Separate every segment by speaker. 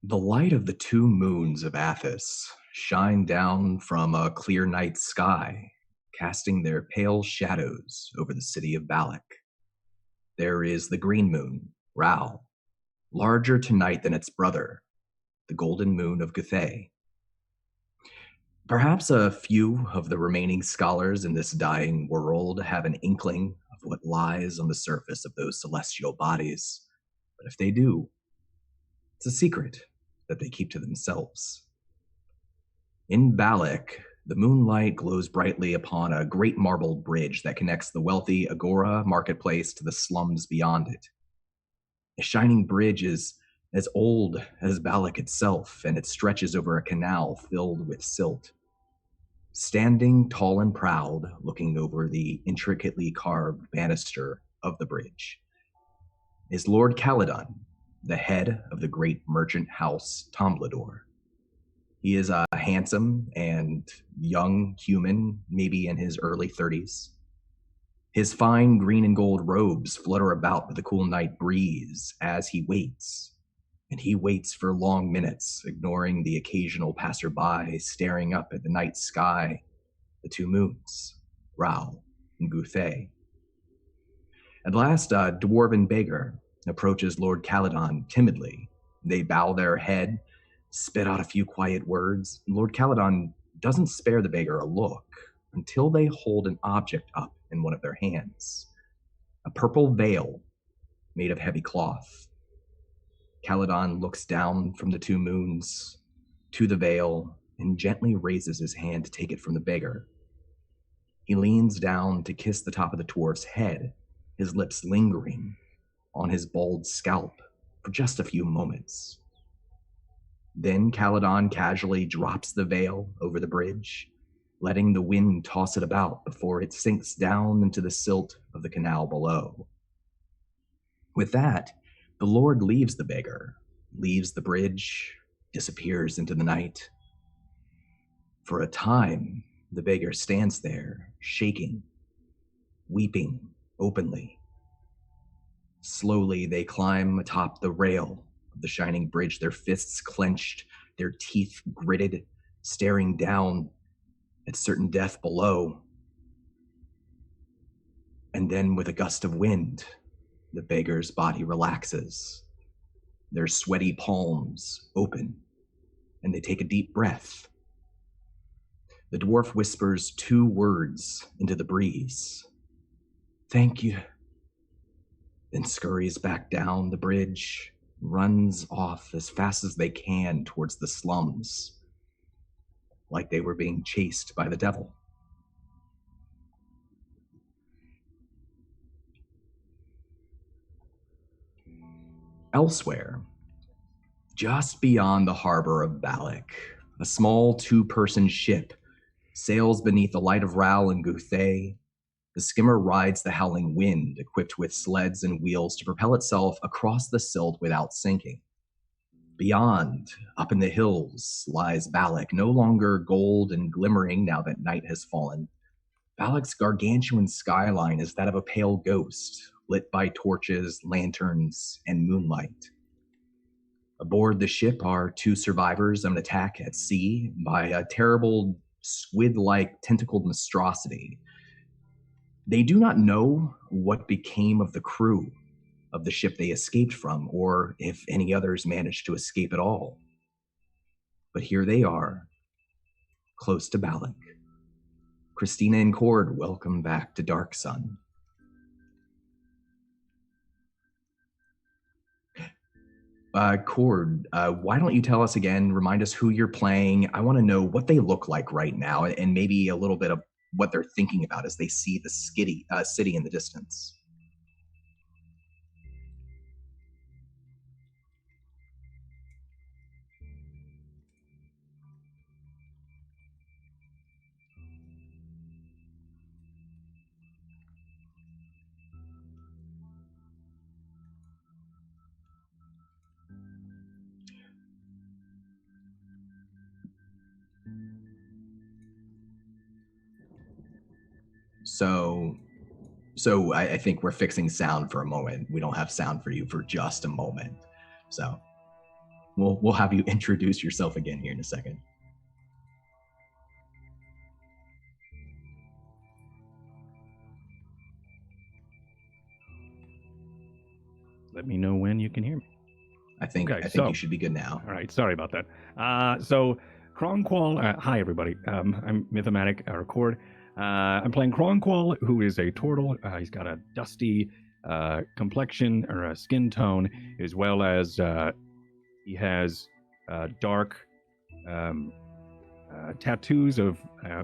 Speaker 1: The light of the two moons of Athas shine down from a clear night sky, casting their pale shadows over the city of Ballack. There is the green moon, Rao, larger tonight than its brother, the golden moon of Guthay. Perhaps a few of the remaining scholars in this dying world have an inkling of what lies on the surface of those celestial bodies, but if they do, it's a secret that they keep to themselves. In Ballack, the moonlight glows brightly upon a great marble bridge that connects the wealthy Agora marketplace to the slums beyond it. The shining bridge is as old as Ballack itself, and it stretches over a canal filled with silt. Standing tall and proud, looking over the intricately carved banister of the bridge, is Lord Caledon, the head of the great merchant house Tomblador. He is a handsome and young human, maybe in his early 30s. His fine green and gold robes flutter about with the cool night breeze as he waits. And he waits for long minutes, ignoring the occasional passerby staring up at the night sky, the two moons, Rao and Guthay. At last, a dwarven beggar approaches Lord Caledon timidly. They bow their head, spit out a few quiet words, and Lord Caledon doesn't spare the beggar a look until they hold an object up in one of their hands, a purple veil made of heavy cloth. Caledon looks down from the two moons to the veil and gently raises his hand to take it from the beggar. He leans down to kiss the top of the dwarf's head, his lips lingering on his bald scalp for just a few moments. Then Caledon casually drops the veil over the bridge, letting the wind toss it about before it sinks down into the silt of the canal below. With that, the Lord leaves the beggar, leaves the bridge, disappears into the night. For a time, the beggar stands there, shaking, weeping openly. Slowly, they climb atop the rail of the shining bridge, their fists clenched, their teeth gritted, staring down at certain death below. And then, with a gust of wind, the beggar's body relaxes. Their sweaty palms open, and they take a deep breath. The dwarf whispers two words into the breeze. "Thank you." Then scurries back down the bridge, runs off as fast as they can towards the slums, like they were being chased by the devil. Elsewhere, just beyond the harbor of Ballack, a small two-person ship sails beneath the light of Rao and Guthay. The skimmer rides the howling wind, equipped with sleds and wheels to propel itself across the silt without sinking. Beyond, up in the hills, lies Ballack, no longer gold and glimmering now that night has fallen. Ballack's gargantuan skyline is that of a pale ghost, lit by torches, lanterns, and moonlight. Aboard the ship are two survivors of an attack at sea by a terrible squid-like tentacled monstrosity. They do not know what became of the crew of the ship they escaped from, or if any others managed to escape at all. But here they are, close to Ballack. Christina and Cord, welcome back to Dark Sun. Cord, why don't you tell us again, remind us who you're playing. I want to know what they look like right now, and maybe a little bit of what they're thinking about as they see the city in the distance. So I think we're fixing sound for a moment. We don't have sound for you for just a moment. So We'll have you introduce yourself again here in a second.
Speaker 2: Let me know when you can hear me.
Speaker 1: I think you should be good now.
Speaker 2: All right, sorry about that. So Kronqual, hi everybody. I'm Mythomatic Record. I'm playing Kronqual, who is a turtle. He's got a dusty complexion or a skin tone, as well as he has dark tattoos of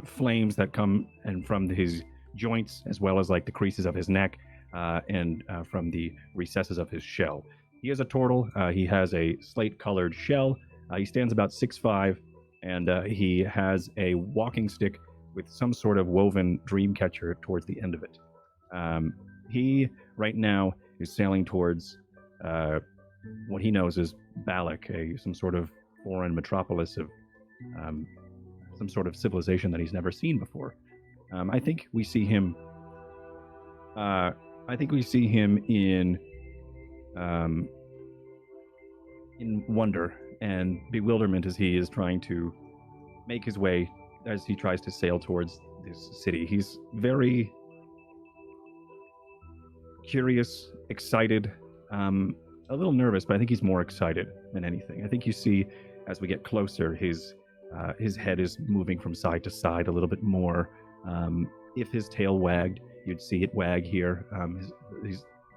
Speaker 2: flames that come and from his joints, as well as like the creases of his neck and from the recesses of his shell. He is a turtle. He has a slate-colored shell. He stands about 6'5", and he has a walking stick with some sort of woven dream catcher towards the end of it. He, right now, is sailing towards what he knows is Ballack, some sort of foreign metropolis of some sort of civilization that he's never seen before. I think we see him in wonder and bewilderment as he is trying to make his way, as he tries to sail towards this city. He's very curious, excited, a little nervous, but I think he's more excited than anything. I think you see, as we get closer, his head is moving from side to side a little bit more. If his tail wagged, you'd see it wag here.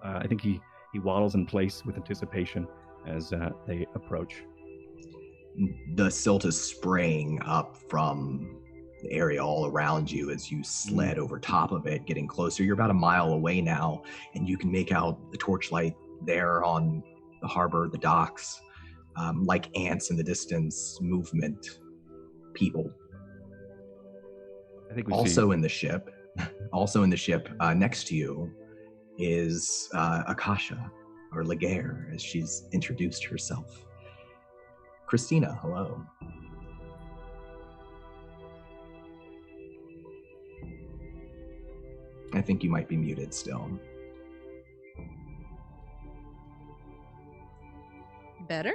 Speaker 2: I think he waddles in place with anticipation as they approach.
Speaker 1: The silt is spraying up from the area all around you as you sled over top of it, getting closer. You're about a mile away now, and you can make out the torchlight there on the harbor, the docks, like ants in the distance, movement, people.
Speaker 2: I think
Speaker 1: also in the ship next to you is Akasha, or Laguerre, as she's introduced herself. Christina, hello. I think you might be muted still.
Speaker 3: Better?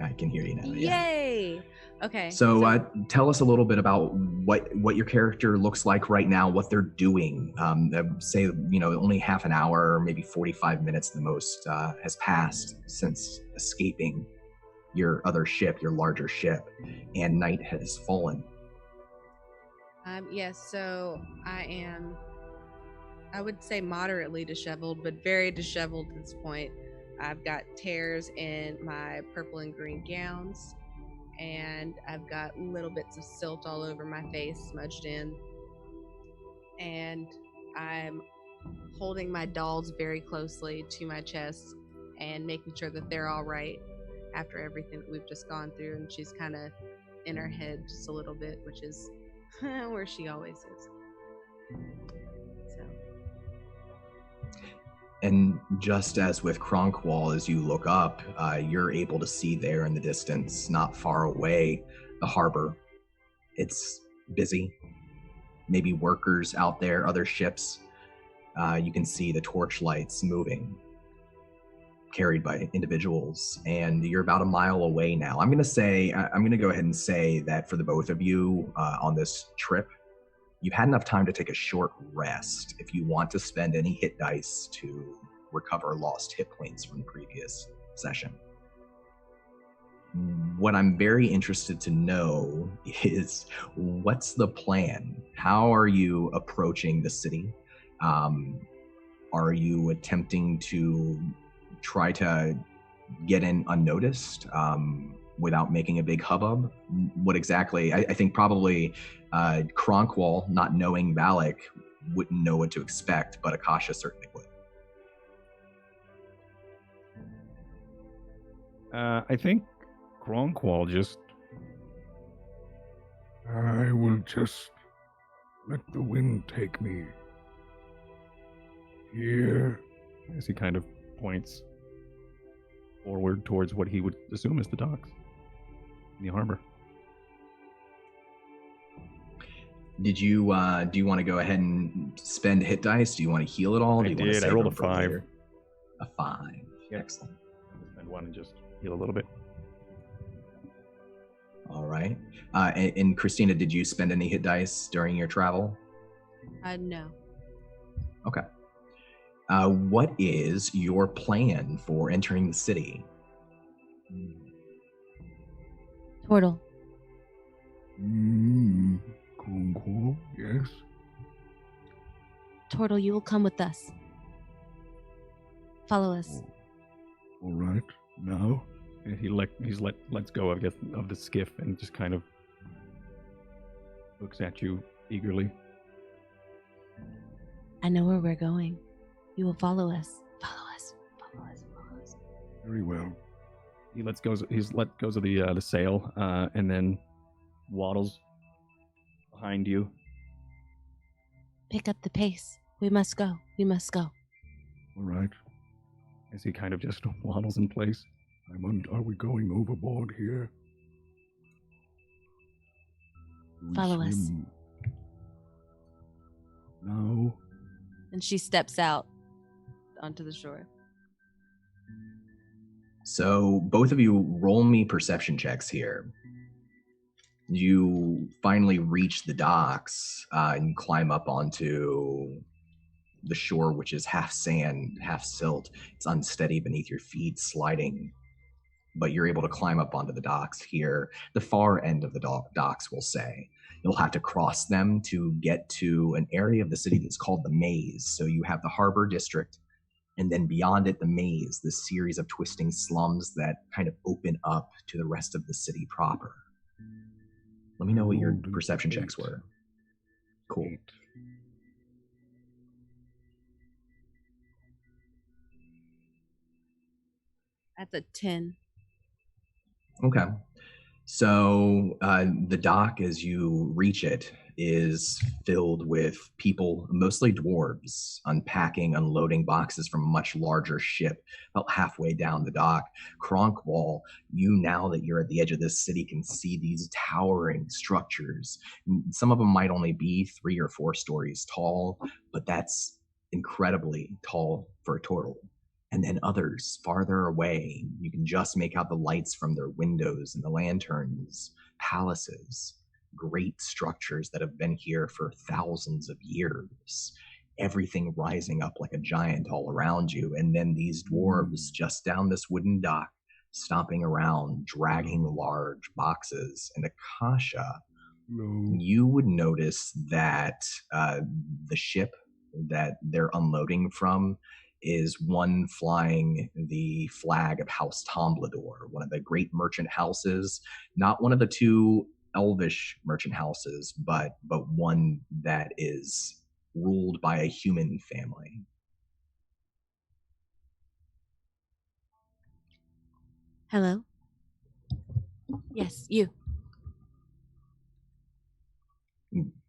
Speaker 1: I can hear you now.
Speaker 3: Yay!
Speaker 1: Yeah.
Speaker 3: Okay.
Speaker 1: So tell us a little bit about what your character looks like right now, what they're doing. Say, only half an hour, or maybe 45 minutes the most has passed since escaping your other ship, your larger ship, and night has fallen.
Speaker 3: Yes, so I would say moderately disheveled, but very disheveled at this point. I've got tears in my purple and green gowns, and I've got little bits of silt all over my face, smudged in. And I'm holding my dolls very closely to my chest and making sure that they're all right after everything that we've just gone through. And she's kind of in her head just a little bit, which is where she always is. So.
Speaker 1: And just as with Kronqual, as you look up, you're able to see there in the distance, not far away, the harbor. It's busy. Maybe workers out there, other ships. You can see the torchlights moving, carried by individuals, and you're about a mile away now. I'm going to go ahead and say that for the both of you on this trip, you've had enough time to take a short rest if you want to spend any hit dice to recover lost hit points from the previous session. What I'm very interested to know is, what's the plan? How are you approaching the city? Are you attempting to try to get in unnoticed without making a big hubbub? What exactly? I think probably Kronqual, not knowing Ballack, wouldn't know what to expect, but Akasha certainly would.
Speaker 2: I think Kronqual
Speaker 4: I will just let the wind take me. Here.
Speaker 2: As he kind of points forward towards what he would assume is the docks in the harbor.
Speaker 1: Do you want to go ahead and spend hit dice? Do you want to heal at all?
Speaker 2: I rolled a 5.
Speaker 1: A 5.
Speaker 2: Yeah.
Speaker 1: Excellent.
Speaker 2: Spend one and just heal a little bit.
Speaker 1: right. And Christina, did you spend any hit dice during your travel?
Speaker 3: No.
Speaker 1: Okay. What is your plan for entering the city?
Speaker 3: Turtle.
Speaker 4: Cool. Yes.
Speaker 3: Turtle, you will come with us. Follow us.
Speaker 4: All right. Now.
Speaker 2: And lets go, I guess, of the skiff and just kind of looks at you eagerly.
Speaker 3: I know where we're going. You will follow us. Follow us. Follow us. Follow us.
Speaker 4: Very well.
Speaker 2: He's let goes of the sail, and then waddles behind you.
Speaker 3: Pick up the pace. We must go. We must go.
Speaker 4: All right.
Speaker 2: As he kind of just waddles in place.
Speaker 4: Are we going overboard here? Do we
Speaker 3: Follow us.
Speaker 4: swim now?
Speaker 3: And she steps out onto the shore.
Speaker 1: So both of you roll me perception checks here. You finally reach the docks and climb up onto the shore, which is half sand, half silt. It's unsteady beneath your feet, sliding. But you're able to climb up onto the docks here. The far end of the docks, we'll say. You'll have to cross them to get to an area of the city that's called the Maze. So you have the harbor district, and then beyond it, the Maze, this series of twisting slums that kind of open up to the rest of the city proper. Let me know what your perception checks were. Cool.
Speaker 3: That's a 10.
Speaker 1: Okay. So the dock, as you reach it, is filled with people, mostly dwarves, unpacking, unloading boxes from a much larger ship about halfway down the dock. Cronkwall, now that you're at the edge of this city, can see these towering structures. Some of them might only be 3 or 4 stories tall, but that's incredibly tall for a turtle. And then others farther away, you can just make out the lights from their windows and the lanterns, palaces, great structures that have been here for thousands of years. Everything rising up like a giant all around you. And then these dwarves just down this wooden dock, stomping around, dragging large boxes. And Akasha, you would notice that the ship that they're unloading from is one flying the flag of House Tomblador, one of the great merchant houses, not one of the 2 elvish merchant houses, but one that is ruled by a human family.
Speaker 3: Hello? Yes, you.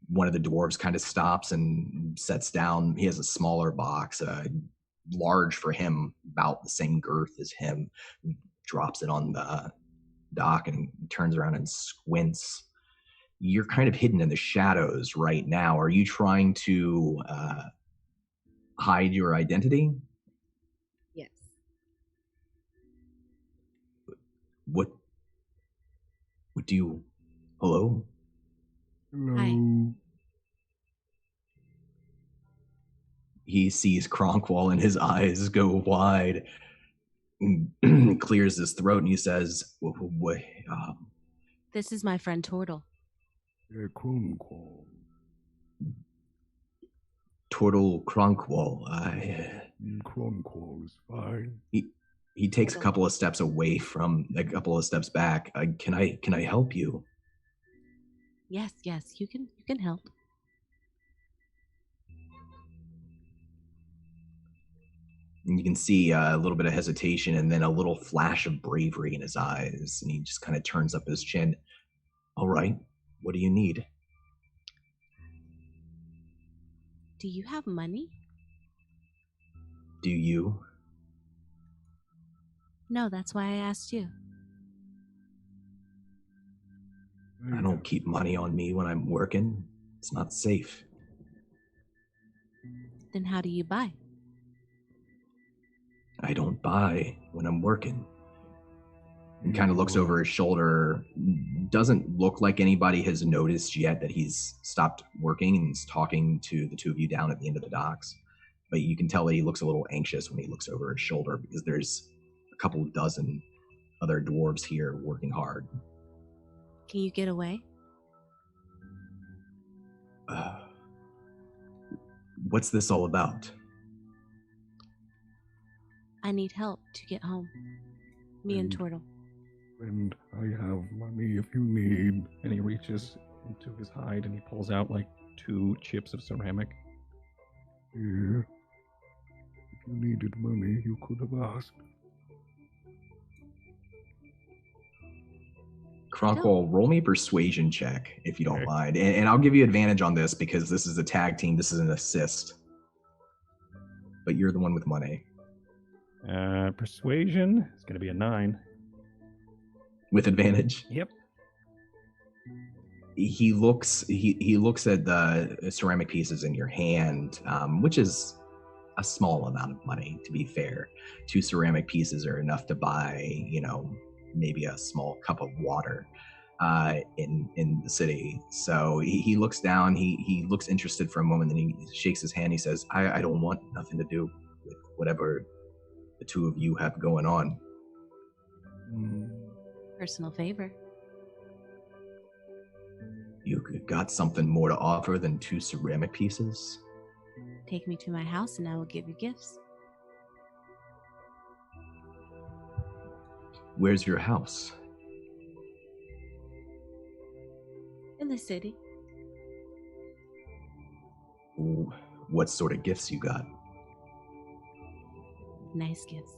Speaker 1: One of the dwarves kind of stops and sets down. He has a smaller box, large for him, about the same girth as him, drops it on the dock and turns around and squints. You're kind of hidden in the shadows right now. Are you trying to hide your identity?
Speaker 3: Yes.
Speaker 1: What do you... Hello?
Speaker 4: Hello.
Speaker 3: Hi.
Speaker 1: He sees Cronkwall and his eyes go wide, clears his throat, and he says,
Speaker 3: This is my friend Turtle.
Speaker 4: Cronkwall.
Speaker 1: Turtle Cronkwall.
Speaker 4: Cronkwall is fine.
Speaker 1: He takes a couple of steps back. Can I help you?
Speaker 3: Yes, you can help.
Speaker 1: And you can see a little bit of hesitation and then a little flash of bravery in his eyes. And he just kind of turns up his chin. All right, what do you need?
Speaker 3: Do you have money?
Speaker 1: Do you?
Speaker 3: No, that's why I asked you.
Speaker 1: I don't keep money on me when I'm working. It's not safe.
Speaker 3: Then how do you buy?
Speaker 1: I don't buy when I'm working. He kind of looks over his shoulder. Doesn't look like anybody has noticed yet that he's stopped working and is talking to the two of you down at the end of the docks. But you can tell that he looks a little anxious when he looks over his shoulder because there's a couple dozen other dwarves here working hard.
Speaker 5: Can you get away?
Speaker 1: What's this all about?
Speaker 5: I need help to get home. Me and Turtle.
Speaker 4: And I have money if you need.
Speaker 2: And he reaches into his hide and he pulls out like 2 chips of ceramic.
Speaker 4: Yeah. If you needed money, you could have asked.
Speaker 1: Cronkwall, roll me a persuasion check if you don't mind. And I'll give you advantage on this because this is a tag team. This is an assist. But you're the one with money.
Speaker 2: Persuasion is going to be a 9.
Speaker 1: With advantage?
Speaker 2: Yep.
Speaker 1: He looks at the ceramic pieces in your hand, which is a small amount of money, to be fair. 2 ceramic pieces are enough to buy, maybe a small cup of water in the city. So he looks down, he looks interested for a moment, then he shakes his hand, he says, I don't want nothing to do with whatever the two of you have going on.
Speaker 5: Personal favor.
Speaker 1: You got something more to offer than 2 ceramic pieces?
Speaker 5: Take me to my house and I will give you gifts.
Speaker 1: Where's your house?
Speaker 5: In the city.
Speaker 1: What sort of gifts you got?
Speaker 5: Nice gifts.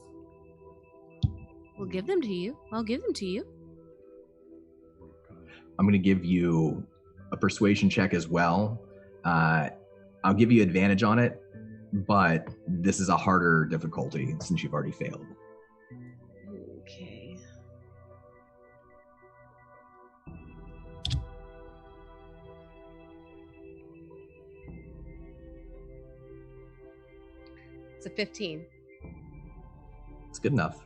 Speaker 5: We'll give them to you. I'll give them to you.
Speaker 1: I'm going to give you a persuasion check as well. I'll give you advantage on it, but this is a harder difficulty since you've already failed.
Speaker 3: Okay. It's a 15.
Speaker 1: It's good enough.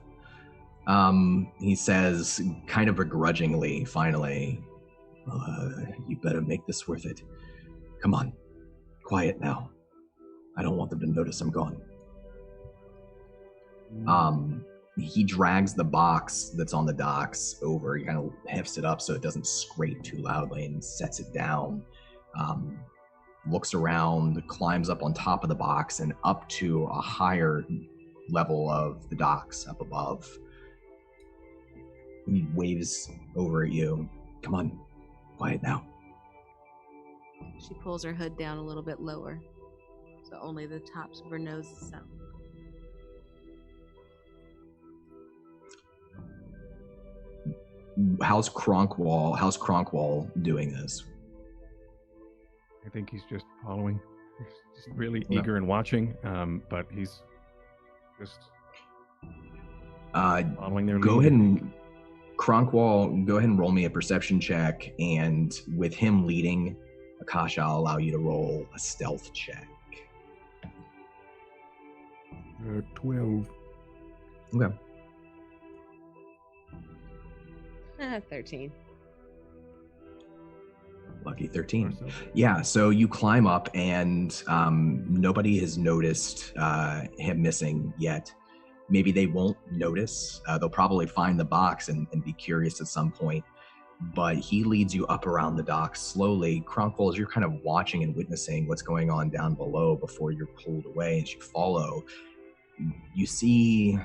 Speaker 1: He says, kind of begrudgingly, finally, you better make this worth it. Come on, quiet now. I don't want them to notice I'm gone. He drags the box that's on the docks over. He kind of hefts it up so it doesn't scrape too loudly and sets it down. Looks around, climbs up on top of the box and up to a higher level of the docks up above. He waves over at you. Come on, quiet now.
Speaker 5: She pulls her hood down a little bit lower, so only the tops of her nose is out.
Speaker 1: How's Cronkwall doing this?
Speaker 2: I think he's just following. He's just really eager and watching, but he's just following their lead.
Speaker 1: Go ahead and Cronkwall, go ahead and roll me a perception check, and with him leading, Akasha, I'll allow you to roll a stealth check.
Speaker 4: 12.
Speaker 1: Okay.
Speaker 3: 13.
Speaker 1: Lucky 13. Yeah, so you climb up and nobody has noticed him missing yet. Maybe they won't notice. They'll probably find the box and be curious at some point. But he leads you up around the dock slowly. Cronkwall, as you're kind of watching and witnessing what's going on down below before you're pulled away, as you follow, you see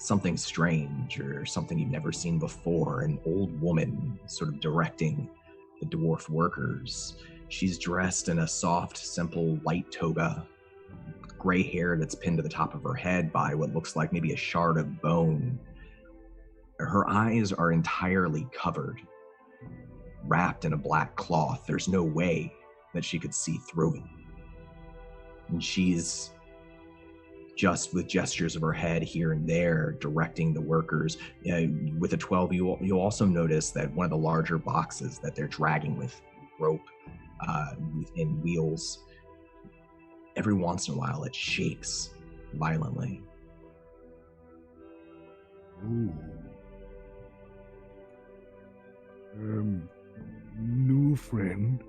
Speaker 1: something strange or something you've never seen before. An old woman sort of directing the dwarf workers. She's dressed in a soft, simple white toga, gray hair that's pinned to the top of her head by what looks like maybe a shard of bone. Her eyes are entirely covered, wrapped in a black cloth. There's no way that she could see through it. And she's just with gestures of her head here and there, directing the workers. With a 12, you'll also notice that one of the larger boxes that they're dragging with rope and wheels, every once in a while it shakes violently.
Speaker 4: Ooh. friend?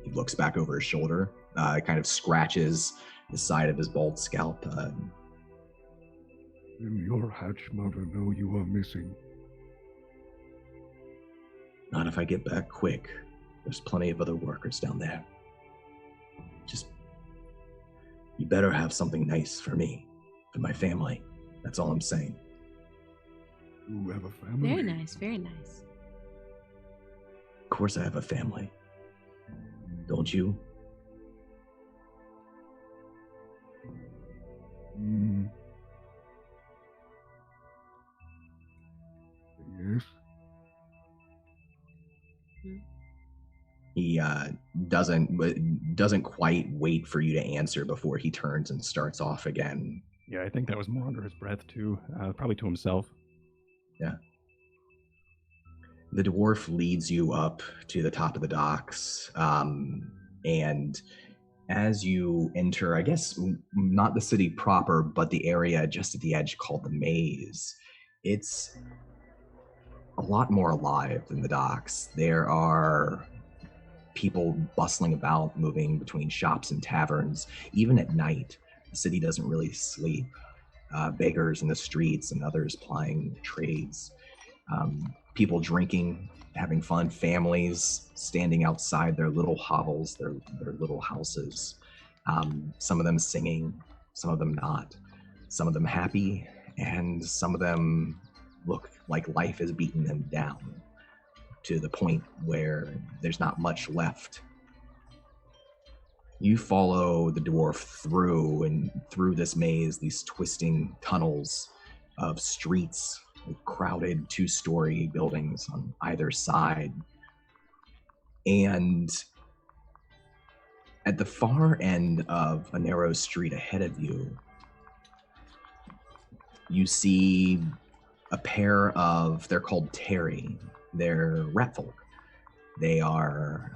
Speaker 1: He looks back over his shoulder, kind of scratches the side of his bald scalp.
Speaker 4: Then your hatch mother know you are missing.
Speaker 1: Not if I get back quick. There's plenty of other workers down there. Just, you better have something nice for me, for my family. That's all I'm saying.
Speaker 4: You have a family?
Speaker 5: Very nice, very nice.
Speaker 1: Of course I have a family. Don't you?
Speaker 4: Yes.
Speaker 1: He doesn't quite wait for you to answer before he turns and starts off again.
Speaker 2: Yeah, I think that was more under his breath too, probably to himself.
Speaker 1: Yeah. The dwarf leads you up to the top of the docks, and as you enter, I guess not the city proper, but the area just at the edge called the Maze, it's a lot more alive than the docks. There are people bustling about, moving between shops and taverns. Even at night, the city doesn't really sleep. Beggars in the streets and others plying trades. People drinking, having fun, families standing outside their little hovels, their little houses. Some of them singing, some of them not. Some of them happy, and some of them look like life has beaten them down to the point where there's not much left. You follow the dwarf through this maze, these twisting tunnels of streets with crowded two-story buildings on either side. And at the far end of a narrow street ahead of you, you see a pair of, they're called Terry. They're rat folk. They are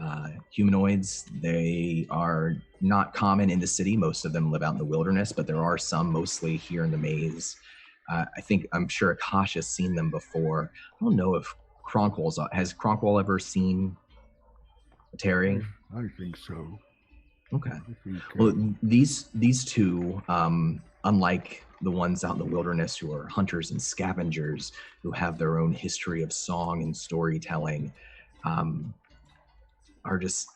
Speaker 1: humanoids. They are not common in the city. Most of them live out in the wilderness, but there are some mostly here in the maze. I'm sure Akasha's seen them before. I don't know if has Cronkwall ever seen a Terry?
Speaker 4: I think so.
Speaker 1: Okay. Well, these two, unlike the ones out in the wilderness who are hunters and scavengers who have their own history of song and storytelling, are just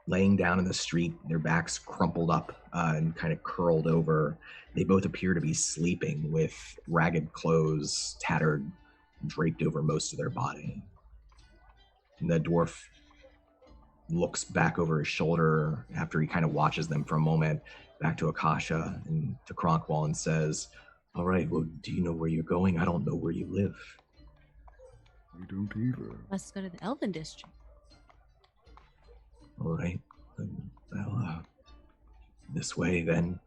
Speaker 1: laying down in the street, their backs crumpled up and kind of curled over. They both appear to be sleeping with ragged clothes tattered, draped over most of their body. And the dwarf looks back over his shoulder after he kind of watches them for a moment, back to Akasha and to Cronkwall, and says, "All right, well, do you know where you're going? I don't know where you live."
Speaker 4: I don't either.
Speaker 5: Let's go to the Elven District.
Speaker 1: All right. Well, this way then.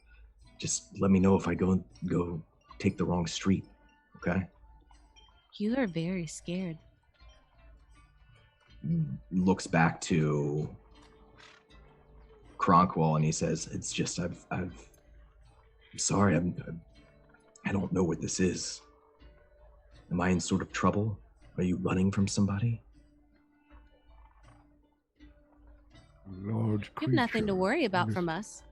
Speaker 1: Just let me know if I go take the wrong street, okay?
Speaker 5: You are very scared.
Speaker 1: Looks back to Cronkwall and he says, "It's just I'm sorry. I don't know what this is. Am I in sort of trouble? Are you running from somebody?"
Speaker 4: A large
Speaker 5: You have nothing to
Speaker 4: creature
Speaker 5: worry about
Speaker 4: in
Speaker 5: from us.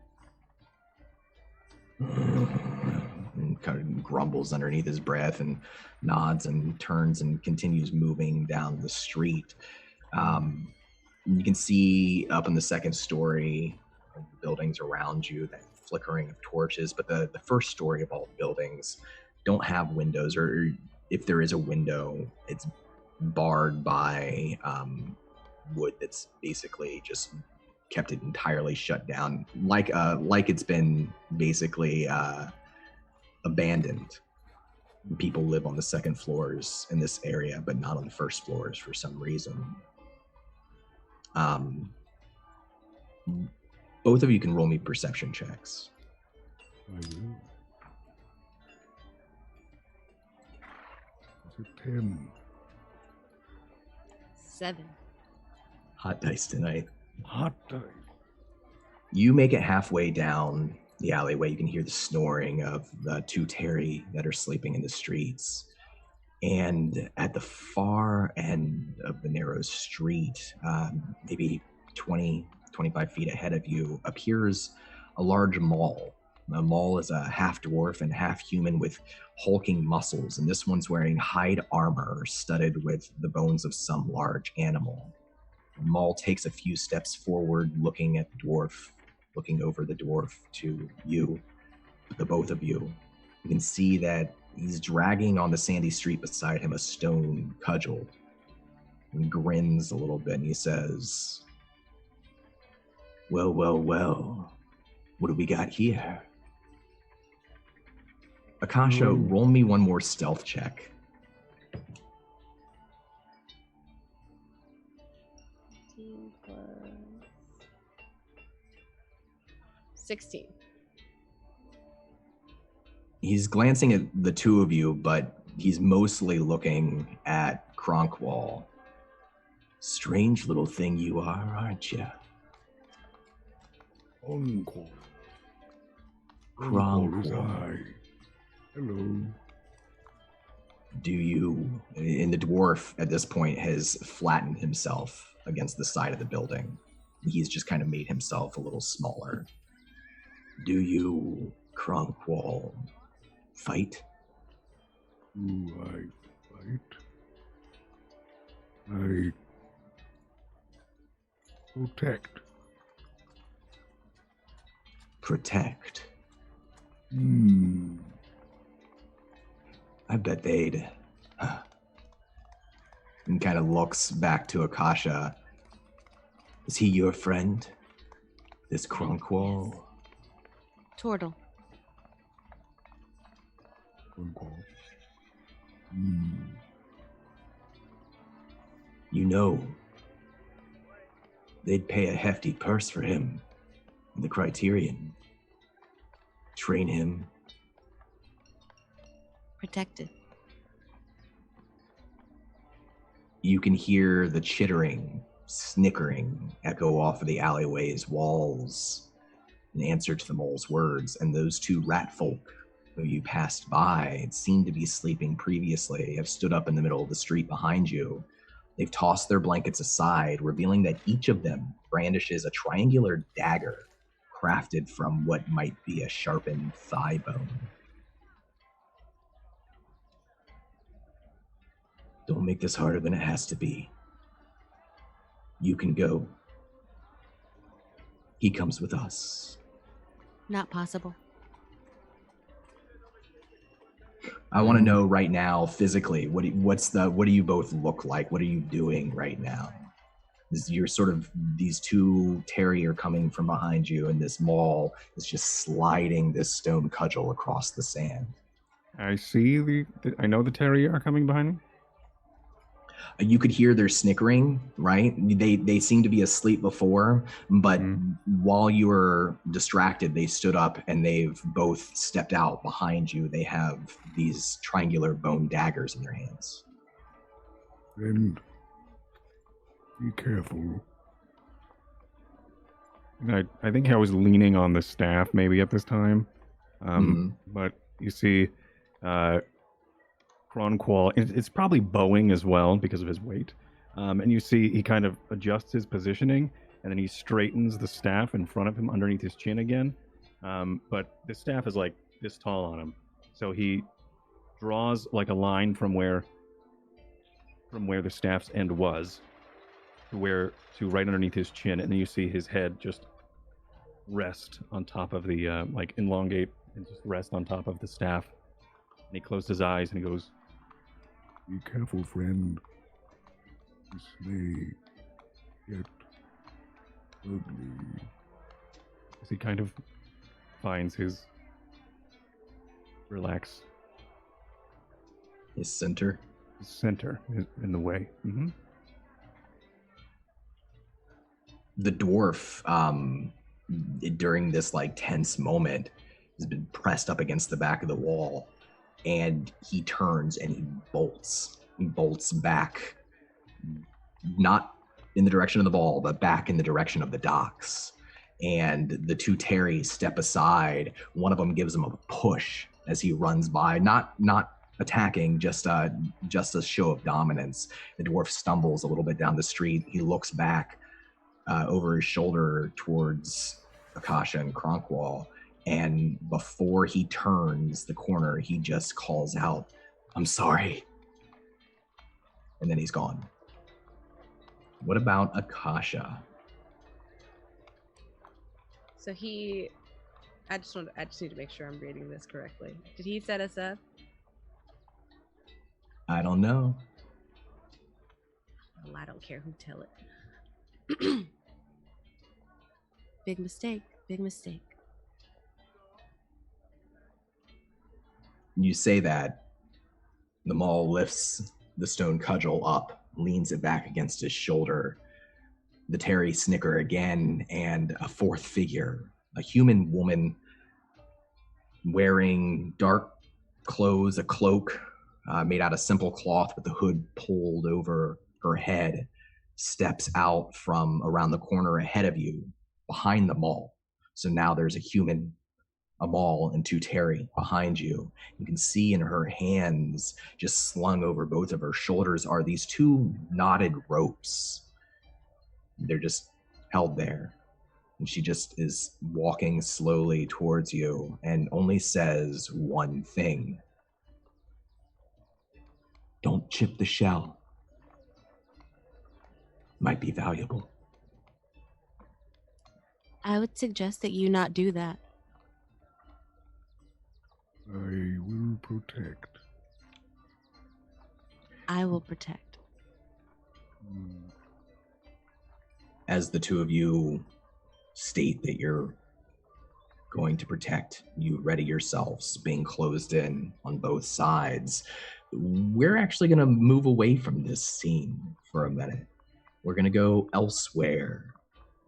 Speaker 1: And kind of grumbles underneath his breath and nods and turns and continues moving down the street. You can see up in the second story of the buildings around you, that flickering of torches, but the first story of all the buildings don't have windows, or if there is a window, it's barred by wood that's basically just kept it entirely shut down, like it's been basically abandoned. People live on the second floors in this area, but not on the first floors for some reason. Both of you can roll me perception checks.
Speaker 4: I will. It's a 10.
Speaker 5: 7.
Speaker 1: Hot dice tonight.
Speaker 4: Hot dice.
Speaker 1: You make it halfway down the alleyway. You can hear the snoring of the two Terry that are sleeping in the streets. And at the far end of the narrow street, maybe 20, 25 feet ahead of you, appears a large mall. The mall is a half dwarf and half human with hulking muscles, and this one's wearing hide armor studded with the bones of some large animal. The mall takes a few steps forward, looking at the dwarf, looking over the dwarf to you, the both of you. You can see that he's dragging on the sandy street beside him a stone cudgel. He grins a little bit and he says, well, well, well, what do we got here? Akasha, roll me one more stealth check.
Speaker 3: 16.
Speaker 1: He's glancing at the two of you, but he's mostly looking at Cronkwall. Strange little thing you are, aren't you?
Speaker 4: Uncle.
Speaker 1: Cronkwall.
Speaker 4: Hello.
Speaker 1: Do you... And the dwarf at this point has flattened himself against the side of the building. He's just kind of made himself a little smaller. Do you, Cronkwall, fight?
Speaker 4: Do I fight? I protect.
Speaker 1: Protect? I bet they'd... And kind of looks back to Akasha. Is he your friend? This Cronkwall?
Speaker 5: Turtle.
Speaker 4: Uncle.
Speaker 1: You know, they'd pay a hefty purse for him in the Criterion. Train him.
Speaker 5: Protected.
Speaker 1: You can hear the chittering, snickering echo off of the alleyway's walls in answer to the mole's words, and those two rat folk who you passed by and seemed to be sleeping previously have stood up in the middle of the street behind you. They've tossed their blankets aside, revealing that each of them brandishes a triangular dagger crafted from what might be a sharpened thigh bone. Don't make this harder than it has to be. You can go. He comes with us.
Speaker 5: Not possible.
Speaker 1: I want to know right now, physically, what do you both look like? What are you doing right now? You're sort of, these two terrier coming from behind you, and this maul is just sliding this stone cudgel across the sand.
Speaker 2: I see I know the terrier are coming behind me.
Speaker 1: You could hear their snickering, right? They seemed to be asleep before, but while you were distracted, they stood up and they've both stepped out behind you. They have these triangular bone daggers in their hands.
Speaker 4: Then be careful.
Speaker 2: I think I was leaning on the staff maybe at this time. But you see, Cronkwall, it's probably bowing as well because of his weight. And you see he kind of adjusts his positioning, and then he straightens the staff in front of him underneath his chin again. But the staff is like this tall on him. So he draws like a line from where the staff's end was to right underneath his chin, and then you see his head just rest on top of the like elongate and just rest on top of the staff. And he closed his eyes and he goes,
Speaker 4: Be careful, friend. This may get ugly.
Speaker 2: as he kind of finds his relax
Speaker 1: His center.
Speaker 2: center in the way.
Speaker 1: The dwarf, during this like tense moment, has been pressed up against the back of the wall, and he turns and he bolts. He bolts back, not in the direction of the ball, but back in the direction of the docks. And the two Terrys step aside. One of them gives him a push as he runs by, not attacking, just a show of dominance. The dwarf stumbles a little bit down the street. He looks back over his shoulder towards Akasha and Kronkwall, and before he turns the corner, he just calls out, "I'm sorry." And then he's gone. What about Akasha?
Speaker 3: So I just need to make sure I'm reading this correctly. Did he set us up?
Speaker 1: I don't know.
Speaker 3: Well, I don't care who tell it.
Speaker 5: Big mistake. Big mistake.
Speaker 1: You say that, the Maul lifts the stone cudgel up, leans it back against his shoulder. The Terry snicker again, and a fourth figure, a human woman wearing dark clothes, a cloak made out of simple cloth with the hood pulled over her head, steps out from around the corner ahead of you, behind the Maul. So now there's a human, a Maul, and two Terry behind you. You can see in her hands, just slung over both of her shoulders, are these two knotted ropes. They're just held there. And she just is walking slowly towards you and only says one thing. Don't chip the shell. Might be valuable.
Speaker 5: I would suggest that you not do that.
Speaker 4: I will protect.
Speaker 5: I will protect.
Speaker 1: As the two of you state that you're going to protect, you ready yourselves, being closed in on both sides. We're actually going to move away from this scene for a minute. We're going to go elsewhere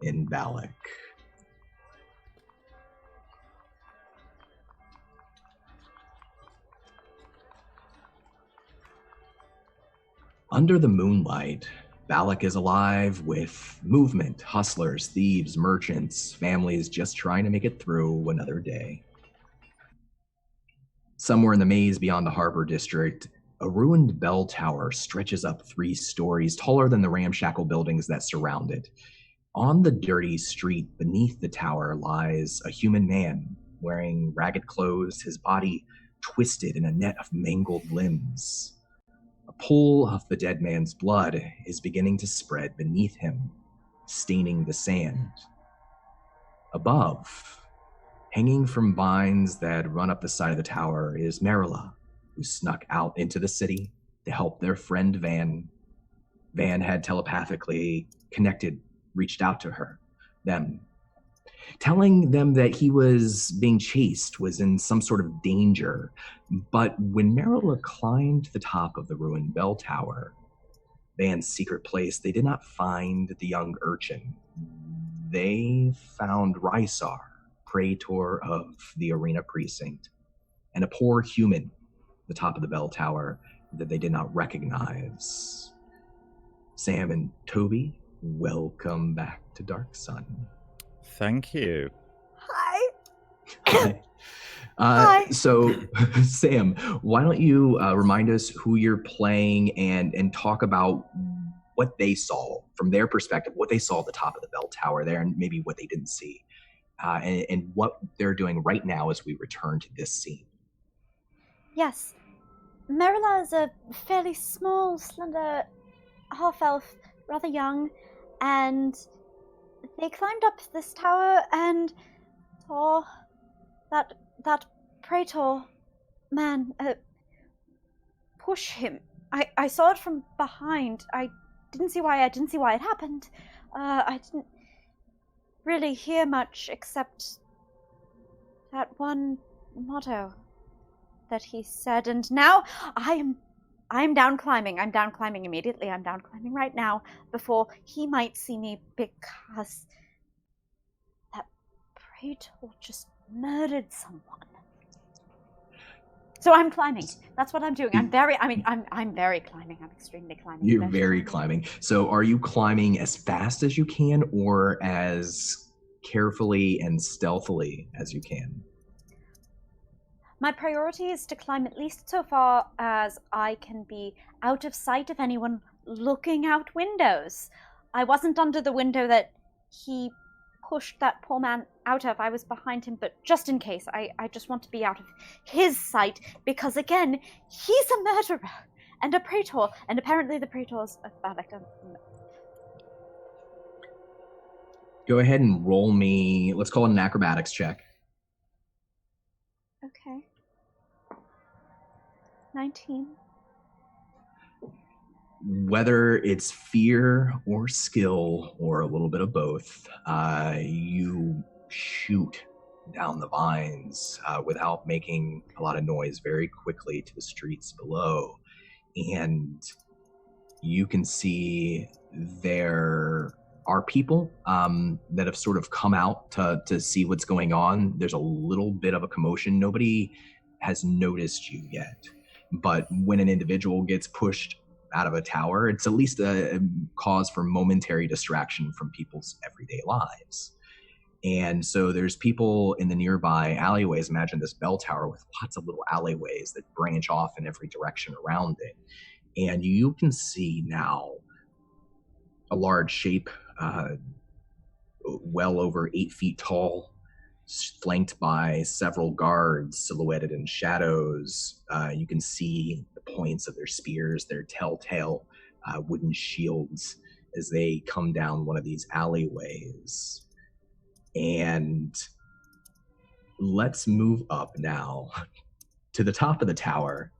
Speaker 1: in Ballack. Under the moonlight, Ballack is alive with movement, hustlers, thieves, merchants, families just trying to make it through another day. Somewhere in the maze beyond the harbor district, a ruined bell tower stretches up 3 stories, taller than the ramshackle buildings that surround it. On the dirty street beneath the tower lies a human man wearing ragged clothes, his body twisted in a net of mangled limbs. A pool of the dead man's blood is beginning to spread beneath him, staining the sand. Above, hanging from vines that run up the side of the tower, is Marilla, who snuck out into the city to help their friend Van. Van had telepathically reached out to them, telling them that he was being chased, was in some sort of danger. But when Marilla climbed to the top of the ruined bell tower, Van's secret place, they did not find the young urchin. They found Ristar, praetor of the arena precinct, and a poor human at the top of the bell tower that they did not recognize. Sam and Toby, welcome back to Dark Sun.
Speaker 6: Thank you.
Speaker 7: Hi.
Speaker 1: Hi.
Speaker 7: Hi.
Speaker 1: So, Sam, why don't you remind us who you're playing and talk about what they saw from their perspective, what they saw at the top of the bell tower there, and maybe what they didn't see, and what they're doing right now as we return to this scene.
Speaker 7: Yes. Marilla is a fairly small, slender half-elf, rather young, and they climbed up this tower and saw that praetor man push him. I saw it from behind. I didn't see why it happened. I didn't really hear much except that one motto that he said, and now I'm down climbing. I'm down climbing immediately. I'm down climbing right now before he might see me, because that praetor just murdered someone. So I'm climbing. That's what I'm doing. I'm very climbing. I'm extremely climbing.
Speaker 1: You're very climbing. So are you climbing as fast as you can or as carefully and stealthily as you can?
Speaker 7: My priority is to climb at least so far as I can be out of sight of anyone looking out windows. I wasn't under the window that he pushed that poor man out of. I was behind him, but just in case, I just want to be out of his sight, because again, he's a murderer and a praetor, and apparently the praetors of Ballack are...
Speaker 1: Go ahead and roll me, let's call it an acrobatics check.
Speaker 7: Okay. 19.
Speaker 1: Whether it's fear or skill or a little bit of both, you shoot down the vines without making a lot of noise very quickly to the streets below. And you can see there are people that have sort of come out to see what's going on. There's a little bit of a commotion. Nobody has noticed you yet. But when an individual gets pushed out of a tower, it's at least a cause for momentary distraction from people's everyday lives. And so there's people in the nearby alleyways. Imagine this bell tower with lots of little alleyways that branch off in every direction around it. And you can see now a large shape, well over 8 feet tall, flanked by several guards silhouetted in shadows. You can see the points of their spears, their telltale wooden shields as they come down one of these alleyways. And let's move up now to the top of the tower.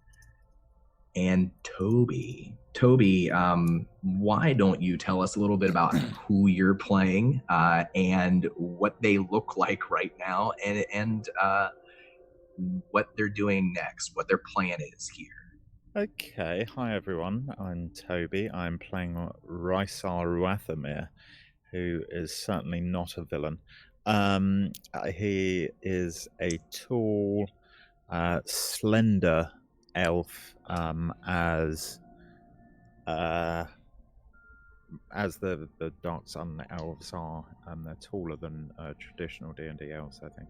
Speaker 1: And Toby, why don't you tell us a little bit about who you're playing and what they look like right now, and what they're doing next, what their plan is here.
Speaker 6: Okay, hi everyone. I'm Toby. I'm playing Ristar, who is certainly not a villain. He is a tall, slender elf, as the Dark Sun elves are. They're taller than traditional D&D elves, I think.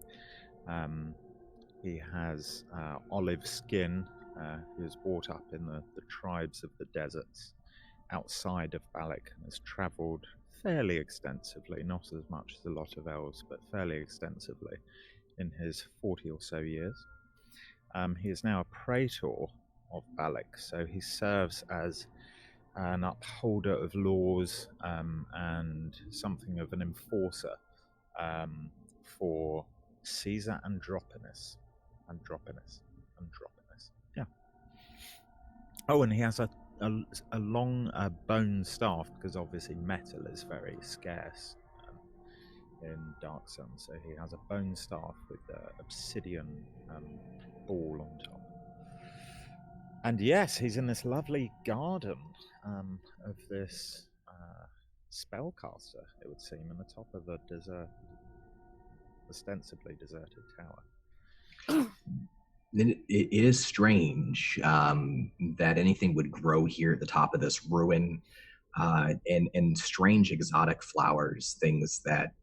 Speaker 6: He has olive skin. He was brought up in the tribes of the deserts outside of Ballack and has travelled fairly extensively, not as much as a lot of elves, but fairly extensively in his 40 or so years. He is now a praetor of Ballack, so he serves as an upholder of laws and something of an enforcer for Caesar Androponus. Yeah. Oh, and he has a long bone staff, because obviously metal is very scarce in Dark Sun, so he has a bone staff with obsidian ball on top. And yes, he's in this lovely garden of this spellcaster, it would seem, in the top of a ostensibly deserted tower.
Speaker 1: It is strange that anything would grow here at the top of this ruin, and strange exotic flowers, things that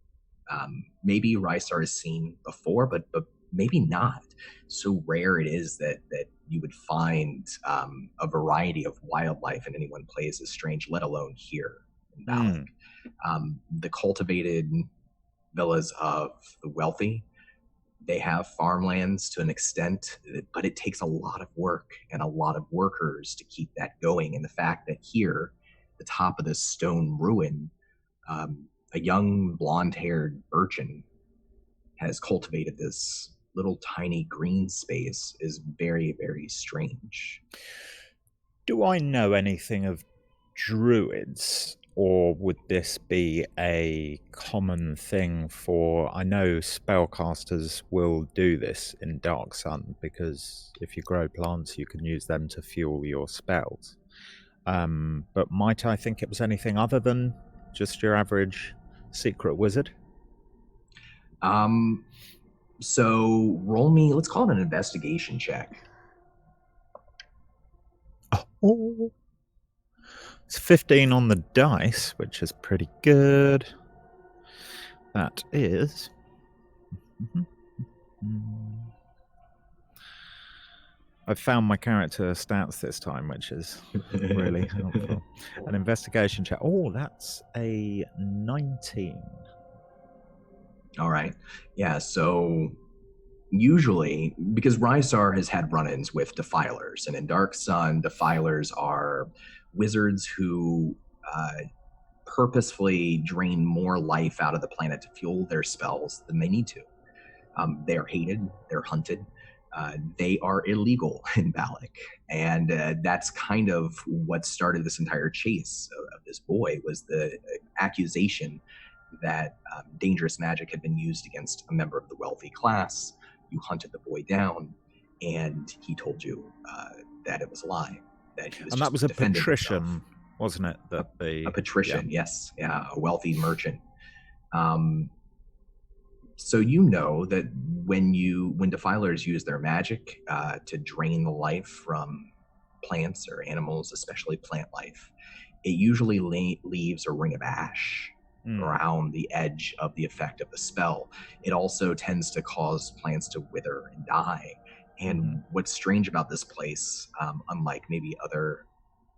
Speaker 1: maybe Ristar has seen before, but maybe not. So rare it is that you would find a variety of wildlife in any one place is strange, let alone here in Ballack. The cultivated villas of the wealthy, they have farmlands to an extent, but it takes a lot of work and a lot of workers to keep that going. And the fact that here, the top of this stone ruin, a young blonde-haired urchin has cultivated this little tiny green space is very, very strange.
Speaker 6: Do I know anything of druids, or would this be a common thing for... I know spellcasters will do this in Dark Sun, because if you grow plants, you can use them to fuel your spells. But might I think it was anything other than just your average secret wizard?
Speaker 1: So roll me, let's call it an investigation check.
Speaker 6: Oh, it's 15 on the dice, which is pretty good. That is I've found my character stats this time, which is really helpful. An investigation check. Oh, that's a 19.
Speaker 1: All right. Yeah, so usually, because Ristar has had run-ins with defilers, and in Dark Sun, defilers are wizards who purposefully drain more life out of the planet to fuel their spells than they need to. They are hated, they're hunted, they are illegal in Ballack, and that's kind of what started this entire chase of this boy, was the accusation that dangerous magic had been used against a member of the wealthy class. You hunted the boy down, and he told you that it was a lie, that he was
Speaker 6: And
Speaker 1: just
Speaker 6: that was a
Speaker 1: defending
Speaker 6: patrician,
Speaker 1: himself.
Speaker 6: wasn't it? That
Speaker 1: A patrician, yes, yeah, a wealthy merchant. So you know that when defilers use their magic to drain the life from plants or animals, especially plant life, it usually leaves a ring of ash around the edge of the effect of the spell. It also tends to cause plants to wither and die. And what's strange about this place, unlike maybe other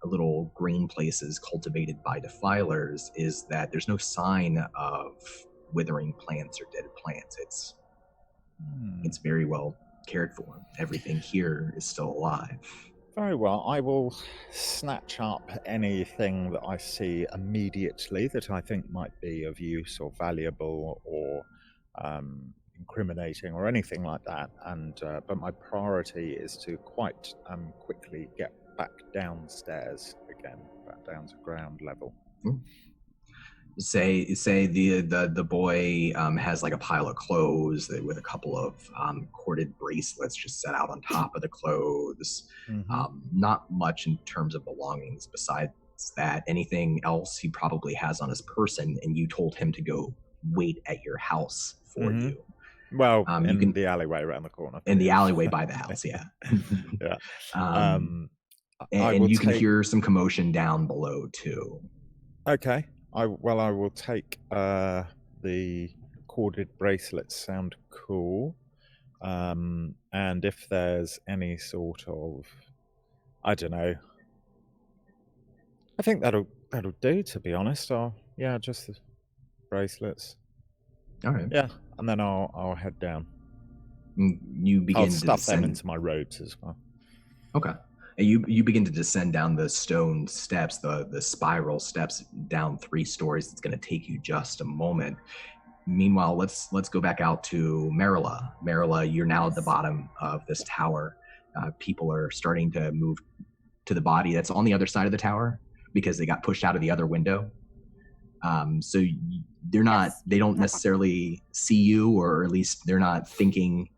Speaker 1: little green places cultivated by defilers, is that there's no sign of withering plants or dead plants. It's very well cared for. Everything here is still alive.
Speaker 6: Very well. I will snatch up anything that I see immediately that I think might be of use or valuable or incriminating or anything like that. And but my priority is to quite quickly get back downstairs again, back down to ground level.
Speaker 1: Say the boy has like a pile of clothes with a couple of corded bracelets just set out on top of the clothes. Not much in terms of belongings besides that. Anything else he probably has on his person, and you told him to go wait at your house for you.
Speaker 6: Well, in the alleyway around the corner.
Speaker 1: In the alleyway by the house, yeah.
Speaker 6: Yeah.
Speaker 1: And you can hear some commotion down below too.
Speaker 6: Okay. I will take the corded bracelets. Sound cool. And if there's any sort of, I don't know, I think that'll do, to be honest. Yeah, just the bracelets.
Speaker 1: All right.
Speaker 6: Yeah, and then I'll head down.
Speaker 1: You begin
Speaker 6: I'll
Speaker 1: to
Speaker 6: stuff
Speaker 1: descend
Speaker 6: them into my robes as well.
Speaker 1: Okay. And you begin to descend down the stone steps, the spiral steps down 3 stories. It's going to take you just a moment. Meanwhile, let's go back out to Marilla. Marilla, you're now at the bottom of this tower. People are starting to move to the body that's on the other side of the tower because they got pushed out of the other window. So they don't necessarily see you, or at least they're not thinking,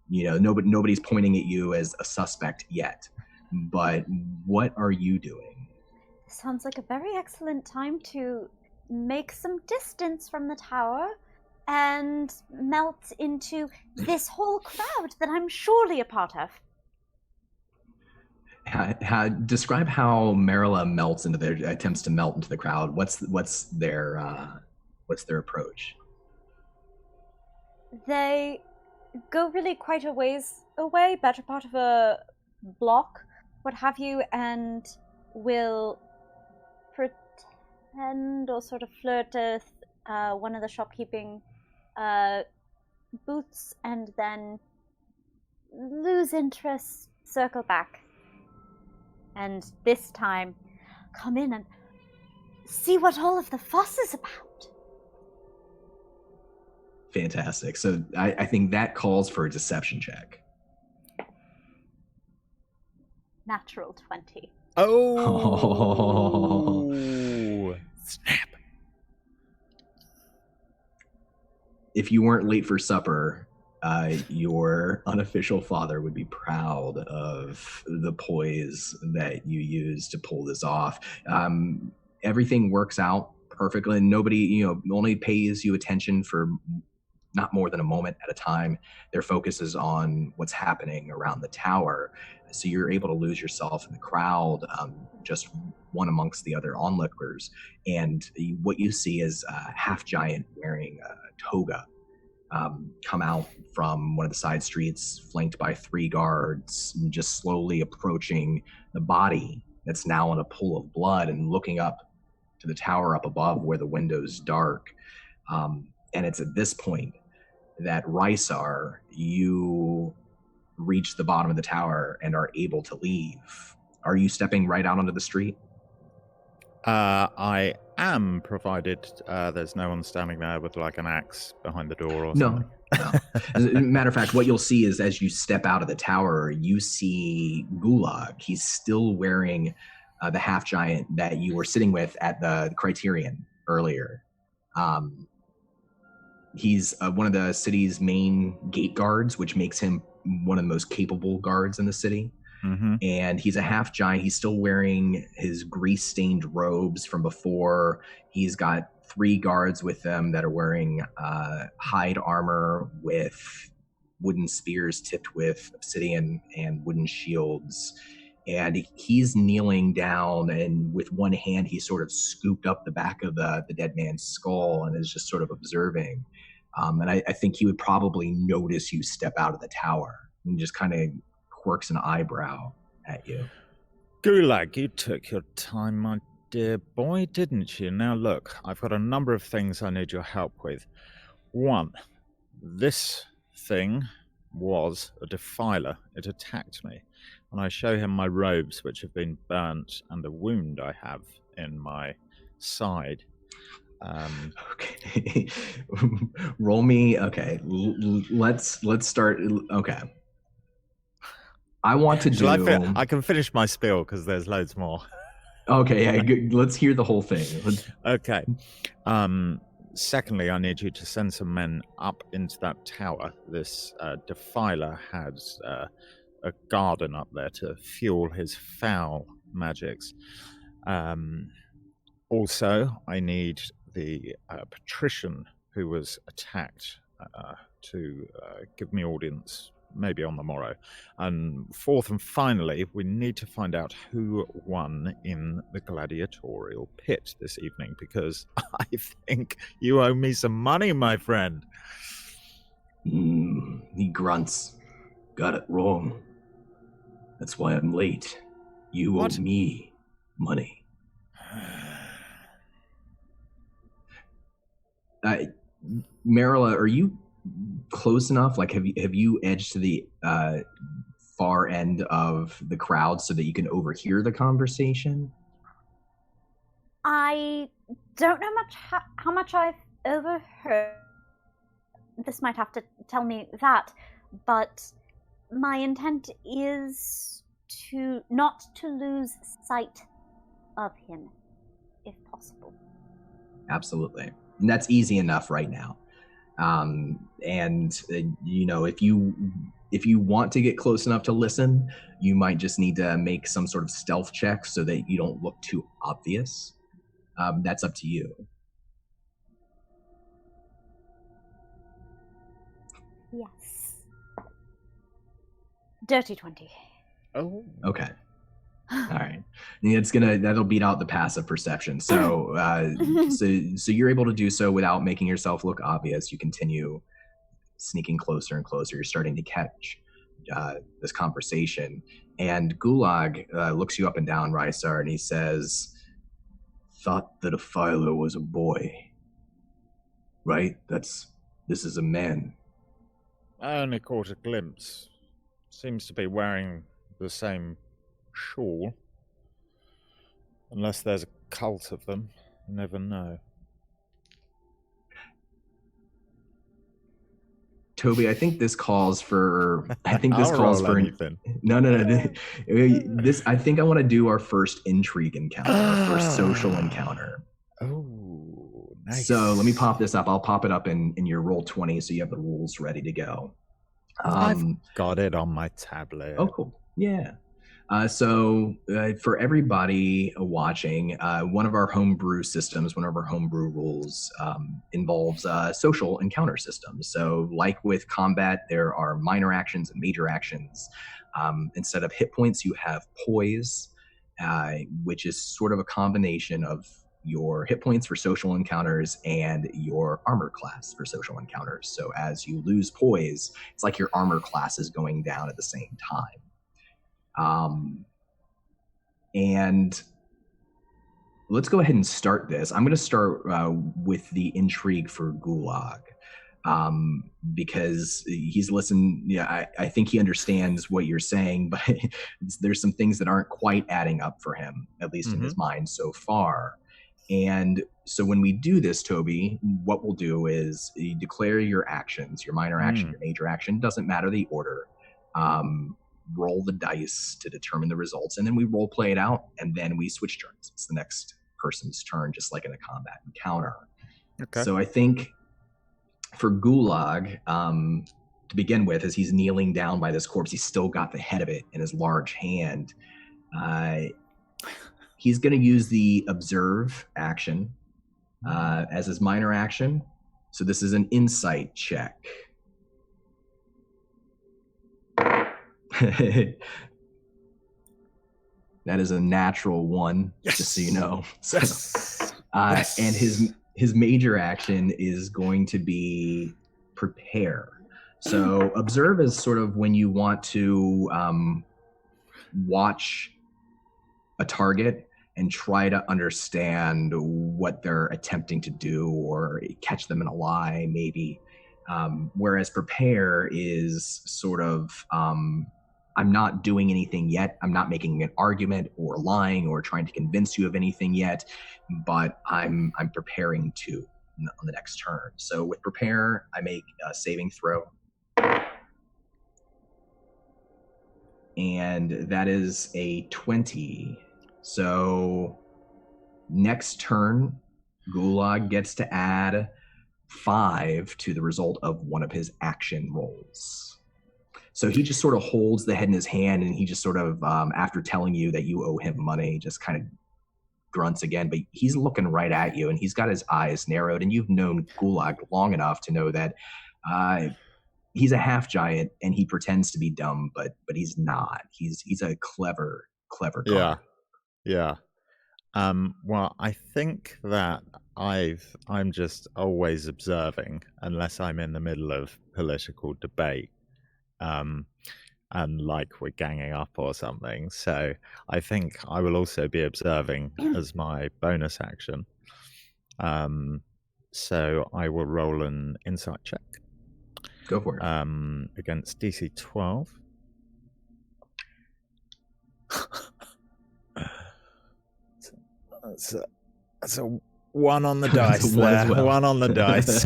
Speaker 1: nobody's pointing at you as a suspect yet. But what are you doing?
Speaker 7: Sounds like a very excellent time to make some distance from the tower and melt into this whole crowd that I'm surely a part of.
Speaker 1: Describe how Marilla attempts to melt into the crowd. What's their approach?
Speaker 7: They go really quite a ways away, better part of a block, what have you, and will pretend or sort of flirt with one of the shopkeeping booths, and then lose interest, circle back, and this time come in and see what all of the fuss is about.
Speaker 1: Fantastic. So I think that calls for a deception check.
Speaker 7: Natural 20.
Speaker 6: Oh. Snap.
Speaker 1: If you weren't late for supper, your unofficial father would be proud of the poise that you used to pull this off. Everything works out perfectly. Nobody, only pays you attention for not more than a moment at a time. Their focus is on what's happening around the tower. So you're able to lose yourself in the crowd, just one amongst the other onlookers. And what you see is a half giant wearing a toga, come out from one of the side streets, flanked by 3 guards, and just slowly approaching the body that's now in a pool of blood and looking up to the tower up above where the window's dark. And it's at this point that Ristar, you reach the bottom of the tower and are able to leave. Are you stepping right out onto the street?
Speaker 6: I am, provided there's no one standing there with like an axe behind the door or something.
Speaker 1: No. As a matter of fact, what you'll see is as you step out of the tower, you see Gulag. He's still wearing the half giant that you were sitting with at the Criterion earlier. He's one of the city's main gate guards, which makes him one of the most capable guards in the city.
Speaker 6: Mm-hmm.
Speaker 1: And he's a half giant. He's still wearing his grease-stained robes from before. He's got 3 guards with him that are wearing hide armor with wooden spears tipped with obsidian and wooden shields. And he's kneeling down, and with one hand, he sort of scooped up the back of the dead man's skull and is just sort of observing. And I think he would probably notice you step out of the tower and just kind of quirks an eyebrow at you.
Speaker 6: Gulag, you took your time, my dear boy, didn't you? Now look, I've got a number of things I need your help with. 1, this thing was a defiler. It attacked me. And I show him my robes, which have been burnt, and the wound I have in my side.
Speaker 1: Okay. Roll me. Okay. Let's start. Okay. I want to do.
Speaker 6: I can finish my spiel because there's loads more.
Speaker 1: Okay. Yeah. Good. Let's hear the whole thing.
Speaker 6: Okay. Secondly, I need you to send some men up into that tower. This defiler has a garden up there to fuel his foul magics. Also, I need the patrician who was attacked to give me audience, maybe on the morrow. And 4th and finally, we need to find out who won in the gladiatorial pit this evening, because I think you owe me some money, my friend.
Speaker 1: He grunts. Got it wrong. That's why I'm late. You owe me money. Marilla, are you close enough? Like, have you edged to the far end of the crowd so that you can overhear the conversation?
Speaker 7: I don't know how much I've overheard. This might have to tell me that, but my intent is not to lose sight of him, if possible.
Speaker 1: Absolutely. And that's easy enough right now. If you want to get close enough to listen, you might just need to make some sort of stealth check so that you don't look too obvious. That's up to you.
Speaker 7: Yes. Dirty 20.
Speaker 6: Oh.
Speaker 1: Okay. All right. That'll beat out the passive perception. So, so you're able to do so without making yourself look obvious. You continue sneaking closer and closer. You're starting to catch this conversation. And Gulag looks you up and down, Ristar, and he says, "Thought that a filer was a boy, right? This is a man."
Speaker 6: I only caught a glimpse. Seems to be wearing the same shawl. Unless there's a cult of them, you never know.
Speaker 1: Toby, I think this calls for.
Speaker 6: Anything.
Speaker 1: No. This. I think I want to do our first intrigue encounter, our first social encounter.
Speaker 6: Oh, nice.
Speaker 1: So let me pop this up. I'll pop it up in your roll 20, so you have the rules ready to go.
Speaker 6: I've got it on my tablet.
Speaker 1: Oh, cool. Yeah. So for everybody watching, one of our homebrew systems, one of our homebrew rules involves social encounter systems. So like with combat, there are minor actions and major actions. Instead of hit points, you have poise, which is sort of a combination of your hit points for social encounters and your armor class for social encounters. So as you lose poise, it's like your armor class is going down at the same time. And let's go ahead and start this. I'm going to start with the intrigue for Gulag. Because he's listened. Yeah, I think he understands what you're saying, but there's some things that aren't quite adding up for him, at least in his mind so far. And so when we do this, Toby, what we'll do is you declare your actions, your minor action, your major action, doesn't matter the order. Roll the dice to determine the results, and then we role play it out, and then we switch turns. It's the next person's turn, just like in a combat encounter. Okay. So I think for Gulag, to begin with, as he's kneeling down by this corpse, he's still got the head of it in his large hand. He's going to use the observe action as his minor action. So this is an insight check. That is a natural 1, just so you know. So, yes. And his major action is going to be prepare. So observe is sort of when you want to watch a target and try to understand what they're attempting to do or catch them in a lie, maybe. Whereas prepare is sort of, I'm not doing anything yet. I'm not making an argument or lying or trying to convince you of anything yet, but I'm preparing to on the next turn. So with prepare, I make a saving throw. And that is a 20. So next turn, Gulag gets to add 5 to the result of one of his action rolls. So he just sort of holds the head in his hand, and he just sort of, after telling you that you owe him money, just kind of grunts again. But he's looking right at you, and he's got his eyes narrowed, and you've known Gulag long enough to know that he's a half giant, and he pretends to be dumb, but he's not. He's a clever guy.
Speaker 6: Yeah. Well, I think that I'm just always observing, unless I'm in the middle of political debate. And like we're ganging up or something. So I think I will also be observing as my bonus action. So I will roll an insight check.
Speaker 1: Go for it.
Speaker 6: Against DC 12. That's a 1 on the dice there. Well. 1 on the dice.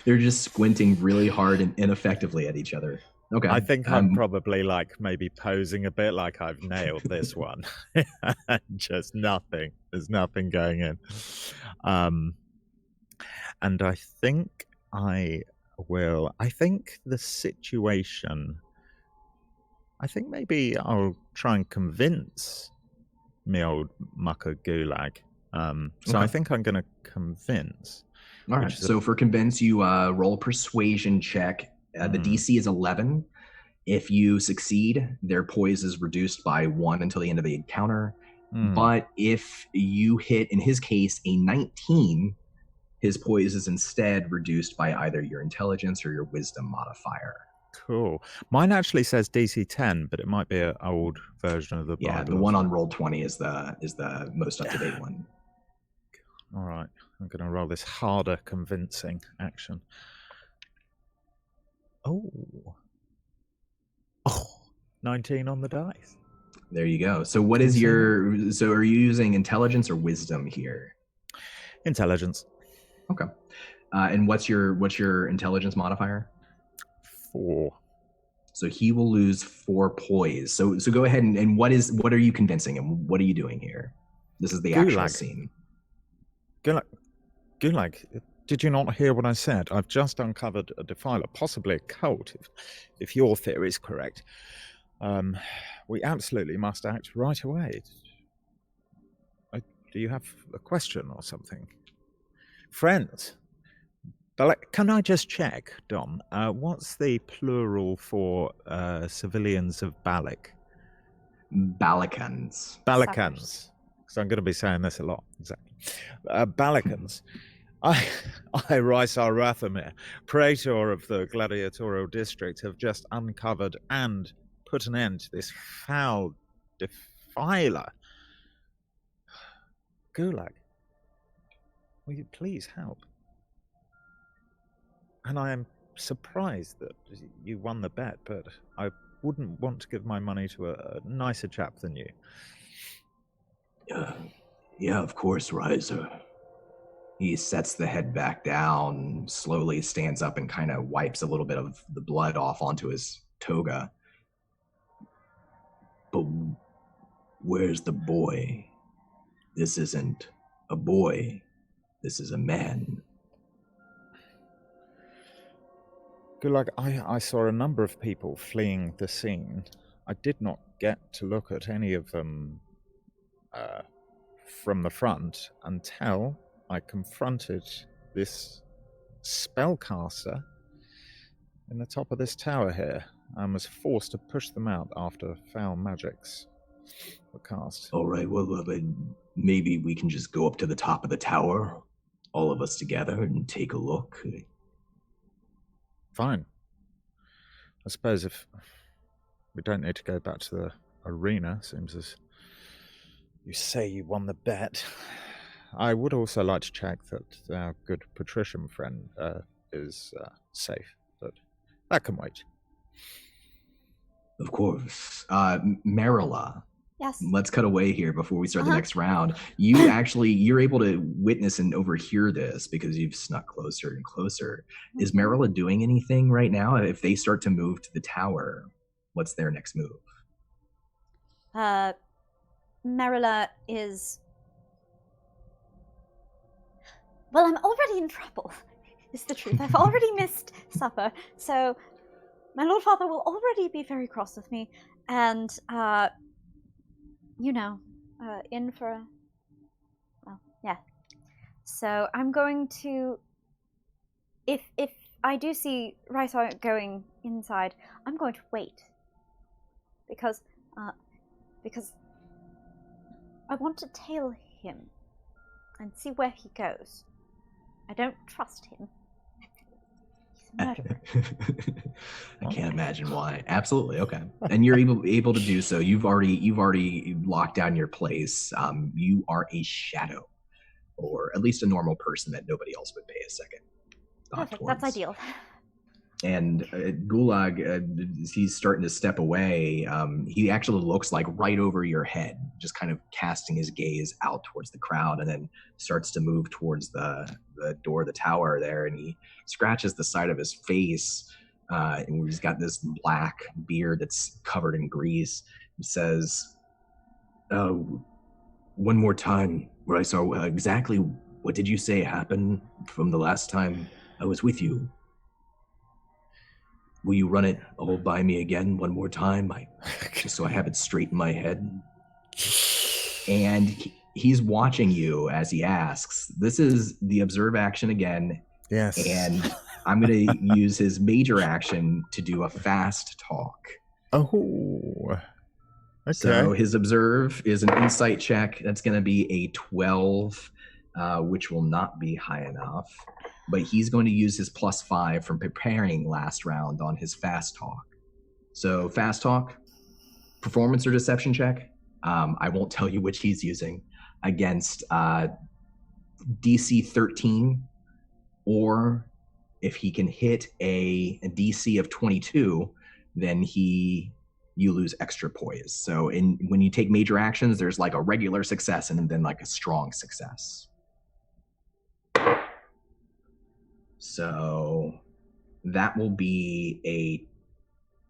Speaker 1: You're just squinting really hard and ineffectively at each other. Okay.
Speaker 6: I think I'm probably like maybe posing a bit like I've nailed this one. Just nothing. There's nothing going in. And I think the situation, I think maybe I'll try and convince me old mucker Gulag. So I think I'm going to convince.
Speaker 1: All right. So for convince, you roll a persuasion check. The DC is 11. If you succeed, their poise is reduced by 1 until the end of the encounter. But if you hit, in his case, a 19, his poise is instead reduced by either your intelligence or your wisdom modifier.
Speaker 6: Cool. Mine actually says DC 10, but it might be an old version of the Bible.
Speaker 1: Yeah, the one on roll 20 is the most up-to-date one.
Speaker 6: All right. I'm going to roll this harder convincing action. Oh, 19 on the dice.
Speaker 1: There you go. So what is so are you using intelligence or wisdom here?
Speaker 6: Intelligence.
Speaker 1: Okay. And what's your intelligence modifier?
Speaker 6: 4.
Speaker 1: So he will lose 4 poise. So go ahead and what are you convincing him? What are you doing here? This is the actual scene.
Speaker 6: Gulag, did you not hear what I said? I've just uncovered a defiler, possibly a cult, if your theory is correct. We absolutely must act right away. Do you have a question or something? Friends. Ballack, can I just check, Dom? What's the plural for civilians of Ballack?
Speaker 1: Ballacans.
Speaker 6: Ballacans. because I'm going to be saying this a lot. Exactly. Ballackans. I, Ristar Rathamir, praetor of the gladiatorial district, have just uncovered and put an end to this foul defiler. Gulag, will you please help? And I am surprised that you won the bet, but I wouldn't want to give my money to a nicer chap than you.
Speaker 1: Yeah, of course, Riser. He sets the head back down, slowly stands up and kind of wipes a little bit of the blood off onto his toga. But where's the boy? This isn't a boy. This is a man.
Speaker 6: Gulag, I saw a number of people fleeing the scene. I did not get to look at any of them from the front until I confronted this spellcaster in the top of this tower here and was forced to push them out after foul magics were cast.
Speaker 1: All right, well, maybe we can just go up to the top of the tower, all of us together, and take a look.
Speaker 6: Fine. I suppose if we don't need to go back to the arena, seems as you say you won the bet. I would also like to check that our good patrician friend is safe, but that can wait.
Speaker 1: Of course. Marilla.
Speaker 7: Yes.
Speaker 1: Let's cut away here before we start the next round. You're able to witness and overhear this because you've snuck closer and closer. Is Marilla doing anything right now? If they start to move to the tower, what's their next move?
Speaker 7: Marilla is... Well, I'm already in trouble, is the truth. I've already missed supper, so my Lord Father will already be very cross with me, and, in for a... Well, yeah. So I'm going to... If I do see Ristar going inside, I'm going to wait. Because I want to tail him and see where he goes. I don't trust him. He's a murderer.
Speaker 1: I can't imagine why. Absolutely, okay. And you're able to do so. You've already locked down your place. You are a shadow, or at least a normal person that nobody else would pay a second thought
Speaker 7: Perfect.
Speaker 1: towards.
Speaker 7: That's ideal.
Speaker 1: And Gulag, he's starting to step away. He actually looks like right over your head, just kind of casting his gaze out towards the crowd, and then starts to move towards the door of the tower there, and he scratches the side of his face, and he's got this black beard that's covered in grease. He says, one more time, where I saw exactly what did you say happened from the last time I was with you? Will you run it all by me again one more time? Just so I have it straight in my head. And he's watching you as he asks. This is the observe action again.
Speaker 6: Yes.
Speaker 1: And I'm going to use his major action to do a fast talk.
Speaker 6: Oh. Okay.
Speaker 1: So his observe is an insight check. That's going to be a 12, which will not be high enough. But he's going to use his +5 from preparing last round on his fast talk. So fast talk, performance or deception check. I won't tell you which he's using, against DC 13, or if he can hit a DC of 22, then you lose extra poise. So when you take major actions, there's like a regular success and then like a strong success. So that will be a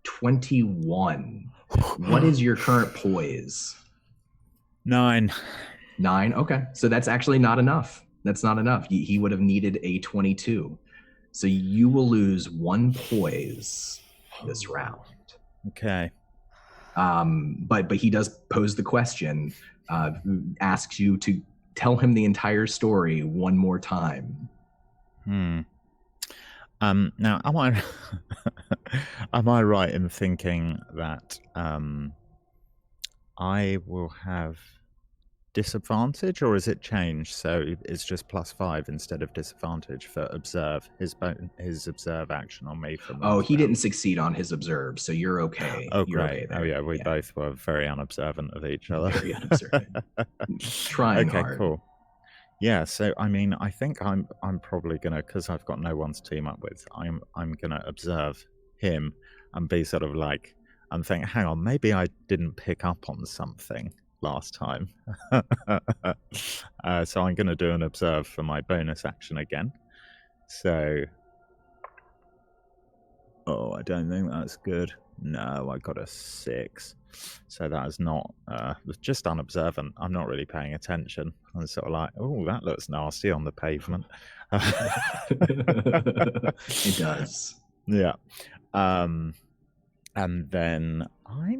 Speaker 1: 21. What is your current poise?
Speaker 6: 9.
Speaker 1: 9? Okay. So that's actually not enough. That's not enough. He would have needed a 22. So you will lose 1 poise this round.
Speaker 6: Okay.
Speaker 1: But he does pose the question, asks you to tell him the entire story one more time.
Speaker 6: Now, am I right in thinking that I will have disadvantage, or is it changed so it's just +5 instead of disadvantage for observe his observe action on me from
Speaker 1: Oh,
Speaker 6: last
Speaker 1: he
Speaker 6: round?
Speaker 1: didn't succeed on his observe, so you're okay.
Speaker 6: Oh,
Speaker 1: You're
Speaker 6: great.
Speaker 1: okay there.
Speaker 6: Oh, yeah, we both were very unobservant of each other.
Speaker 1: Very unobservant. Trying
Speaker 6: okay,
Speaker 1: hard.
Speaker 6: cool. Yeah, so I mean, I think I'm probably gonna, because I've got no one to team up with. I'm gonna observe him and be sort of like, I'm thinking, hang on, maybe I didn't pick up on something last time. So I'm gonna do an observe for my bonus action again. So, oh, I don't think that's good. No, I got a 6. So that is not, just unobservant. I'm not really paying attention. I'm sort of like, oh, that looks nasty on the pavement.
Speaker 1: It does.
Speaker 6: Yeah. And then I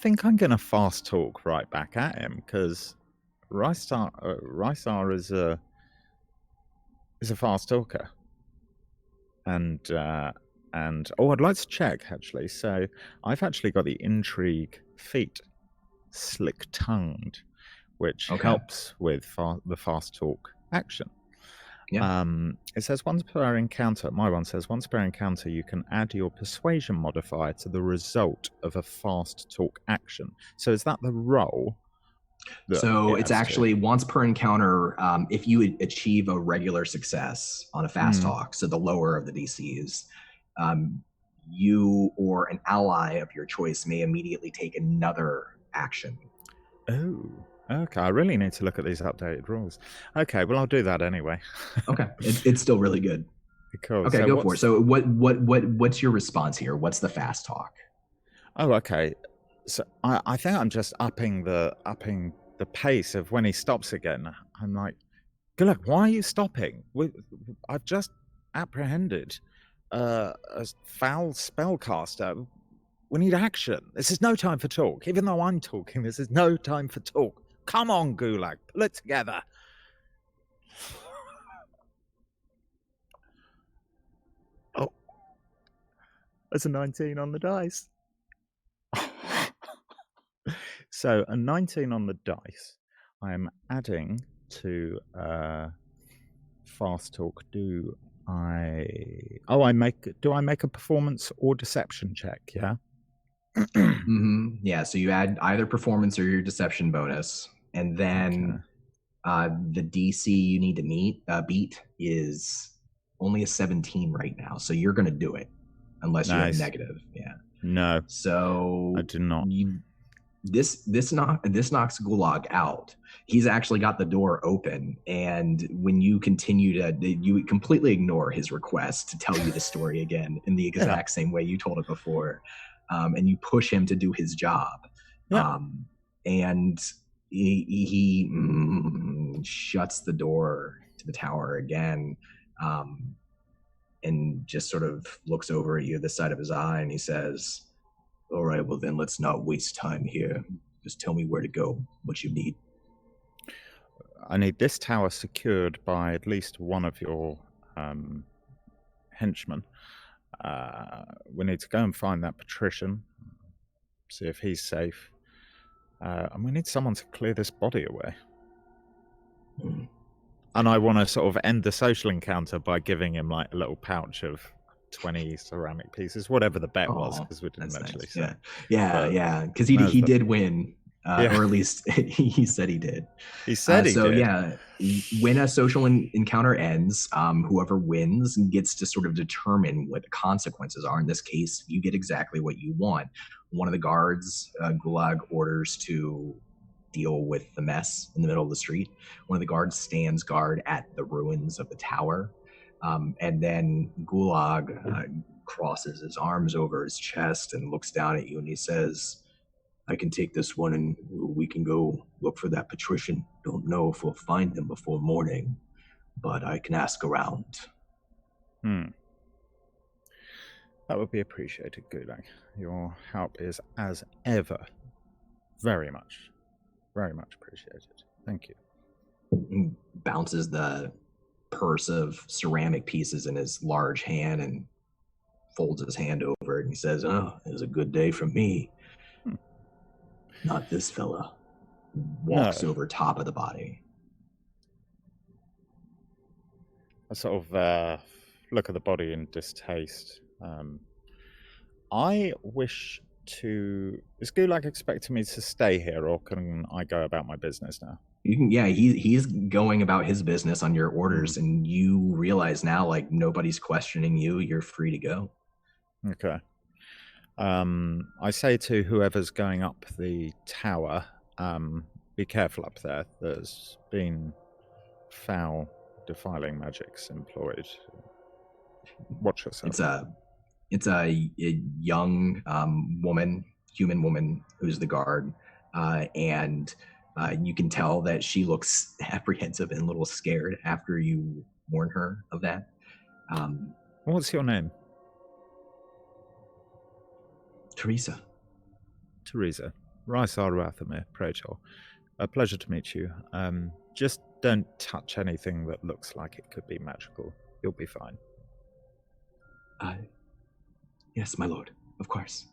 Speaker 6: think I'm going to fast talk right back at him, because Ristar is a fast talker. And I'd like to check, actually. So I've actually got the intrigue feat, slick-tongued, which helps with the fast talk action.
Speaker 1: Yeah.
Speaker 6: It says once per encounter, my one says once per encounter, you can add your persuasion modifier to the result of a fast talk action. So is that the roll?
Speaker 1: So it's actually once per encounter. If you achieve a regular success on a fast talk, so the lower of the DCs, you or an ally of your choice may immediately take another action.
Speaker 6: Oh, okay. I really need to look at these updated rules. Okay, well, I'll do that anyway.
Speaker 1: Okay, it's still really good.
Speaker 6: Cool.
Speaker 1: Okay, so go for it. So what's your response here? What's the fast talk?
Speaker 6: Oh, okay. So I think I'm just upping the pace of when he stops again. I'm like, Ballack, why are you stopping? I've just apprehended a foul spellcaster. We need action. This is no time for talk. Even though I'm talking, this is no time for talk. Come on, Gulag, pull it together. Oh, there's a 19 on the dice. So a 19 on the dice. I am adding to fast talk. Do I make a performance or deception check? Yeah.
Speaker 1: Yeah. So you add either performance or your deception bonus, and then the DC you need to beat is only a 17 right now. So you're going to do it unless you have negative. Yeah.
Speaker 6: No.
Speaker 1: So
Speaker 6: I do not.
Speaker 1: This knocks Gulag out. He's actually got the door open, and when you you completely ignore his request to tell you the story again in the exact same way you told it before, and you push him to do his job. And he shuts the door to the tower again, and just sort of looks over at you the side of his eye, and he says, all right, well then let's not waste time here. Just tell me where to go, what you need.
Speaker 6: I need this tower secured by at least one of your henchmen. We need to go and find that patrician, see if he's safe. And we need someone to clear this body away. And I want to sort of end the social encounter by giving him like a little pouch of 20 ceramic pieces, whatever the bet was, because we didn't actually say.
Speaker 1: Yeah, because he did win, or at least he said he did.
Speaker 6: He said he did.
Speaker 1: When a social encounter ends, whoever wins gets to sort of determine what the consequences are. In this case, you get exactly what you want. One of the guards, Gulag, orders to deal with the mess in the middle of the street. One of the guards stands guard at the ruins of the tower. And then Gulag crosses his arms over his chest and looks down at you, and he says, I can take this one and we can go look for that patrician. Don't know if we'll find him before morning, but I can ask around.
Speaker 6: That would be appreciated, Gulag. Your help is, as ever, very much appreciated. Thank you.
Speaker 1: He bounces the purse of ceramic pieces in his large hand and folds his hand over it, and he says, oh, it was a good day for me. Not this fella. walks
Speaker 6: No.
Speaker 1: over top of the body.
Speaker 6: I sort of look at the body in distaste. I wish to... Is Gulag expecting me to stay here, or can I go about my business now?
Speaker 1: You can, yeah, he's going about his business on your orders, and you realize now, like, nobody's questioning you. You're free to go.
Speaker 6: Okay. I say to whoever's going up the tower, be careful up there. There's been foul, defiling magics employed. Watch yourself.
Speaker 1: It's a young human woman who's the guard, and you can tell that she looks apprehensive and a little scared after you warn her of that.
Speaker 6: What's your name?
Speaker 1: Teresa.
Speaker 6: Teresa. Ristar Rathamir, Praetor. A pleasure to meet you. Just don't touch anything that looks like it could be magical. You'll be fine.
Speaker 1: Yes, my lord. Of course.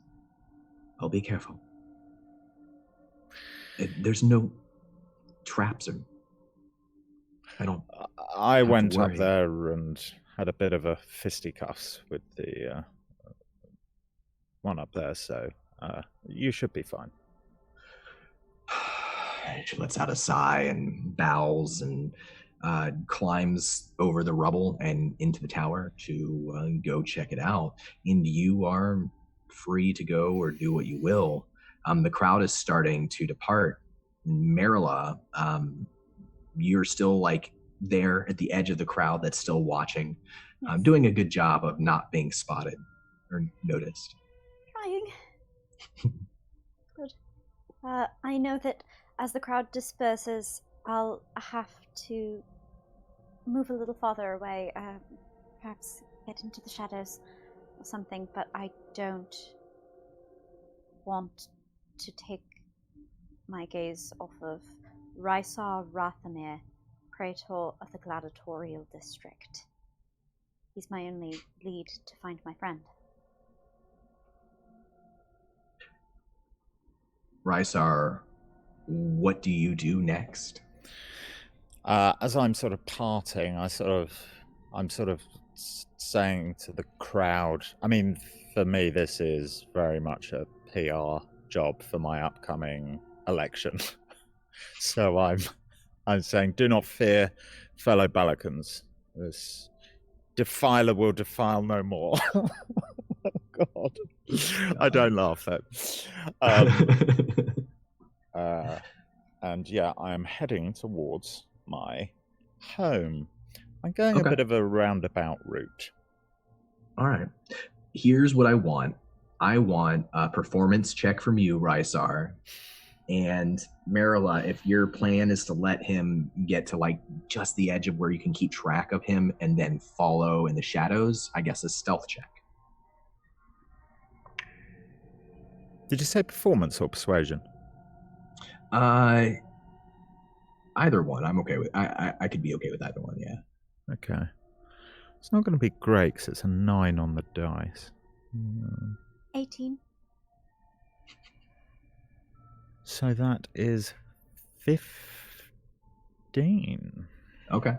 Speaker 1: I'll be careful. There's no traps or...
Speaker 6: I went up there and had a bit of a fisticuffs with the one up there, so you should be fine.
Speaker 1: She lets out a sigh and bows and climbs over the rubble and into the tower to go check it out. And you are free to go or do what you will. The crowd is starting to depart. Marilla, you're still like there at the edge of the crowd that's still watching, doing a good job of not being spotted or noticed.
Speaker 7: Trying. Good. I know that as the crowd disperses, I'll have to move a little farther away, perhaps get into the shadows or something, but I don't want to take my gaze off of Ristar Rathamir, Praetor of the Gladiatorial District. He's my only lead to find my friend.
Speaker 1: Ristar, what do you do next?
Speaker 6: As I'm sort of parting, I'm sort of saying to the crowd, I mean, for me, this is very much a PR job for my upcoming election. So I'm saying, do not fear, fellow Ballacans. This defiler will defile no more. God, I don't laugh though. And yeah, I am heading towards my home. I'm going a bit of a roundabout route.
Speaker 1: All right. Here's what I want. I want a performance check from you, Ristar. And Marilla, if your plan is to let him get to like just the edge of where you can keep track of him and then follow in the shadows, I guess a stealth check.
Speaker 6: Did you say performance or persuasion?
Speaker 1: Either one. I'm okay with. I could be okay with either one. Yeah.
Speaker 6: Okay. It's not going to be great because it's a 9 on the dice.
Speaker 7: 18.
Speaker 6: So that is 15.
Speaker 1: Okay.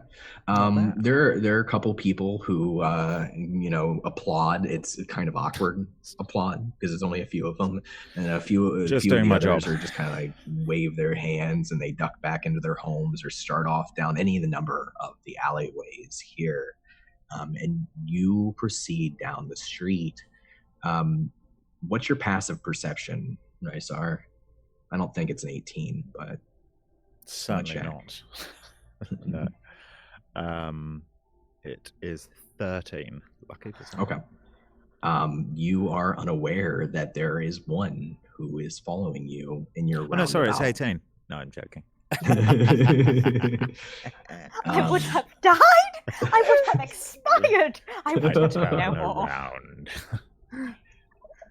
Speaker 1: There are a couple people who applaud. It's kind of awkward applaud because there's only a few of them, and a few
Speaker 6: Just
Speaker 1: of
Speaker 6: doing
Speaker 1: the
Speaker 6: my
Speaker 1: others
Speaker 6: job.
Speaker 1: are just kind of like wave their hands and they duck back into their homes or start off down any of the number of the alleyways here, and you proceed down the street. What's your passive perception, Ristar? I don't think it's an 18, but
Speaker 6: certainly not. No. It is 13. Lucky for some.
Speaker 1: Okay. You are unaware that there is one who is following you in your roundabout.
Speaker 6: Oh, no, sorry, it's 18. No, I'm joking.
Speaker 7: I would have died. I would have expired. I would have no more.
Speaker 6: Around.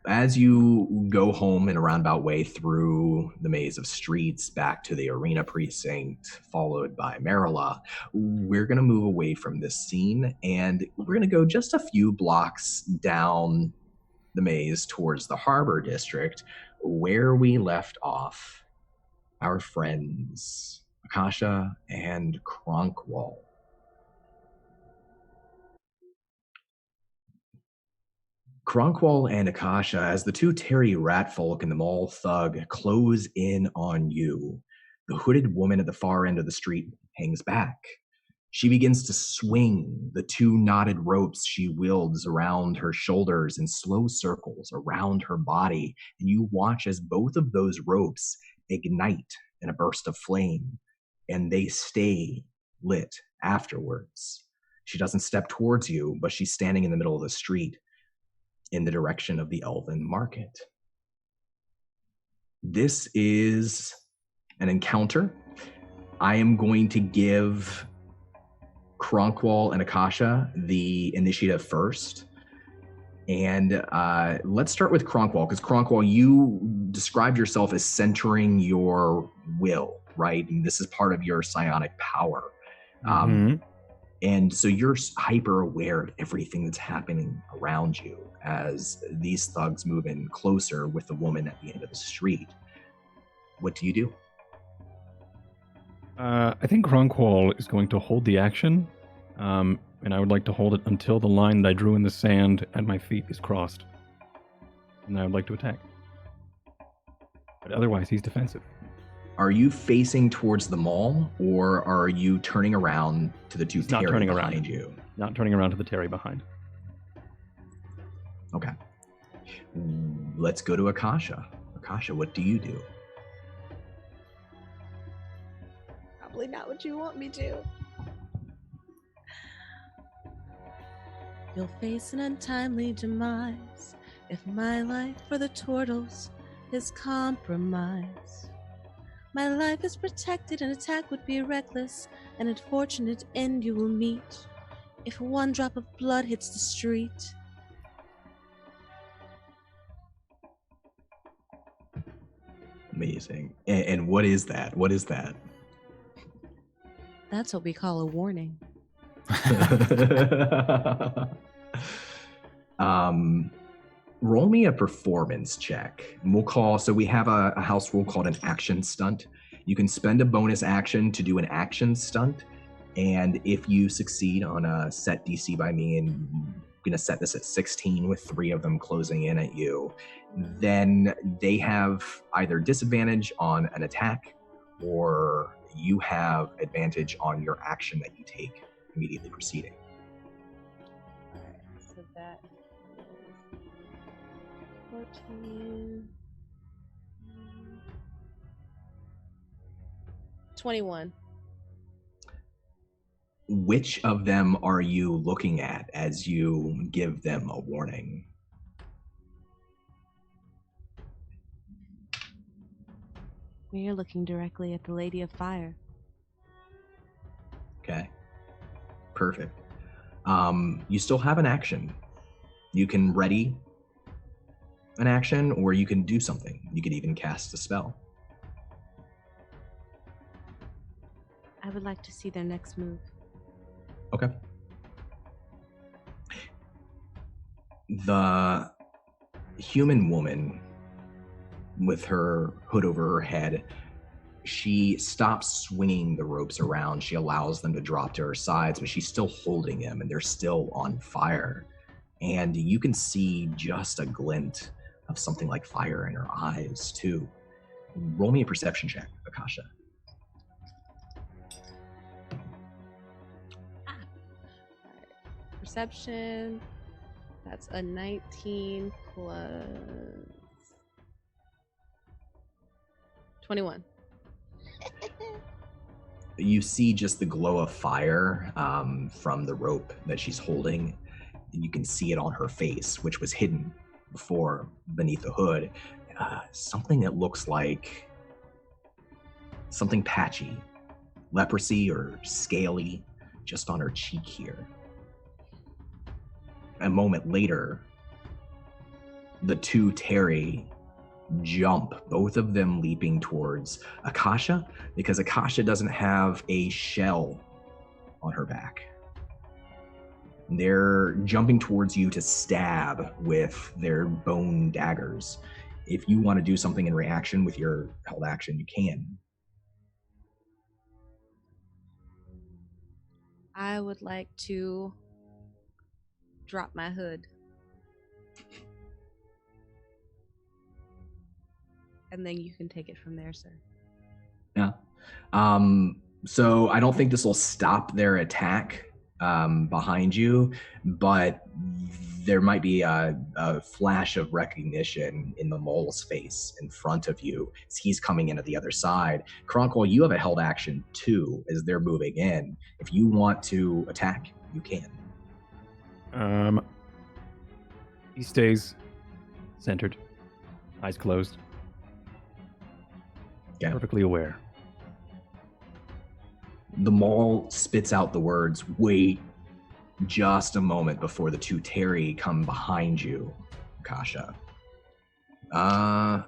Speaker 1: As you go home in a roundabout way through the maze of streets back to the arena precinct, followed by Marilla, we're going to move away from this scene and we're going to go just a few blocks down the maze towards the Harbor District, where we left off our friends Akasha and Kronkwall. Kronkwall and Akasha, as the two Terry Ratfolk and the mall thug close in on you, the hooded woman at the far end of the street hangs back. She begins to swing the two knotted ropes she wields around her shoulders in slow circles around her body, and you watch as both of those ropes ignite in a burst of flame, and they stay lit afterwards. She doesn't step towards you, but she's standing in the middle of the street in the direction of the Elven Market. This is an encounter. I am going to give Kronkwall and Akasha the initiative first. And let's start with Kronkwall, because Kronkwall, you described yourself as centering your will, right? And this is part of your psionic power. And so you're hyper aware of everything that's happening around you as these thugs move in closer with the woman at the end of the street. What do you do?
Speaker 2: I think Kronkwall is going to hold the action, and I would like to hold it until the line that I drew in the sand at my feet is crossed. And I would like to attack. But otherwise, he's defensive.
Speaker 1: Are you facing towards the mall, or are you turning around to the two Terry behind you?
Speaker 2: Not turning around to the Terry behind.
Speaker 1: Okay. Let's go to Akasha. Akasha, what do you do?
Speaker 3: Probably not what you want me to. You'll face an untimely demise if my life for the turtles is compromised. My life is protected, an attack would be reckless. An unfortunate end you will meet if one drop of blood hits the street.
Speaker 1: Amazing. And what is that? What is that?
Speaker 3: That's what we call a warning.
Speaker 1: Roll me a performance check. So we have a house rule called an action stunt. You can spend a bonus action to do an action stunt. And if you succeed on a set DC by me, and I'm going to set this at 16 with 3 of them closing in at you, then they have either disadvantage on an attack, or you have advantage on your action that you take immediately preceding.
Speaker 3: Alright, so that is 14. 21.
Speaker 1: Which of them are you looking at as you give them a warning?
Speaker 5: We are looking directly at the Lady of Fire.
Speaker 1: Okay. Perfect. You still have an action. You can ready an action, or you can do something. You could even cast a spell.
Speaker 5: I would like to see their next move.
Speaker 1: Okay. The human woman with her hood over her head, she stops swinging the ropes around. She allows them to drop to her sides, but she's still holding them, and they're still on fire. And you can see just a glint of something like fire in her eyes, too. Roll me a perception check, Akasha.
Speaker 3: Perception. That's a 19 plus 21.
Speaker 1: You see just the glow of fire from the rope that she's holding. And you can see it on her face, which was hidden before beneath the hood. Something that looks like something patchy, leprosy or scaly, just on her cheek here. A moment later, the two Terry jump, both of them leaping towards Akasha, because Akasha doesn't have a shell on her back. They're jumping towards you to stab with their bone daggers. If you want to do something in reaction with your held action, you can.
Speaker 3: I would like to drop my hood. And then you can take it from there, sir.
Speaker 1: Yeah. So I don't think this will stop their attack behind you, but there might be a flash of recognition in the mole's face in front of you as he's coming in at the other side. Chronicle, you have a held action too as they're moving in. If you want to attack, you can.
Speaker 2: He stays centered, eyes closed, perfectly aware.
Speaker 1: The mole spits out the words, "Wait just a moment," before the two Terry come behind you, Kasha. Well,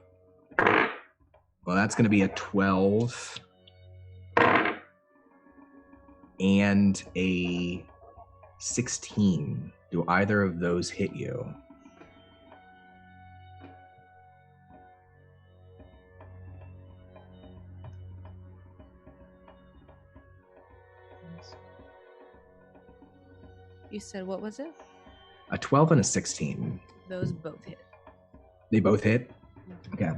Speaker 1: that's going to be a 12 and a 16. Do either of those hit you?
Speaker 3: You said what was it?
Speaker 1: A 12 and a 16.
Speaker 3: Those both hit.
Speaker 1: They both hit? Okay.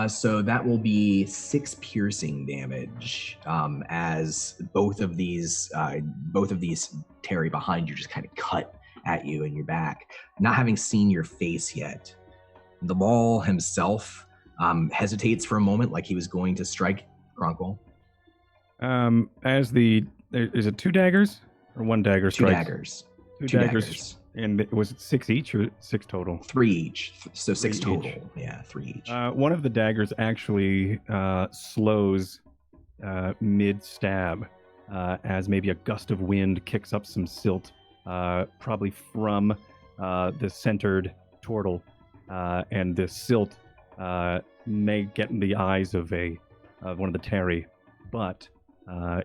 Speaker 1: So that will be 6 piercing damage as both of these Terry behind you just kind of cut at you in your back. Not having seen your face yet, the mole himself hesitates for a moment like he was going to strike Chronicle.
Speaker 2: Is it 2 daggers or 1 dagger strikes?
Speaker 1: 2 daggers.
Speaker 2: 2 daggers. And was it 6 each or 6 total?
Speaker 1: 3 each. So 6
Speaker 2: 3
Speaker 1: total.
Speaker 2: each.
Speaker 1: Yeah, 3 each.
Speaker 2: One of the daggers actually slows mid-stab as maybe a gust of wind kicks up some silt, probably from the centered turtle. And the silt may get in the eyes of one of the Terry, but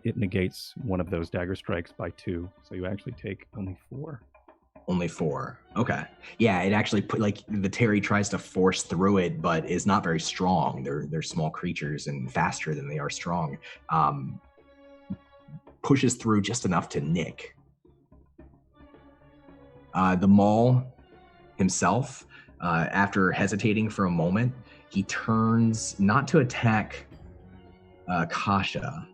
Speaker 2: it negates one of those dagger strikes by 2. So you actually take only 4.
Speaker 1: Only 4. Okay. Yeah, it actually the Terry tries to force through it, but is not very strong. They're small creatures and faster than they are strong. Pushes through just enough to nick. The Maul himself, after hesitating for a moment, he turns not to attack Kasha,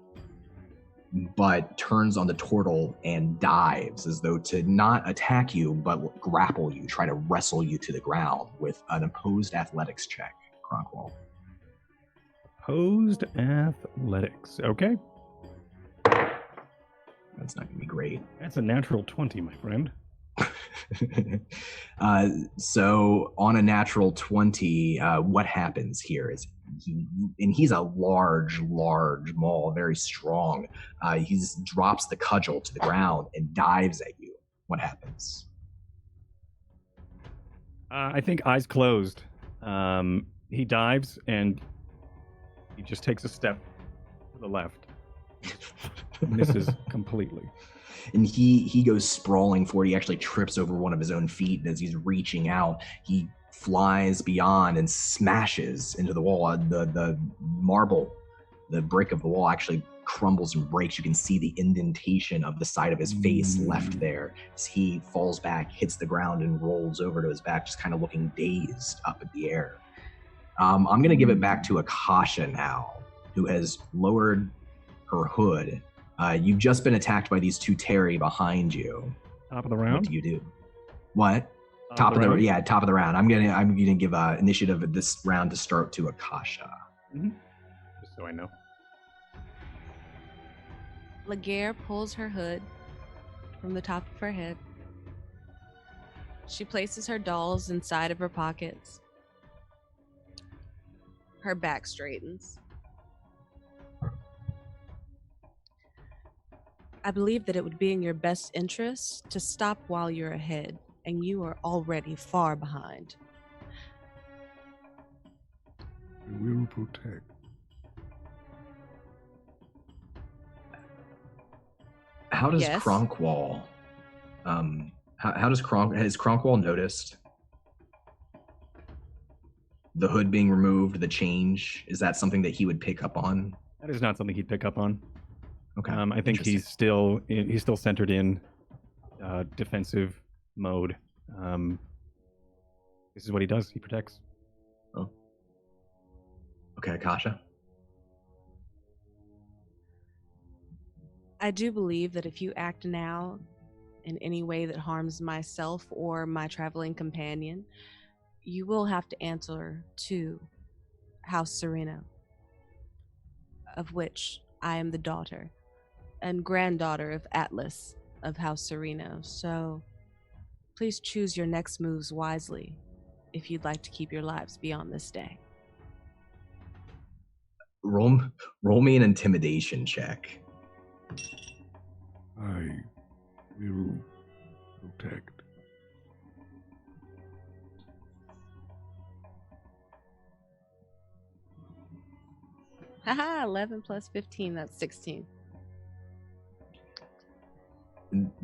Speaker 1: but turns on the turtle and dives as though to not attack you, but grapple you, try to wrestle you to the ground with an opposed athletics check, Cronkwall.
Speaker 2: Opposed athletics. Okay.
Speaker 1: That's not going to be great.
Speaker 2: That's a natural 20, my friend.
Speaker 1: So on a natural 20, what happens here is he's a large maul, very strong. He drops the cudgel to the ground and dives at you. What happens?
Speaker 2: I think eyes closed. He dives and he just takes a step to the left. Misses completely.
Speaker 1: And he goes sprawling forward. He actually trips over one of his own feet, and as he's reaching out, he flies beyond and smashes into the wall. The marble, the brick of the wall actually crumbles and breaks. You can see the indentation of the side of his face left there as he falls back, hits the ground, and rolls over to his back, just kind of looking dazed up in the air. I'm going to give it back to Akasha now, who has lowered her hood. You've just been attacked by these two Terry behind you.
Speaker 2: Top of the round?
Speaker 1: What do you do? What? Top of the round. I'm gonna give initiative this round to start to Akasha.
Speaker 2: Mm-hmm. Just so I know.
Speaker 3: Laguerre pulls her hood from the top of her head. She places her dolls inside of her pockets. Her back straightens. I believe that it would be in your best interest to stop while you're ahead, and you are already far behind.
Speaker 4: We will protect.
Speaker 1: How does
Speaker 3: Yes.
Speaker 1: Cronkwall? Has Cronkwall noticed the hood being removed, the change? Is that something that he would pick up on?
Speaker 2: That is not something he'd pick up on.
Speaker 1: Okay.
Speaker 2: I think he's still centered in defensive mode. This is what he does. He protects.
Speaker 1: Oh. Okay, Akasha.
Speaker 3: I do believe that if you act now in any way that harms myself or my traveling companion, you will have to answer to House Sereno, of which I am the daughter and granddaughter of Atlas of House Sereno. So please choose your next moves wisely if you'd like to keep your lives beyond this day.
Speaker 1: Roll me an intimidation check.
Speaker 4: I will protect.
Speaker 3: Haha, 11 plus 15, that's 16.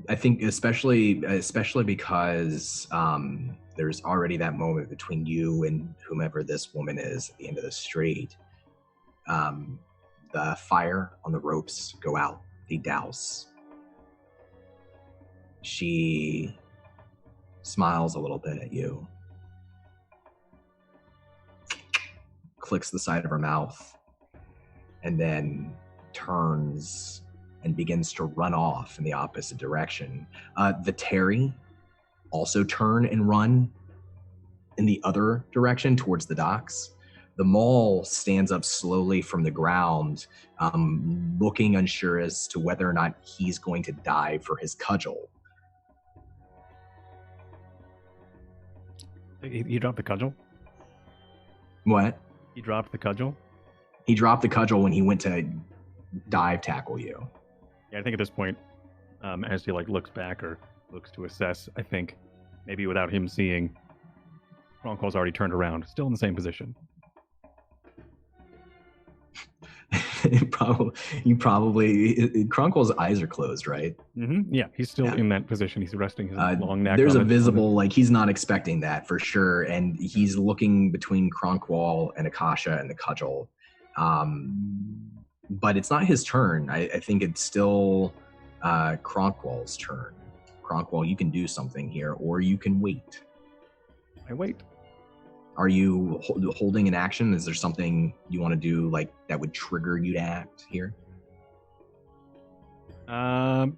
Speaker 1: I think especially because there's already that moment between you and whomever this woman is at the end of the street. The fire on the ropes go out. They douse. She smiles a little bit at you, clicks the side of her mouth, and then turns and begins to run off in the opposite direction. The Terry also turn and run in the other direction towards the docks. The Maul stands up slowly from the ground, looking unsure as to whether or not he's going to dive for his cudgel.
Speaker 2: You dropped the cudgel?
Speaker 1: What?
Speaker 2: He dropped the cudgel?
Speaker 1: He dropped the cudgel when he went to dive tackle you.
Speaker 2: Yeah, I think at this point, as he looks back or looks to assess, I think maybe without him seeing, Kronkwall's already turned around, still in the same position.
Speaker 1: Kronkwall's eyes are closed, right?
Speaker 2: Mm-hmm. Yeah, he's still in that position. He's resting his long neck.
Speaker 1: There's a visible, he's not expecting that for sure, and he's looking between Kronkwall and Akasha and the cudgel. But it's not his turn. I think it's still Kronkwall's turn. Kronkwall, you can do something here, or you can wait.
Speaker 2: I wait.
Speaker 1: Are you holding an action? Is there something you want to do that would trigger you to act here?
Speaker 2: I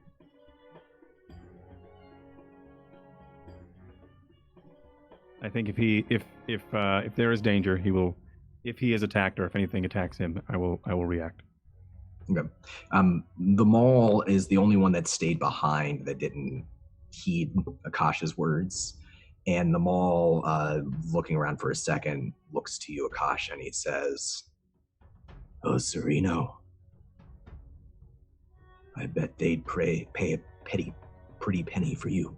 Speaker 2: think if there is danger, he will. If he is attacked, or if anything attacks him, I will react.
Speaker 1: Okay. The Maul is the only one that stayed behind that didn't heed Akasha's words. And the Maul, looking around for a second, looks to you, Akasha, and he says, "Oh, Sereno, I bet they'd pay a pretty penny for you.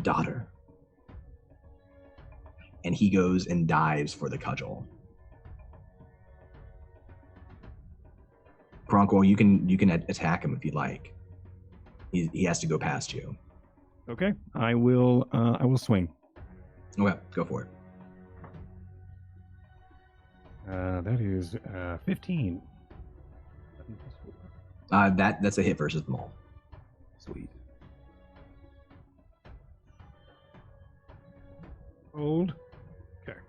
Speaker 1: Daughter." And he goes and dives for the cudgel. Kronkwall, you can attack him if you like. He has to go past you.
Speaker 2: Okay, I will swing.
Speaker 1: Okay, go for it.
Speaker 2: That is 15.
Speaker 1: That's a hit versus the Maul.
Speaker 2: Sweet. Hold. Okay.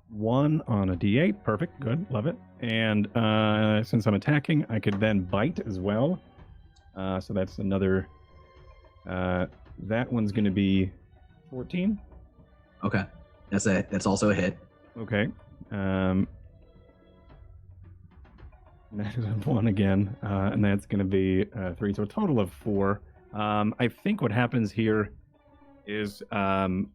Speaker 2: 1 on a D8. Perfect. Good. Love it. And since I'm attacking, I could then bite as well. So that's another. That one's going to be 14.
Speaker 1: Okay, that's also a hit.
Speaker 2: Okay. That is a 1 again, and that's going to be 3. So a total of 4. I think what happens here is it's kind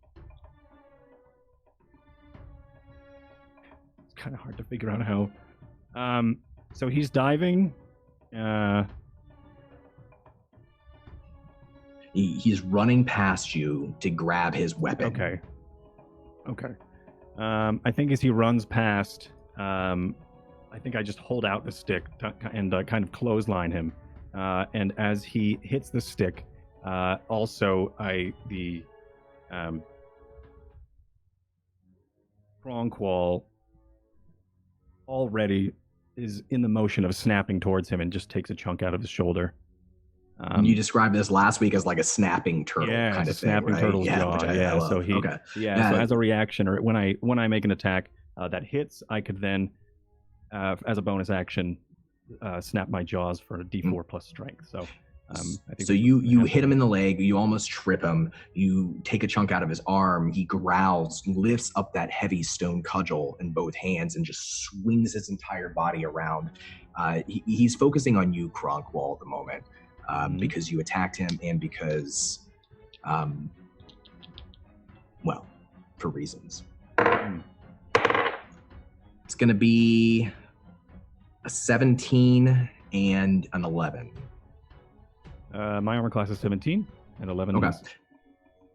Speaker 2: of hard to figure out how. So he's diving.
Speaker 1: He's running past you to grab his weapon.
Speaker 2: Okay. I think as he runs past, I think I just hold out the stick and kind of clothesline him. And as he hits the stick, also Kronkwall already is in the motion of snapping towards him and just takes a chunk out of his shoulder.
Speaker 1: You described this last week as like a snapping turtle
Speaker 2: Yeah,
Speaker 1: kind
Speaker 2: it's
Speaker 1: of
Speaker 2: a
Speaker 1: thing,
Speaker 2: snapping
Speaker 1: right?
Speaker 2: turtle's
Speaker 1: Yeah,
Speaker 2: jaw.
Speaker 1: which I
Speaker 2: Yeah, so
Speaker 1: love.
Speaker 2: he,
Speaker 1: Okay.
Speaker 2: yeah, so as a reaction, or when I make an attack that hits, I could then, as a bonus action, snap my jaws for a D4 plus strength. So, I think
Speaker 1: So you hit him in the leg, you almost trip him, you take a chunk out of his arm, he growls, lifts up that heavy stone cudgel in both hands and just swings his entire body around. He's focusing on you, Kronkwall, at the moment, because you attacked him and because, well, for reasons. It's going to be a 17 and an 11.
Speaker 2: My armor class is 17 and 11.
Speaker 1: Okay.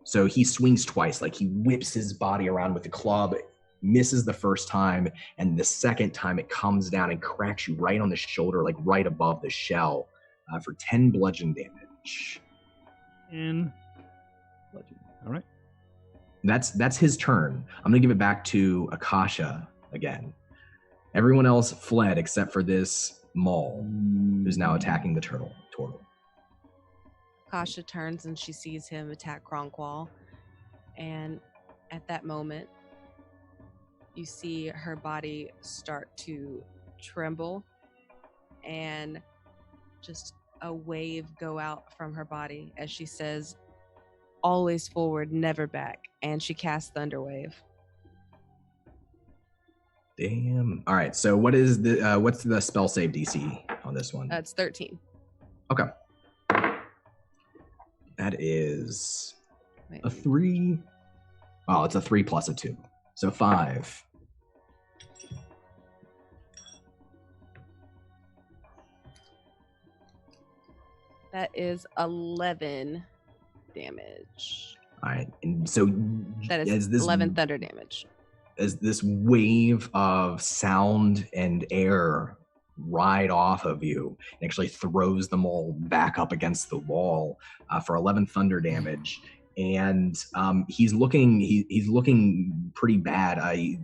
Speaker 1: So he swings twice, like he whips his body around with the club, misses the first time, and the second time it comes down and cracks you right on the shoulder, like right above the shell, for 10 bludgeon damage.
Speaker 2: And bludgeon. All right.
Speaker 1: That's his turn. I'm gonna give it back to Akasha again. Everyone else fled except for this Maul, who's now attacking the turtle.
Speaker 3: Kasha turns and she sees him attack Kronkwall. And at that moment, you see her body start to tremble and just a wave go out from her body as she says, "Always forward, never back." And she casts Thunderwave.
Speaker 1: Damn. All right. So what's the spell save DC on this one?
Speaker 3: That's 13.
Speaker 1: Okay. That is
Speaker 3: Wait.
Speaker 1: a 3. Oh, it's a 3 plus a 2. So 5.
Speaker 3: That is 11 damage.
Speaker 1: All right. And so
Speaker 3: That is 11 thunder damage.
Speaker 1: As this wave of sound and air ride off of you, it actually throws them all back up against the wall for 11 thunder damage. And he's looking pretty bad.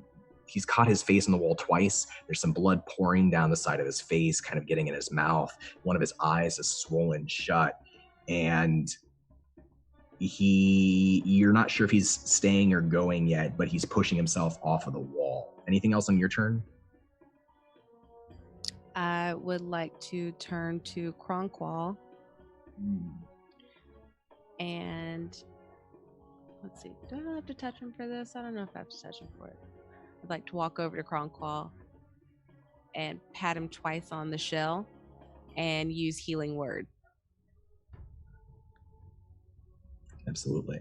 Speaker 1: He's caught his face in the wall twice. There's some blood pouring down the side of his face, kind of getting in his mouth. One of his eyes is swollen shut. And you're not sure if he's staying or going yet, but he's pushing himself off of the wall. Anything else on your turn?
Speaker 3: I would like to turn to Kronkwall. And let's see. Do I have to touch him for this? I don't know if I have to touch him for it. I'd like to walk over to Kronkwall and pat him twice on the shell and use Healing Word.
Speaker 1: Absolutely.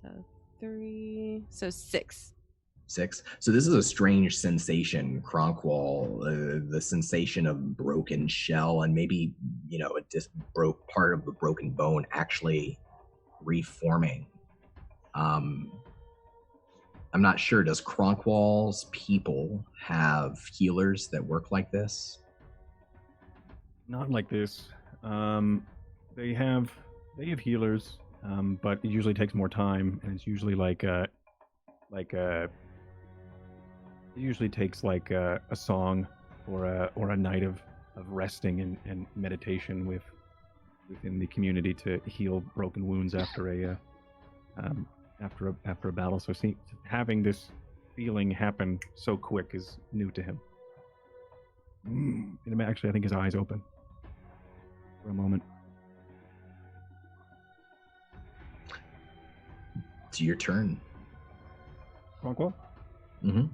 Speaker 3: So 3, so 6.
Speaker 1: 6. So this is a strange sensation, Kronkwall, the sensation of broken shell and maybe, broke part of the broken bone actually reforming. I'm not sure. Does Kronkwall's people have healers that work like this?
Speaker 2: Not like this. They have healers, but it usually takes more time, and it's usually it usually takes like a song or a night of resting and meditation within the community to heal broken wounds after a battle. So having this feeling happen so quick is new to him. And actually, I think his eyes open for a moment.
Speaker 1: It's your turn.
Speaker 2: Kronkwall?
Speaker 1: Mm-hmm.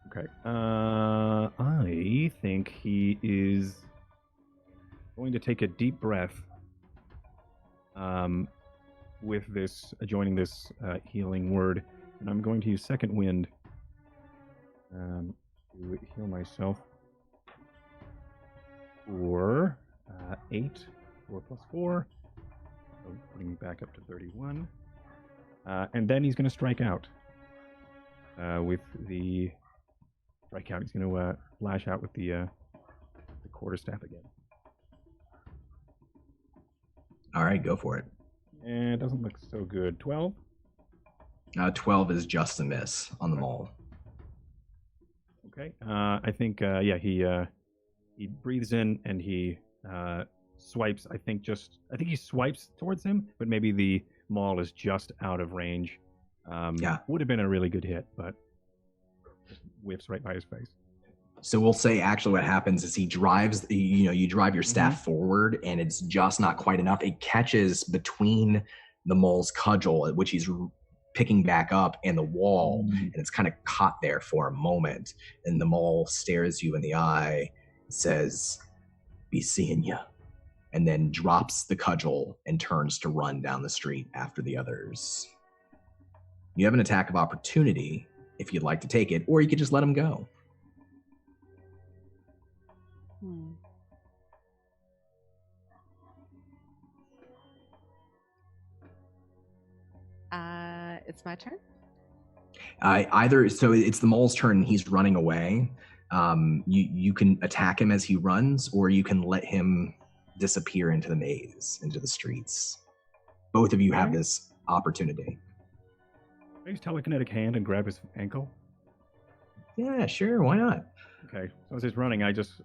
Speaker 2: Okay. I think he is going to take a deep breath with this, joining this healing word. And I'm going to use Second Wind to heal myself for 8, 4 plus 4. So putting me back up to 31. And then he's going to strike out with the strike out. He's going to lash out with the quarterstaff again.
Speaker 1: All right, go for it.
Speaker 2: And it doesn't look so good. 12?
Speaker 1: 12 is just a miss on the mole.
Speaker 2: Okay. I think he breathes in and he swipes. I think he swipes towards him, but maybe the maul is just out of range. Would have been a really good hit, but just whiffs right by his face.
Speaker 1: So we'll say actually what happens is he drives, you drive your staff forward and it's just not quite enough. It catches between the mole's cudgel, which he's picking back up, and the wall, and it's kind of caught there for a moment. And the mole stares you in the eye, says, "Be seeing ya," and then drops the cudgel and turns to run down the street after the others. You have an attack of opportunity if you'd like to take it, or you could just let him go.
Speaker 3: It's my turn.
Speaker 1: So it's the mole's turn and he's running away. You can attack him as he runs, or you can let him disappear into the maze, into the streets. Both of you have this opportunity.
Speaker 2: Use telekinetic hand and grab his ankle.
Speaker 1: Yeah, sure. Why not?
Speaker 2: Okay. So as he's running, I just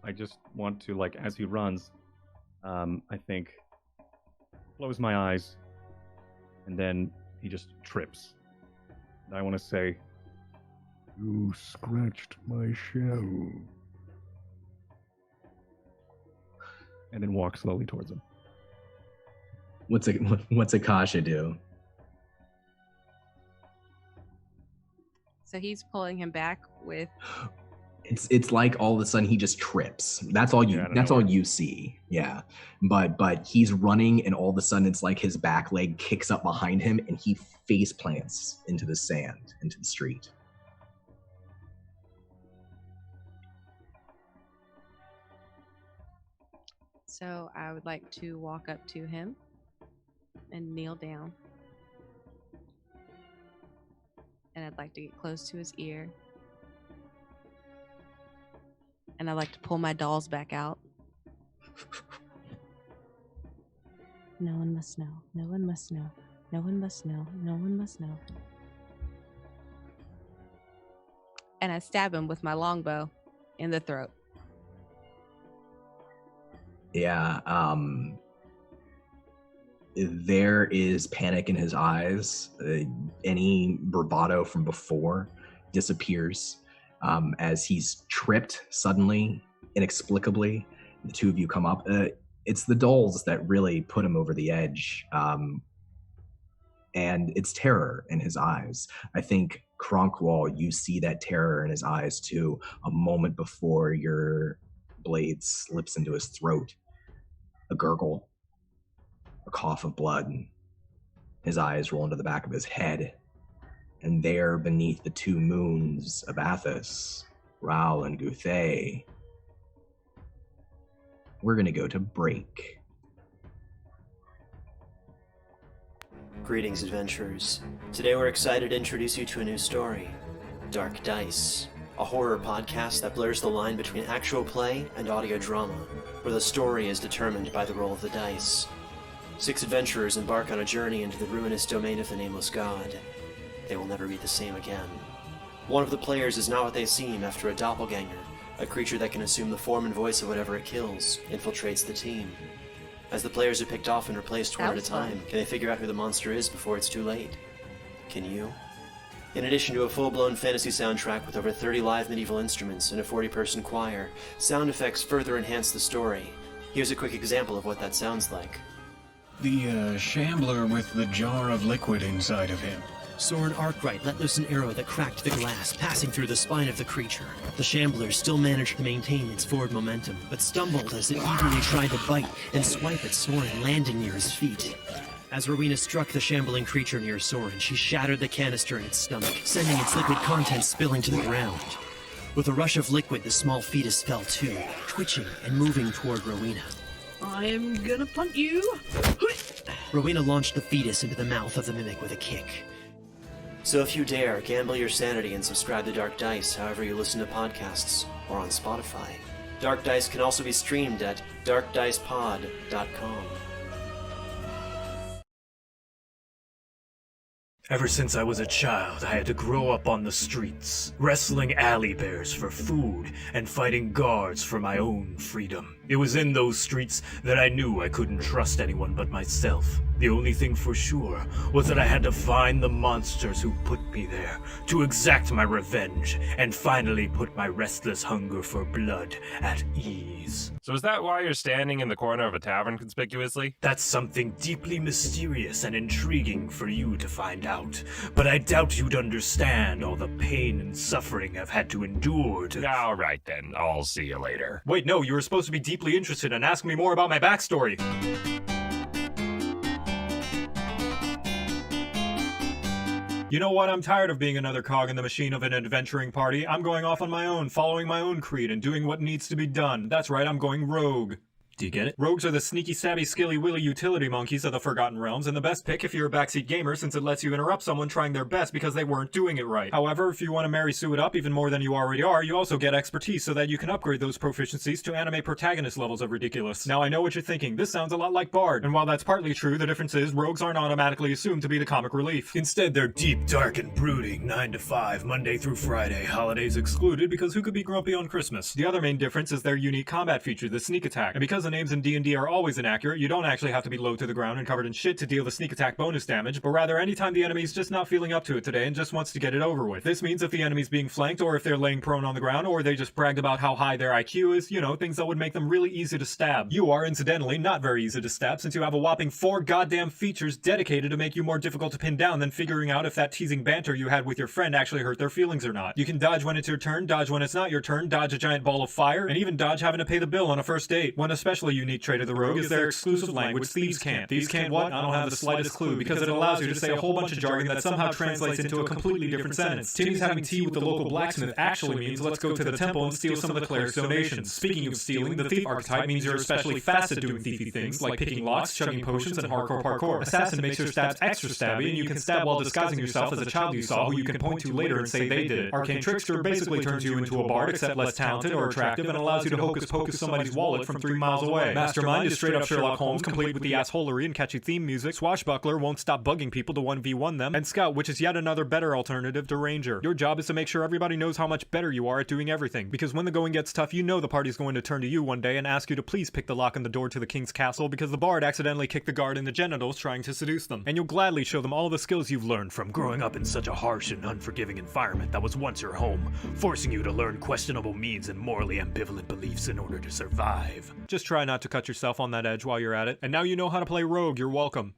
Speaker 2: want to, like, as he runs, I think, close my eyes, and then he just trips. And I want to say,
Speaker 4: "You scratched my shell."
Speaker 2: And then walk slowly towards him.
Speaker 1: What's Akasha do?
Speaker 3: So he's pulling him back with.
Speaker 1: It's like all of a sudden he just trips. That's all you see. Yeah. But he's running and all of a sudden it's like his back leg kicks up behind him and he face plants into the sand, into the street.
Speaker 3: So I would like to walk up to him and kneel down. And I'd like to get close to his ear. And I'd like to pull my dolls back out. No one must know. No one must know. No one must know. No one must know. And I stab him with my longbow in the throat.
Speaker 1: Yeah. There is panic in his eyes. Any bravado from before disappears. As he's tripped suddenly, inexplicably, the two of you come up. It's the dolls that really put him over the edge. And it's terror in his eyes. I think, Kronkwall, you see that terror in his eyes too, a moment before your blade slips into his throat. A gurgle, a cough of blood. His eyes roll into the back of his head. And there, beneath the two moons of Athas, Raoul and Guthay, we're going to go to break.
Speaker 8: Greetings, adventurers. Today we're excited to introduce you to a new story, Dark Dice, a horror podcast that blurs the line between actual play and audio drama, where the story is determined by the roll of the dice. 6 adventurers embark on a journey into the ruinous domain of the Nameless God. They will never be the same again. One of the players is not what they seem after a doppelganger, a creature that can assume the form and voice of whatever it kills, infiltrates the team. As the players are picked off and replaced one at a time, can they figure out who the monster is before it's too late? Can you? In addition to a full-blown fantasy soundtrack with over 30 live medieval instruments and a 40-person choir, sound effects further enhance the story. Here's a quick example of what that sounds like.
Speaker 9: The shambler with the jar of liquid inside of him.
Speaker 8: Soren Arkwright let loose an arrow that cracked the glass, passing through the spine of the creature. The shambler still managed to maintain its forward momentum, but stumbled as it eagerly tried to bite and swipe at Soren, landing near his feet. As Rowena struck the shambling creature near Soren, she shattered the canister in its stomach, sending its liquid contents spilling to the ground. With a rush of liquid, the small fetus fell too, twitching and moving toward Rowena.
Speaker 10: I am gonna punt you!
Speaker 8: Rowena launched the fetus into the mouth of the mimic with a kick. So if you dare, gamble your sanity and subscribe to Dark Dice however you listen to podcasts, or on Spotify. Dark Dice can also be streamed at darkdicepod.com.
Speaker 11: Ever since I was a child, I had to grow up on the streets, wrestling alley bears for food and fighting guards for my own freedom. It was in those streets that I knew I couldn't trust anyone but myself. The only thing for sure was that I had to find the monsters who put me there, to exact my revenge, and finally put my restless hunger for blood at ease.
Speaker 12: So is that why you're standing in the corner of a tavern conspicuously?
Speaker 11: That's something deeply mysterious and intriguing for you to find out, but I doubt you'd understand all the pain and suffering I've had to endure to—
Speaker 12: Alright then, I'll see you later.
Speaker 11: Wait, no, you were supposed to be deeply interested and ask me more about my backstory. You know what? I'm tired of being another cog in the machine of an adventuring party. I'm going off on my own, following my own creed and doing what needs to be done. That's right, I'm going rogue. Do you get it? Rogues are the sneaky, savvy, skilly-willy utility monkeys of the Forgotten Realms, and the best pick if you're a backseat gamer since it lets you interrupt someone trying their best because they weren't doing it right. However, if you want to Mary Sue it up even more than you already are, you also get expertise so that you can upgrade those proficiencies to anime protagonist levels of ridiculous. Now I know what you're thinking, this sounds a lot like Bard, and while that's partly true, the difference is rogues aren't automatically assumed to be the comic relief. Instead, they're deep, dark, and brooding, 9 to 5, Monday through Friday, holidays excluded because who could be grumpy on Christmas? The other main difference is their unique combat feature, the sneak attack, and because the names in D&D are always inaccurate, you don't actually have to be low to the ground and covered in shit to deal the sneak attack bonus damage, but rather anytime the enemy's just not feeling up to it today and just wants to get it over with. This means if the enemy's being flanked, or if they're laying prone on the ground, or they just bragged about how high their IQ is, you know, things that would make them really easy to stab. You are, incidentally, not very easy to stab since you have a whopping 4 goddamn features dedicated to make you more difficult to pin down than figuring out if that teasing banter you had with your friend actually hurt their feelings or not. You can dodge when it's your turn, dodge when it's not your turn, dodge a giant ball of fire, and even dodge having to pay the bill on a first date. One especially unique trait of the rogue is their exclusive language, thieves can't. Thieves can't what? I don't have the slightest clue, because it allows you to say a whole bunch of jargon that somehow translates into a completely different sentence. Timmy's having tea with the local blacksmith actually means let's go to the temple and steal some of the cleric's donations. Speaking of stealing, the thief archetype means you're especially fast at doing thiefy things, like picking locks, chugging potions, and hardcore parkour. Assassin makes your stabs extra stabby, and you can stab while disguising yourself as a child you saw who you can point to later and say they did it. Arcane Trickster basically turns you into a bard, except less talented or attractive, and allows you to hocus pocus somebody's wallet from 3 miles away. Mastermind is straight up Sherlock Holmes, complete with the assholery and catchy theme music. Swashbuckler won't stop bugging people to 1v1 them. And Scout, which is yet another better alternative to Ranger. Your job is to make sure everybody knows how much better you are at doing everything, because when the going gets tough, you know the party's going to turn to you one day and ask you to please pick the lock on the door to the king's castle because the bard accidentally kicked the guard in the genitals trying to seduce them. And you'll gladly show them all the skills you've learned from growing up in such a harsh and unforgiving environment that was once your home, forcing you to learn questionable means and morally ambivalent beliefs in order to survive. Just try not to cut yourself on that edge while you're at it. And now you know how to play rogue, you're welcome.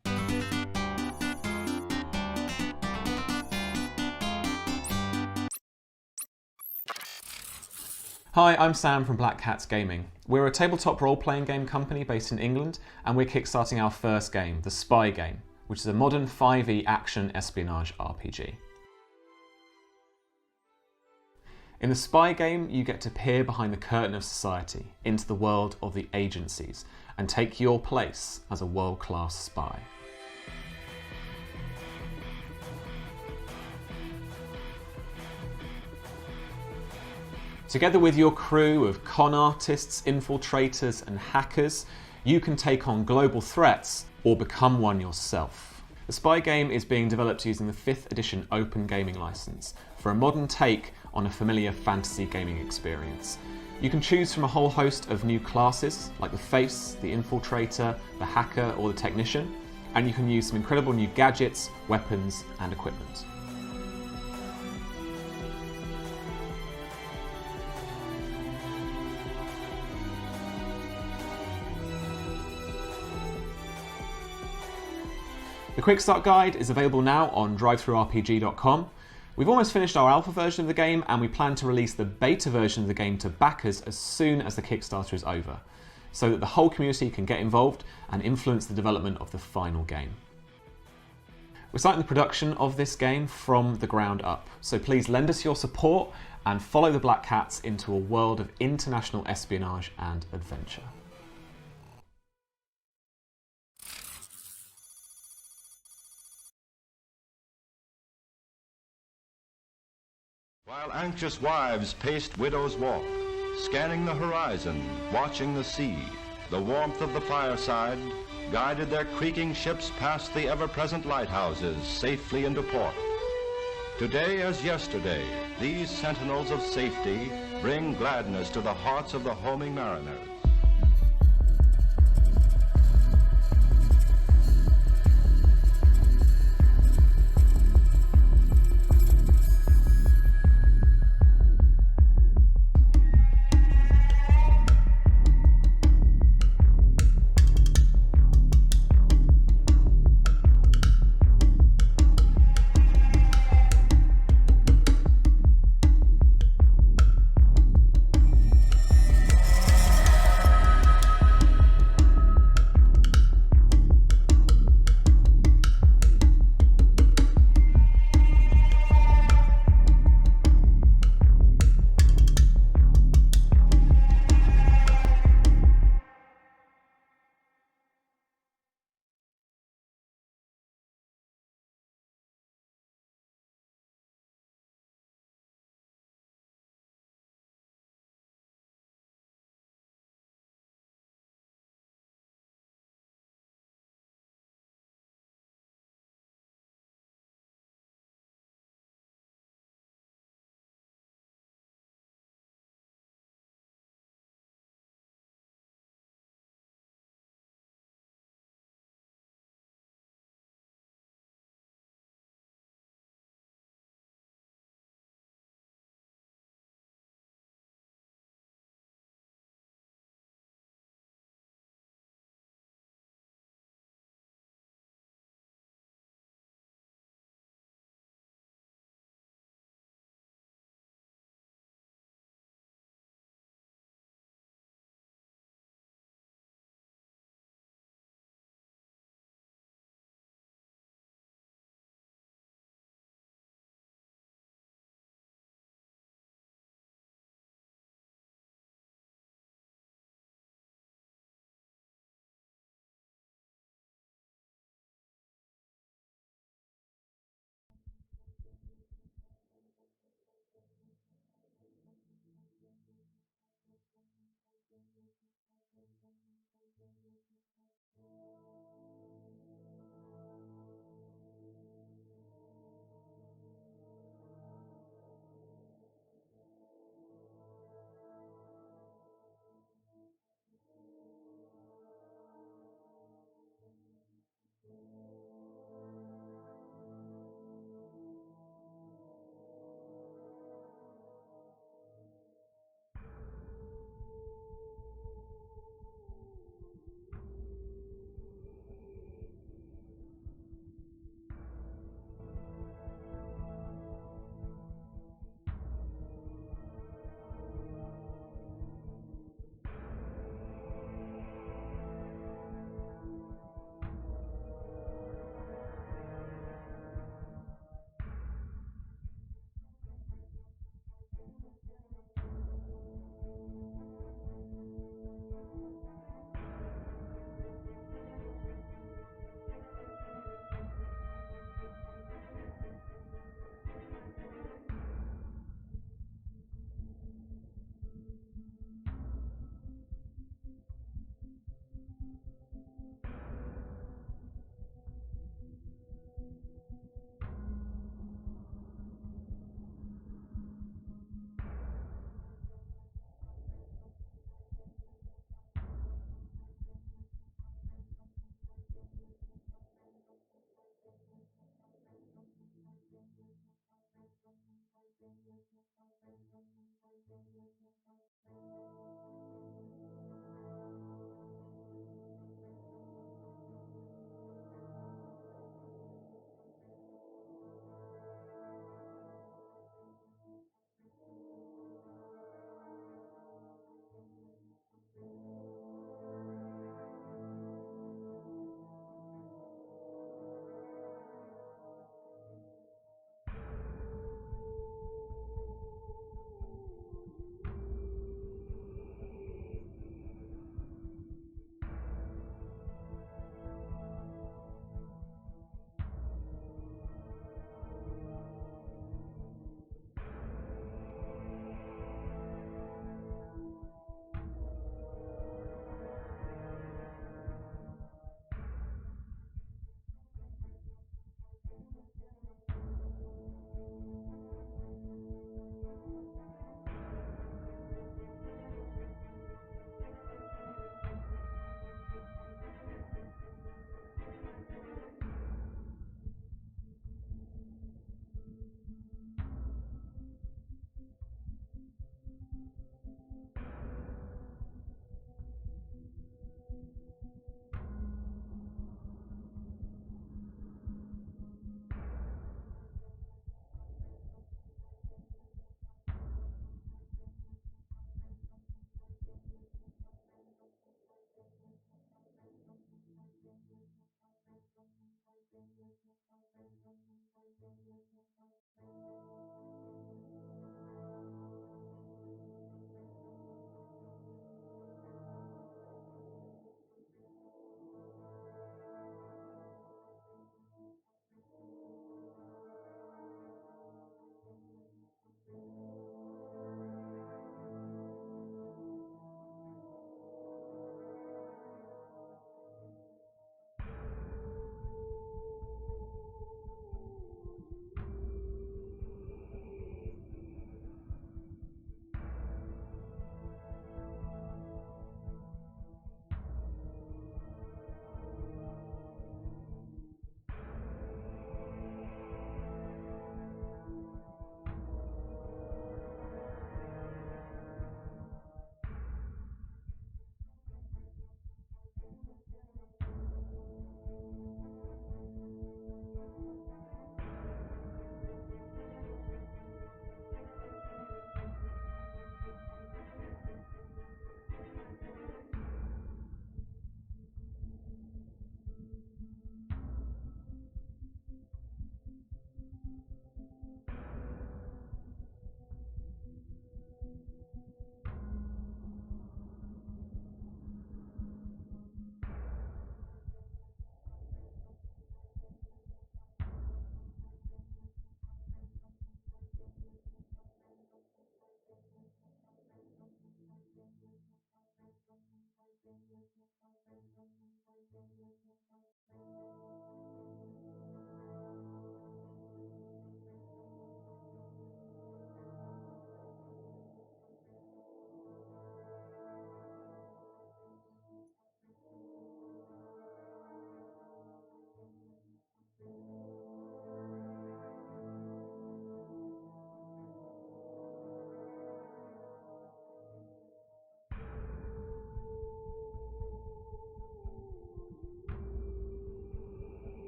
Speaker 13: Hi, I'm Sam from Black Cats Gaming. We're a tabletop role-playing game company based in England, and we're kickstarting our first game, The Spy Game, which is a modern 5e action espionage RPG. In The Spy Game, you get to peer behind the curtain of society into the world of the agencies and take your place as a world-class spy. Together with your crew of con artists, infiltrators, and hackers, you can take on global threats or become one yourself. The Spy Game is being developed using the 5th edition Open Gaming License for a modern take on a familiar fantasy gaming experience. You can choose from a whole host of new classes, like the Face, the Infiltrator, the Hacker, or the Technician, and you can use some incredible new gadgets, weapons, and equipment. The Quick Start Guide is available now on drivethrurpg.com. We've almost finished our alpha version of the game, and we plan to release the beta version of the game to backers as soon as the Kickstarter is over, so that the whole community can get involved and influence the development of the final game. We're starting the production of this game from the ground up, so please lend us your support and follow the Black Cats into a world of international espionage and adventure.
Speaker 14: While anxious wives paced widow's walk, scanning the horizon, watching the sea, the warmth of the fireside, guided their creaking ships past the ever-present lighthouses safely into port. Today as yesterday, these sentinels of safety bring gladness to the hearts of the homing mariners.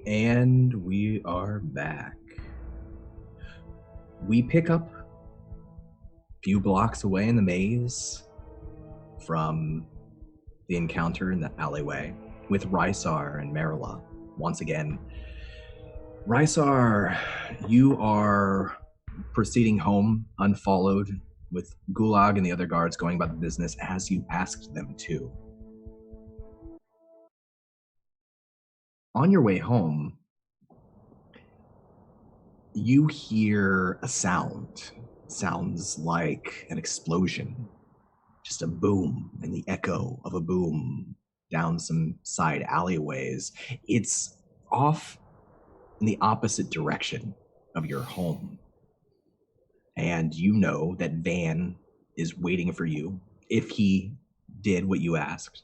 Speaker 1: And we are back. We pick up a few blocks away in the maze from the encounter in the alleyway with Ristar and Marilla. Once again, Ristar, you are proceeding home unfollowed, with Gulag and the other guards going about the business as you asked them to. On your way home, you hear a sound. Sounds like an explosion. Just a boom and the echo of a boom down some side alleyways. It's off in the opposite direction of your home. And you know that Van is waiting for you if he did what you asked.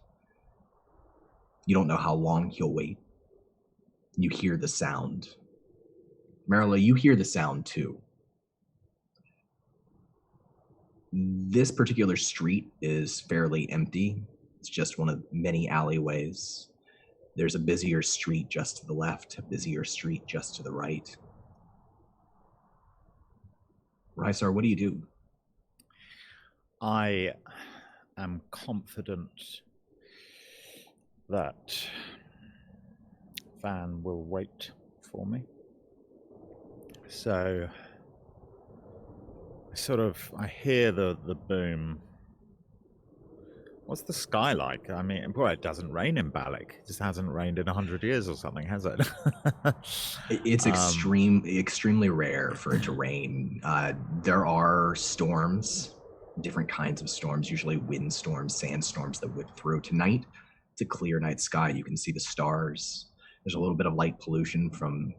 Speaker 1: You don't know how long he'll wait. You hear the sound. Marilla, you hear the sound too. This particular street is fairly empty. It's just one of many alleyways. There's a busier street just to the left, a busier street just to the right. Ristar, what do you do?
Speaker 6: I am confident that Van will wait for me. So I hear the boom. What's the sky like? I mean, boy, it doesn't rain in Ballack. It just hasn't rained in 100 years or something, has it?
Speaker 1: It's extremely rare for it to rain. There are storms, different kinds of storms, usually wind storms, sandstorms that whip through. Tonight, it's a clear night sky. You can see the stars. There's a little bit of light pollution from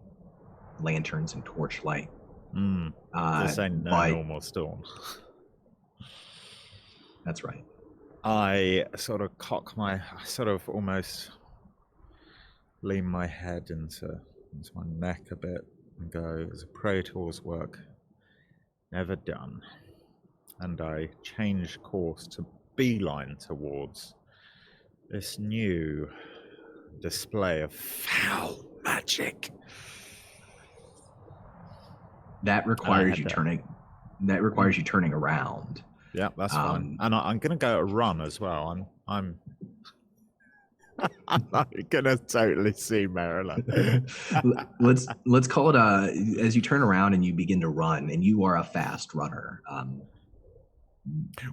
Speaker 1: lanterns and torchlight.
Speaker 6: This ain't no normal storm.
Speaker 1: That's right.
Speaker 6: I sort of almost lean my head into my neck a bit and go, as a Praetor's work never done. And I change course to beeline towards this new display of foul magic.
Speaker 1: That requires you turning around.
Speaker 6: Yeah, that's fine. And I'm going to go a run as well. I'm going to totally see Marilyn.
Speaker 1: Let's call it as you turn around and you begin to run, and you are a fast runner.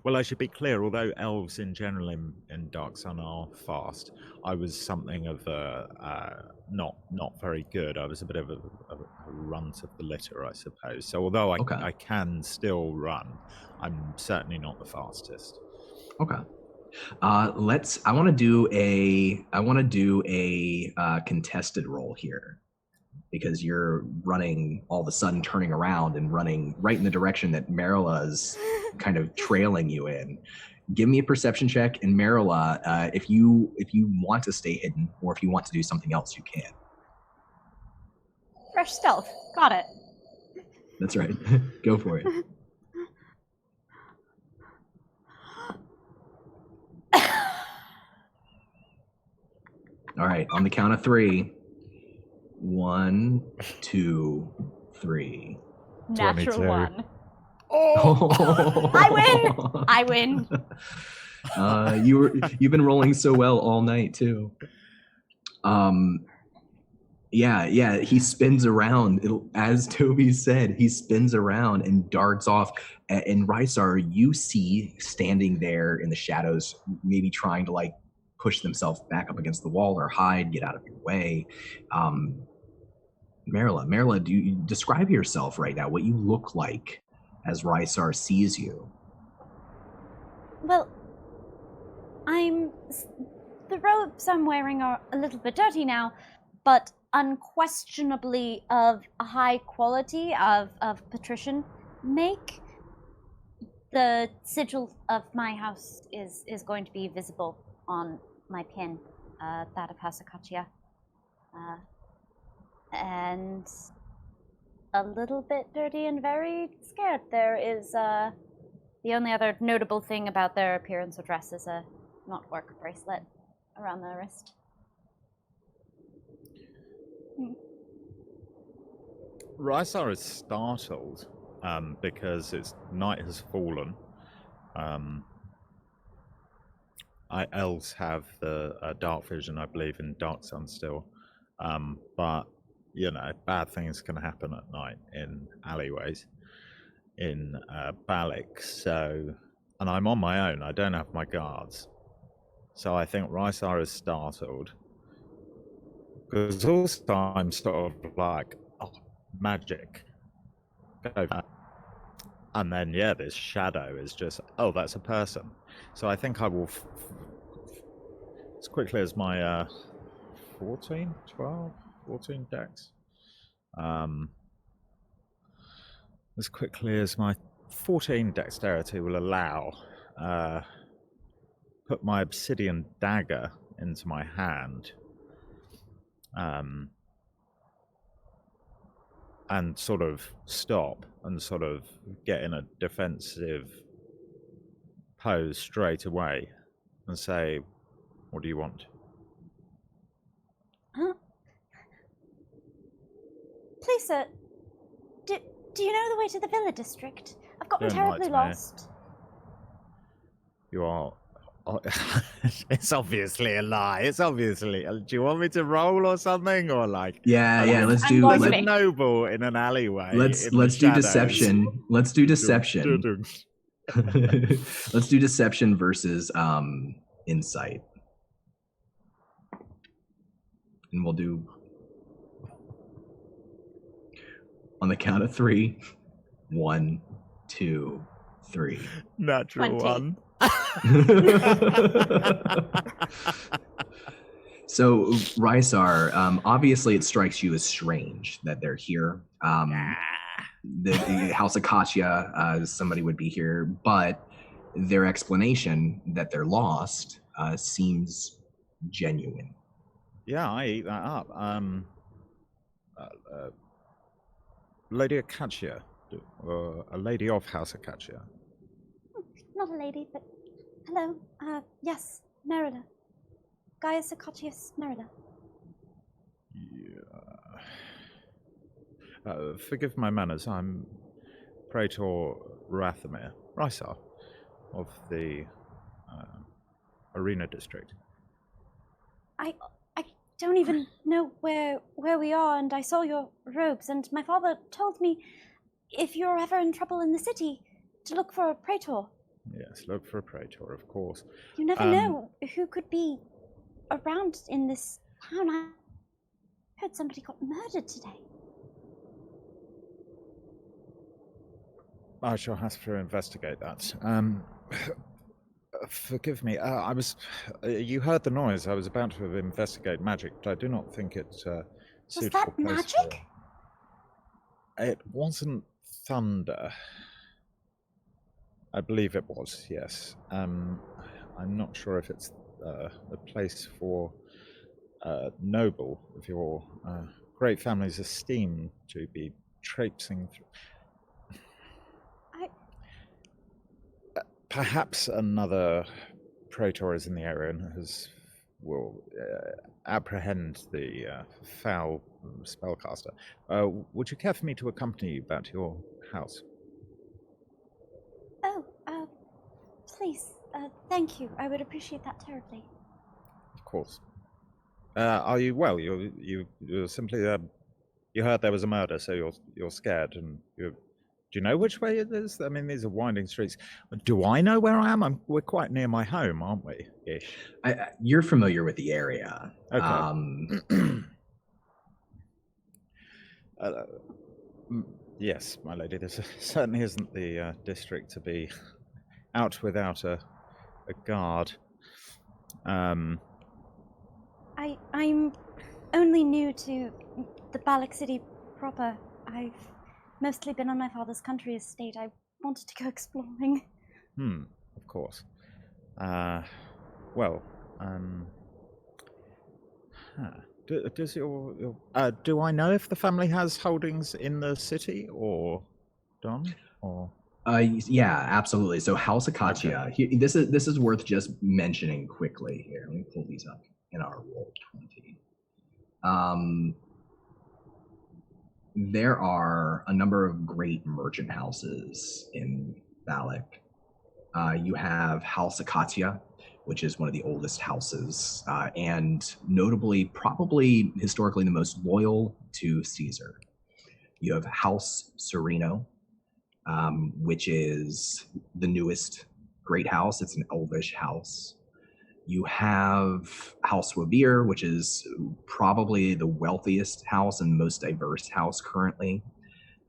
Speaker 6: Well, I should be clear, although elves in general in Dark Sun are fast, I was something of not very good. I was a bit of a runt of the litter, I suppose. So although I can still run, I'm certainly not the fastest.
Speaker 1: Okay. I want to do a contested roll here, because you're running, all of a sudden turning around and running right in the direction that Marilla's kind of trailing you in. Give me a perception check, and Marilla, if you want to stay hidden, or if you want to do something else, you can.
Speaker 7: Fresh stealth. Got it.
Speaker 1: That's right. Go for it. All right, on the count of 3. 1, 2, 3.
Speaker 7: Natural
Speaker 6: 22.
Speaker 7: 1.
Speaker 1: Oh!
Speaker 7: I win.
Speaker 1: You've been rolling so well all night too. Yeah. He spins around. As Toby said, he spins around and darts off. And Ristar, you see standing there in the shadows, maybe trying to push themselves back up against the wall or hide, get out of your way. Marilla, do you describe yourself right now? What you look like as Ristar sees you?
Speaker 7: Well, the robes I'm wearing are a little bit dirty now, but unquestionably of a high quality of patrician make. The sigil of my house is going to be visible on my pin, that of House Akatia. And a little bit dirty and very scared. There is the only other notable thing about their appearance or dress is a not work bracelet around their wrist.
Speaker 6: Ristar is startled because its night has fallen. Elves have the dark vision, I believe, in Dark Sun still. But, you know, bad things can happen at night in alleyways in Ballack. So, and I'm on my own. I don't have my guards. So I think Ristar is startled. Because also I'm sort of like, oh, magic. And then, yeah, this shadow is just, oh, that's a person. So I think I will, as quickly as my 14 decks. As quickly as my 14 dexterity will allow, put my obsidian dagger into my hand. And sort of stop and sort of get in a defensive pose straight away and say, what do you want?
Speaker 7: Huh? Please, sir, do you know the way to the Villa District? I've gotten
Speaker 6: Don't lie
Speaker 7: terribly
Speaker 6: to me.
Speaker 7: lost.
Speaker 6: You are... it's obviously a lie. It's obviously... Do you want me to roll or something? Or like...
Speaker 1: Yeah, let's do...
Speaker 6: There's a noble in an alleyway.
Speaker 1: Let's do deception. Let's do deception. Let's do deception versus insight. And we'll do... On the count of 3. 1, 2, 3.
Speaker 6: Natural
Speaker 7: 20.
Speaker 6: 1.
Speaker 1: So, Risar, obviously it strikes you as strange that they're here. The House Acacia, somebody would be here, but their explanation that they're lost seems genuine.
Speaker 6: Yeah, I eat that up. Lady Acacia, a lady of House Acacia.
Speaker 7: Not a lady, but hello. Yes, Merida. Gaius Acacius Merida.
Speaker 6: Yeah. Forgive my manners. I'm Praetor Rathamir, Ristar, of the Arena District.
Speaker 7: I don't even know where we are, and I saw your robes, and my father told me if you're ever in trouble in the city, to look for a praetor.
Speaker 6: Yes, look for a praetor, of course.
Speaker 7: You never know who could be around in this town. I heard somebody got murdered today.
Speaker 6: I shall have to investigate that. Forgive me. I was. You heard the noise. I was about to investigate magic, but I do not think it's
Speaker 7: Was
Speaker 6: suitable.
Speaker 7: that magic?
Speaker 6: It wasn't thunder. I believe it was. Yes. I'm not sure if it's a place for noble of your great family's esteem to be traipsing through. Perhaps another praetor is in the area and will apprehend the foul spellcaster. Would you care for me to accompany you back to your house?
Speaker 7: Oh, please. Thank you. I would appreciate that terribly.
Speaker 6: Of course. Are you well? You're simply you heard there was a murder, so you're scared, and you. Do you know which way it is? I mean, these are winding streets. Do I know where I am? We're quite near my home, aren't we? Ish.
Speaker 1: You're familiar with the area.
Speaker 6: Okay. Yes, my lady. This certainly isn't the district to be out without a guard.
Speaker 7: I'm only new to the Ballack city proper. I've mostly been on my father's country estate. I wanted to go exploring.
Speaker 6: Of course. Does your do I know if the family has holdings in the city or Don or?
Speaker 1: Yeah, absolutely. So House Acacia. Okay. This is worth just mentioning quickly here. Let me pull these up in our Roll20. There are a number of great merchant houses in Ballack. You have House Acacia, which is one of the oldest houses, and notably, probably historically the most loyal to Caesar. You have House Sereno, which is the newest great house. It's an elvish house. You have House Wabir, which is probably the wealthiest house and most diverse house currently.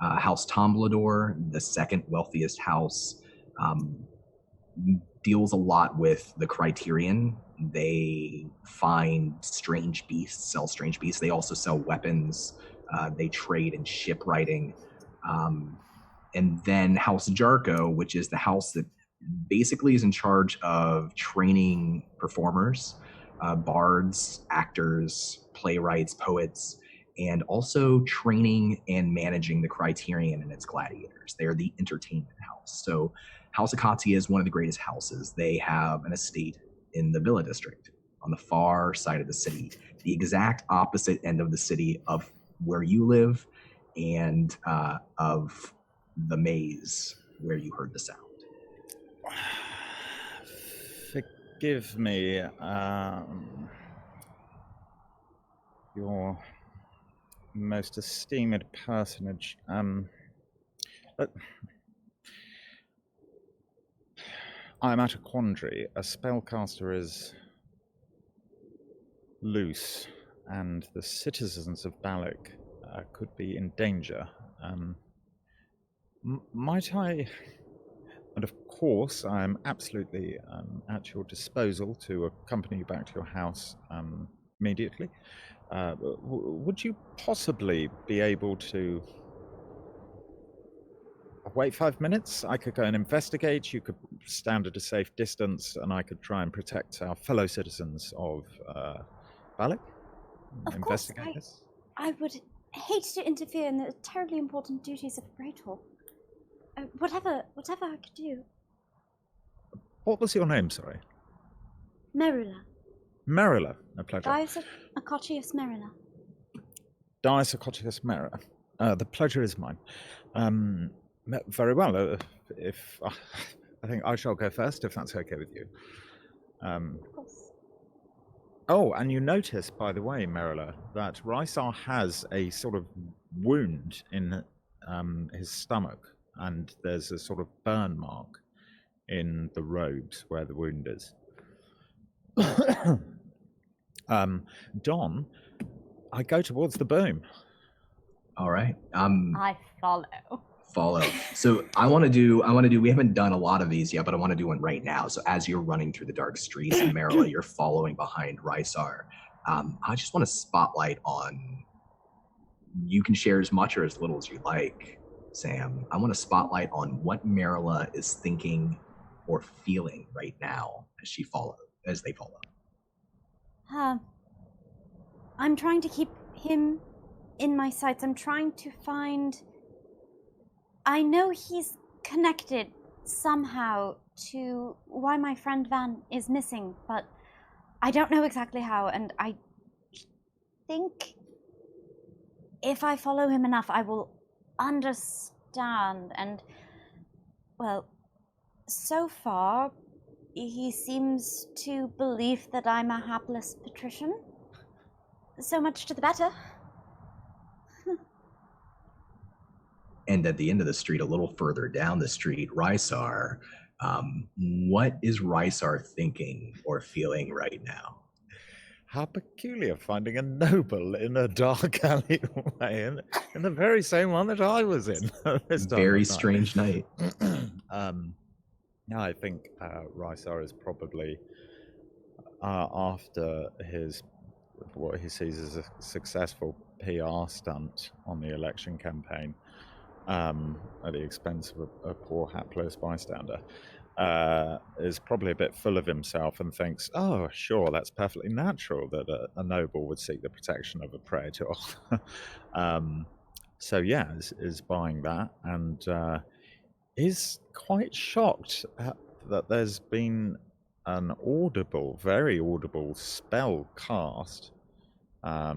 Speaker 1: House Tomblador, the second wealthiest house, deals a lot with the Criterion. They find strange beasts, sell strange beasts. They also sell weapons. They trade in shipwriting. And then House Jarko, which is the house that basically is in charge of training performers, bards, actors, playwrights, poets, and also training and managing the Criterion and its gladiators. They're the entertainment house. So House Acacia is one of the greatest houses. They have an estate in the Villa District on the far side of the city, the exact opposite end of the city of where you live and of the maze where you heard the sound.
Speaker 6: Forgive me, your most esteemed personage. But I'm at a quandary. A spellcaster is loose, and the citizens of Ballack could be in danger. Might I? And of course, I am absolutely at your disposal to accompany you back to your house immediately. Would you possibly be able to wait 5 minutes? I could go and investigate. You could stand at a safe distance, and I could try and protect our fellow citizens of Ballack.
Speaker 7: Of course, I would hate to interfere in the terribly important duties of a praetor. Whatever I could do.
Speaker 6: What was your name, sorry?
Speaker 7: Merula.
Speaker 6: Merula, a pleasure.
Speaker 7: Acotius Merula.
Speaker 6: Dias Acotius Merula. The pleasure is mine. Very well. If I think I shall go first, if that's okay with you.
Speaker 7: Of course.
Speaker 6: Oh, and you notice, by the way, Merila, that Ristar has a sort of wound in his stomach, and there's a sort of burn mark in the robes where the wound is. Don, I go towards the boom.
Speaker 1: All right.
Speaker 7: I follow.
Speaker 1: So I want to do, we haven't done a lot of these yet, but I want to do one right now. So as you're running through the dark streets and Marilla, you're following behind Ristar. I just want to spotlight on, you can share as much or as little as you like, Sam. I want to spotlight on what Marilla is thinking or feeling right now as they follow.
Speaker 7: I'm trying to keep him in my sights. I'm trying to find... I know he's connected somehow to why my friend Van is missing, but I don't know exactly how, and I think if I follow him enough, I will understand. And, well, so far, he seems to believe that I'm a hapless patrician. So much to the better.
Speaker 1: And at the end of the street, a little further down the street, Risar, what is Risar thinking or feeling right now?
Speaker 6: How peculiar, finding a noble in a dark alleyway, in the very same one that I was in.
Speaker 1: Very strange night.
Speaker 6: I think Risar is probably after what he sees as a successful PR stunt on the election campaign, at the expense of a poor hapless bystander, is probably a bit full of himself and thinks, oh, sure, that's perfectly natural that a noble would seek the protection of a praetor. So yeah, is buying that, and is quite shocked that there's been an very audible spell cast a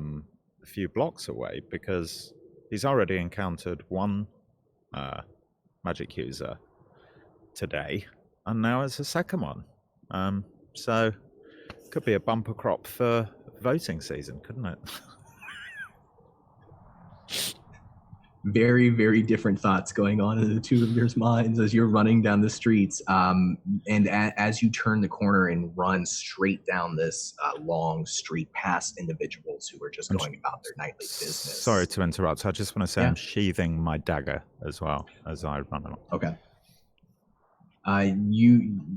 Speaker 6: few blocks away, because He's already encountered one magic user today, and now it's a second one. So could be a bumper crop for voting season, couldn't it?
Speaker 1: Very, very different thoughts going on in the two of your minds as you're running down the streets. As you turn the corner and run straight down this long street past individuals who are just going about their nightly business.
Speaker 6: Sorry to interrupt. I just want to say
Speaker 1: Yeah.
Speaker 6: I'm sheathing my dagger as well as I run along.
Speaker 1: Okay.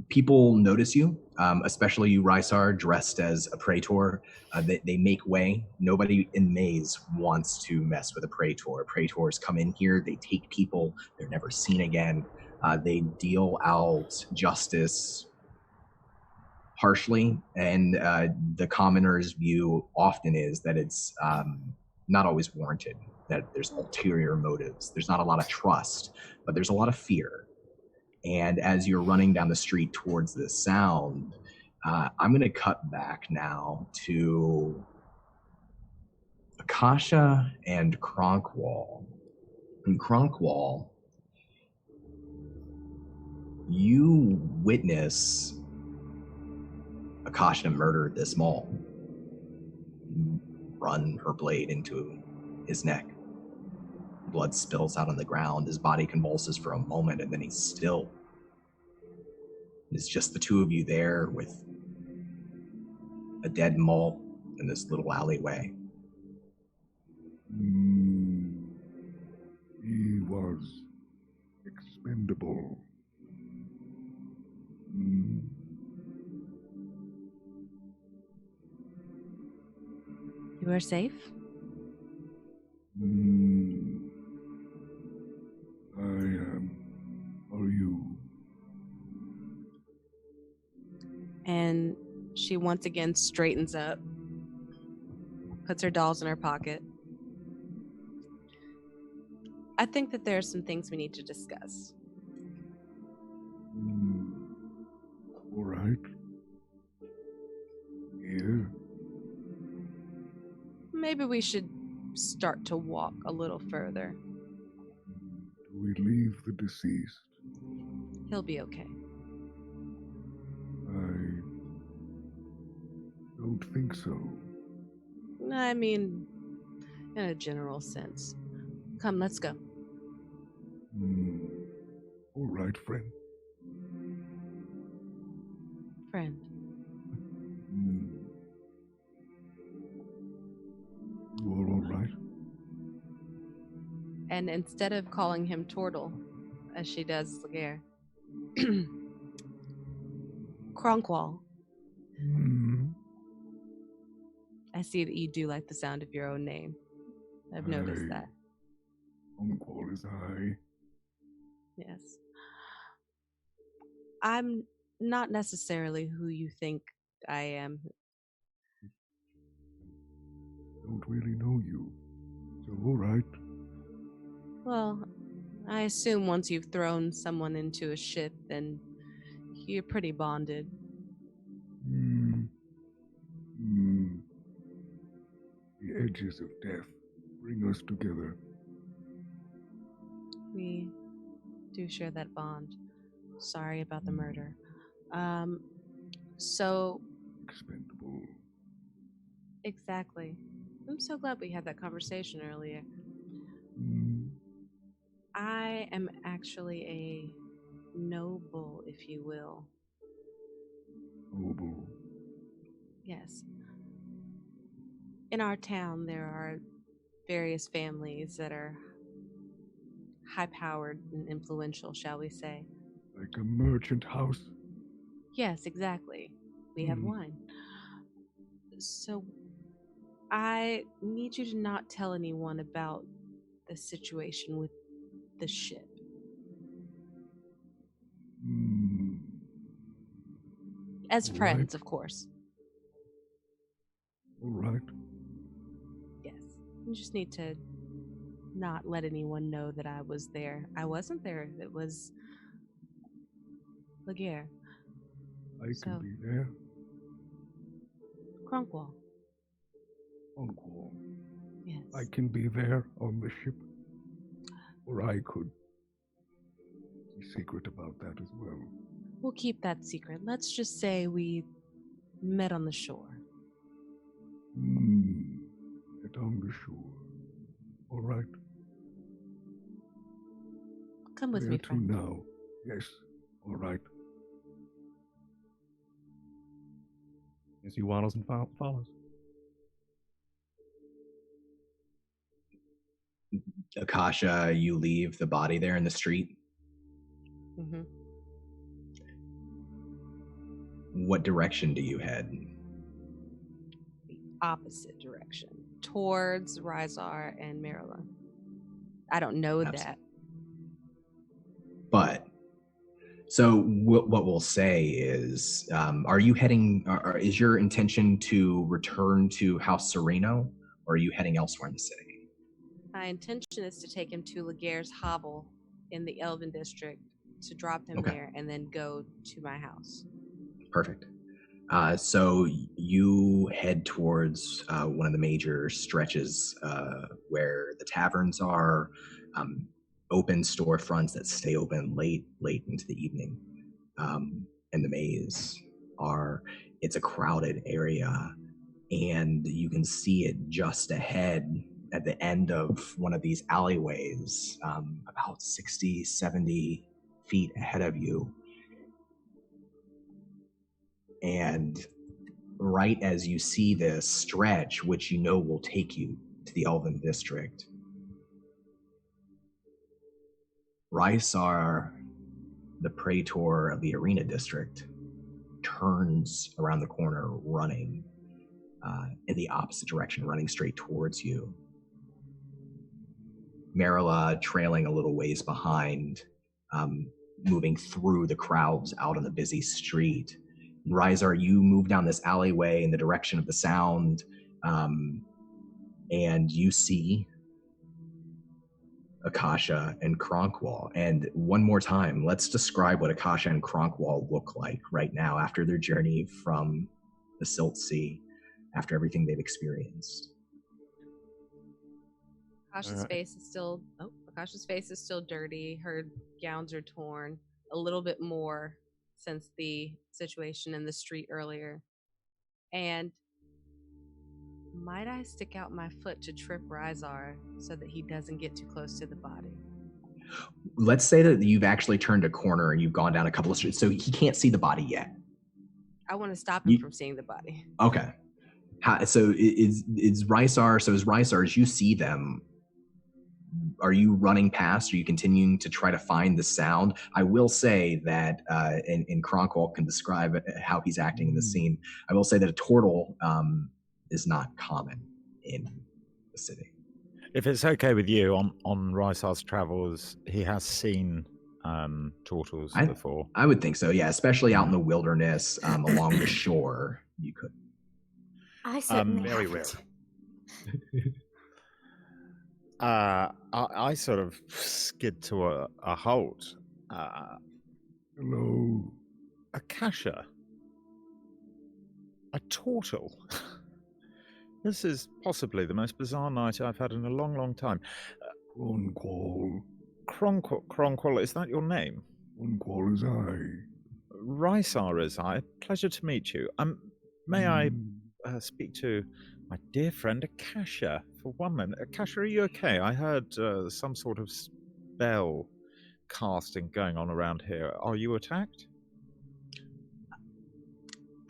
Speaker 1: People notice you, especially you, Ristar, dressed as a praetor. They make way. Nobody in Maze wants to mess with a praetor. Praetors come in here, they take people, they're never seen again. They deal out justice harshly, and the commoner's view often is that it's not always warranted, that there's ulterior motives. There's not a lot of trust, but there's a lot of fear. And as you're running down the street towards this sound, I'm going to cut back now to Akasha and Kronkwall. In Kronkwall, you witness Akasha murder this mall. Run her blade into his neck. Blood spills out on the ground. His body convulses for a moment, and then he's still. It's just the two of you there with a dead mole in this little alleyway.
Speaker 4: He was expendable.
Speaker 5: You are safe?
Speaker 4: I am. Are you?
Speaker 5: And she once again straightens up, puts her dolls in her pocket. I think that there are some things we need to discuss.
Speaker 4: All right. Here.
Speaker 5: Maybe we should start to walk a little further.
Speaker 4: Do we leave the deceased?
Speaker 5: He'll be okay.
Speaker 4: I don't think so.
Speaker 5: I mean, in a general sense. Come, let's go.
Speaker 4: All right, friend.
Speaker 5: Friend.
Speaker 4: You all right?
Speaker 5: And instead of calling him Tortle, as she does Laguerre, Kronkwall. I see that you do like the sound of your own name. I've noticed that.
Speaker 4: Kronkwall is I.
Speaker 5: Yes. I'm not necessarily who you think I am.
Speaker 4: Don't really know you. So all right.
Speaker 5: Well, I assume once you've thrown someone into a ship, then you're pretty bonded.
Speaker 4: The edges of death bring us together.
Speaker 5: We do share that bond. Sorry about the murder. So...
Speaker 4: Expendable.
Speaker 5: Exactly. I'm so glad we had that conversation earlier. I am actually a noble, if you will.
Speaker 4: Noble?
Speaker 5: Yes. In our town, there are various families that are high-powered and influential, shall we say.
Speaker 4: Like a merchant house?
Speaker 5: Yes, exactly. We have wine. So, I need you to not tell anyone about the situation with the ship. As friends, of course.
Speaker 4: All right.
Speaker 5: Yes. You just need to not let anyone know that I was there. I wasn't there. It was Laguerre.
Speaker 4: I can be there.
Speaker 5: Kronkwall.
Speaker 4: Kronkwall.
Speaker 5: Yes.
Speaker 4: I can be there on the ship. Or I could be secret about that as well.
Speaker 5: We'll keep that secret. Let's just say we met on the shore.
Speaker 4: Get on the shore. All right.
Speaker 5: Come with
Speaker 4: Where
Speaker 5: me,
Speaker 4: to
Speaker 5: friend.
Speaker 4: now? Yes. All right.
Speaker 2: As he waddles and follows.
Speaker 1: Akasha, you leave the body there in the street.
Speaker 5: Mm-hmm.
Speaker 1: What direction do you head?
Speaker 5: The opposite direction, towards Ristar and Marilla. I don't know that.
Speaker 1: But, so what we'll say is, are you heading, is your intention to return to House Sereno, or are you heading elsewhere in the city?
Speaker 5: My intention is to take him to Laguerre's hovel in the Elven district to drop him there and then go to my house.
Speaker 1: Perfect. So you head towards one of the major stretches where the taverns are, open storefronts that stay open late into the evening. And the maze it's a crowded area, and you can see it just ahead at the end of one of these alleyways, about 60, 70 feet ahead of you. And right as you see this stretch, which you know will take you to the Elven District, Ristar, the Praetor of the Arena District, turns around the corner running in the opposite direction, running straight towards you. Marilla trailing a little ways behind, moving through the crowds out on the busy street. Ristar, you move down this alleyway in the direction of the sound, and you see Akasha and Kronkwall. And one more time, let's describe what Akasha and Kronkwall look like right now after their journey from the Silt Sea, after everything they've experienced.
Speaker 5: Akasha's face is still dirty. Her gowns are torn a little bit more since the situation in the street earlier. And might I stick out my foot to trip Ristar so that he doesn't get too close to the body?
Speaker 1: Let's say that you've actually turned a corner and you've gone down a couple of streets, so he can't see the body yet.
Speaker 5: I want to stop him from seeing the body.
Speaker 1: Okay. So is Ristar, as you see them, are you running past? Are you continuing to try to find the sound? I will say that, and Kronkwall can describe how he's acting in the scene. I will say that a turtle is not common in the city.
Speaker 6: If it's okay with you, on Ristar's travels, he has seen turtles before.
Speaker 1: I would think so, yeah, especially out in the wilderness along the shore. You could.
Speaker 7: I certainly
Speaker 6: very
Speaker 7: haven't.
Speaker 6: rare. I sort of skid to a halt.
Speaker 4: Hello.
Speaker 6: Akasha. A turtle. This is possibly the most bizarre night I've had in a long, long time.
Speaker 4: Kronkwall.
Speaker 6: Kronkwall, is that your name?
Speaker 4: Kronkwall is I.
Speaker 6: Ristar is I. Pleasure to meet you. May I speak to my dear friend Akasha for one minute? Akasha, are you okay? I heard some sort of spell casting going on around here. Are you attacked?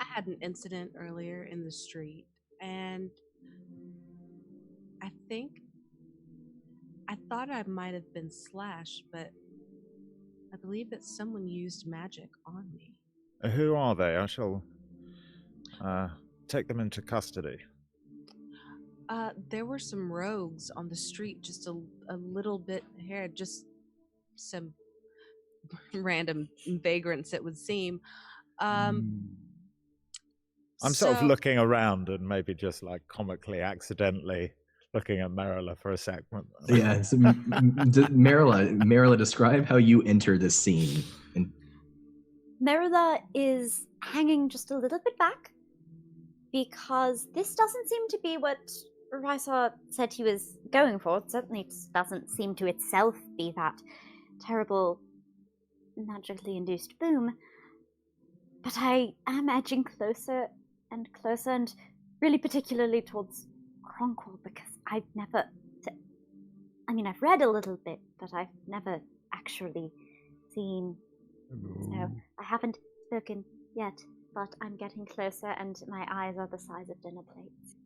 Speaker 5: I had an incident earlier in the street, and I thought I might have been slashed, but I believe that someone used magic on me.
Speaker 6: Who are they? I shall take them into custody.
Speaker 5: There were some rogues on the street, just a little bit here, just some random vagrants, it would seem.
Speaker 6: I'm sort of looking around and maybe just like comically, accidentally looking at Marilla for a sec.
Speaker 1: Yeah, so Marilla, describe how you enter this scene.
Speaker 7: Marilla is hanging just a little bit back because this doesn't seem to be what Ristar said he was going for. It certainly doesn't seem to itself be that terrible magically induced boom. But I am edging closer and closer, and really particularly towards Cronqual, because I've never... I've read a little bit, but I've never actually seen.
Speaker 4: Hello.
Speaker 7: So I haven't spoken yet, but I'm getting closer, and my eyes are the size of dinner plates.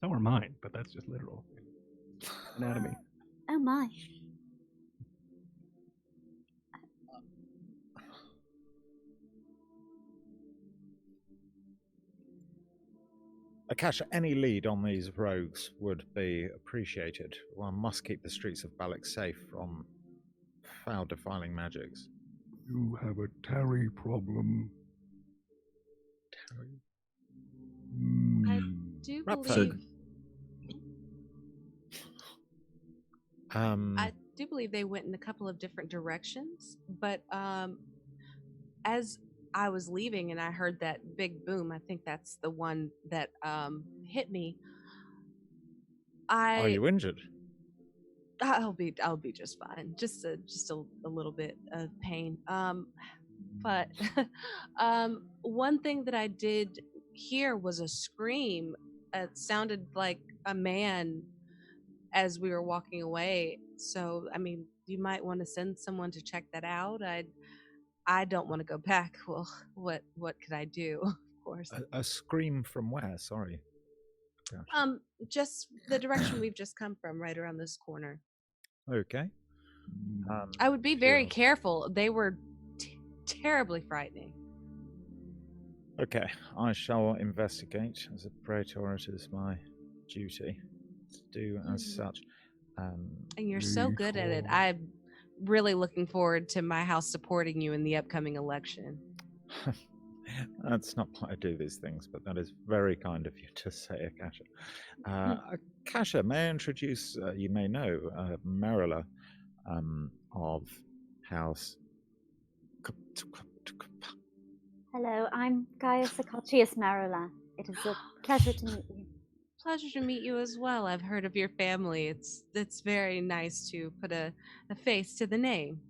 Speaker 2: So are mine, but that's just literal anatomy.
Speaker 7: Oh my.
Speaker 6: Akasha, any lead on these rogues would be appreciated. One must keep the streets of Ballack safe from foul defiling magics.
Speaker 4: You have a tarry problem.
Speaker 6: Tarry?
Speaker 3: I do
Speaker 6: Raptor.
Speaker 3: believe. I do believe they went in a couple of different directions, but as I was leaving and I heard that big boom, I think that's the one that hit me.
Speaker 6: Are you injured?
Speaker 3: I'll be just fine. Just a little bit of pain. But one thing that I did hear was a scream. It sounded like a man as we were walking away. So, you might want to send someone to check that out. I don't want to go back. Well, what could I do? Of course.
Speaker 6: A scream from where? Sorry. Gosh.
Speaker 3: Just the direction we've just come from, right around this corner.
Speaker 6: Okay.
Speaker 3: I would be very careful. They were terribly frightening.
Speaker 6: Okay, I shall investigate. As a praetor, it is my duty to do as such.
Speaker 3: And you're so good at it. I'm really looking forward to my house supporting you in the upcoming election.
Speaker 6: That's not why I do these things, but that is very kind of you to say, Akasha. Akasha, may I introduce, you may know, Marilla of House...
Speaker 7: Hello, I'm Gaia Sacocius Marilla. It is a pleasure to meet you.
Speaker 3: Pleasure to meet you as well. I've heard of your family. It's very nice to put a face to the name.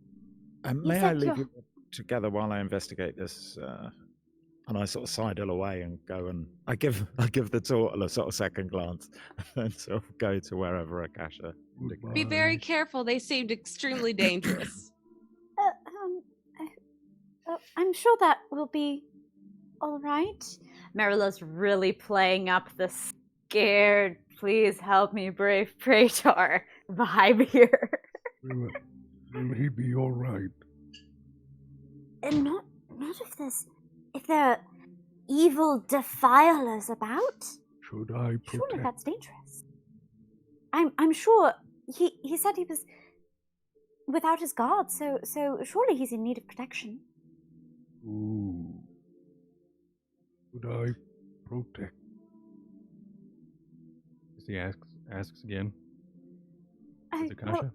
Speaker 6: May I leave you together while I investigate this? And I sort of sidle away and go, and I give the turtle a sort of second glance, and then sort of go to wherever Akasha.
Speaker 3: Be very careful. They seemed extremely dangerous.
Speaker 7: I'm sure that will be all right. Marilla's really playing up the scared, please help me, brave praetor vibe here.
Speaker 4: Will he be all right?
Speaker 7: And not if there are evil defilers about.
Speaker 4: Should I protect?
Speaker 7: Surely that's dangerous. I'm sure he said he was without his guard, so surely he's in need of protection.
Speaker 4: Ooh. Should I protect?
Speaker 2: He asks again. Akasha?
Speaker 7: Well,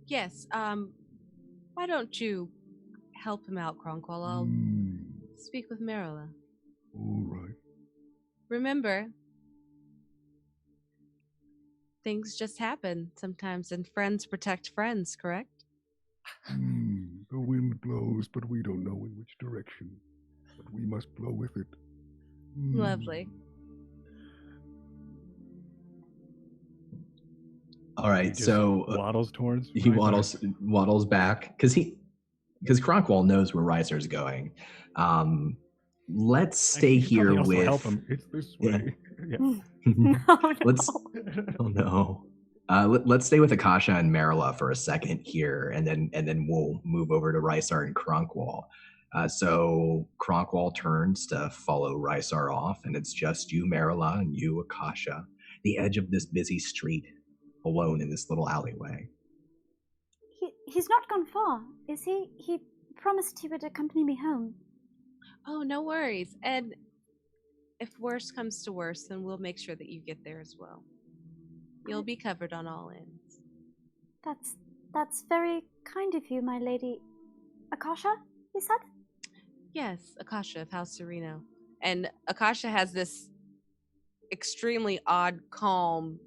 Speaker 3: Yes. Why don't you help him out, Cronqual? I'll speak with Marilla.
Speaker 4: All right.
Speaker 3: Remember, things just happen sometimes, and friends protect friends, correct?
Speaker 4: The wind blows, but we don't know in which direction. But we must blow with it.
Speaker 3: Lovely.
Speaker 1: All right, so
Speaker 2: waddles towards.
Speaker 1: He waddles back because Cronqual knows where Ristar's going. Let's stay here with.
Speaker 2: Help him. It's this way.
Speaker 1: Let's. Oh no. Let's stay with Akasha and Marilla for a second here, and then we'll move over to Ristar and Cronqual. So Cronqual turns to follow Ristar off, and it's just you, Marilla, and you, Akasha, the edge of this busy street, alone in this little alleyway.
Speaker 7: He's not gone far, is he? He promised he would accompany me home.
Speaker 3: Oh, no worries. And if worse comes to worse, then we'll make sure that you get there as well. You'll be covered on all ends.
Speaker 7: That's very kind of you, my lady. Akasha, you said?
Speaker 3: Yes, Akasha of House Sereno. And Akasha has this extremely odd, calm,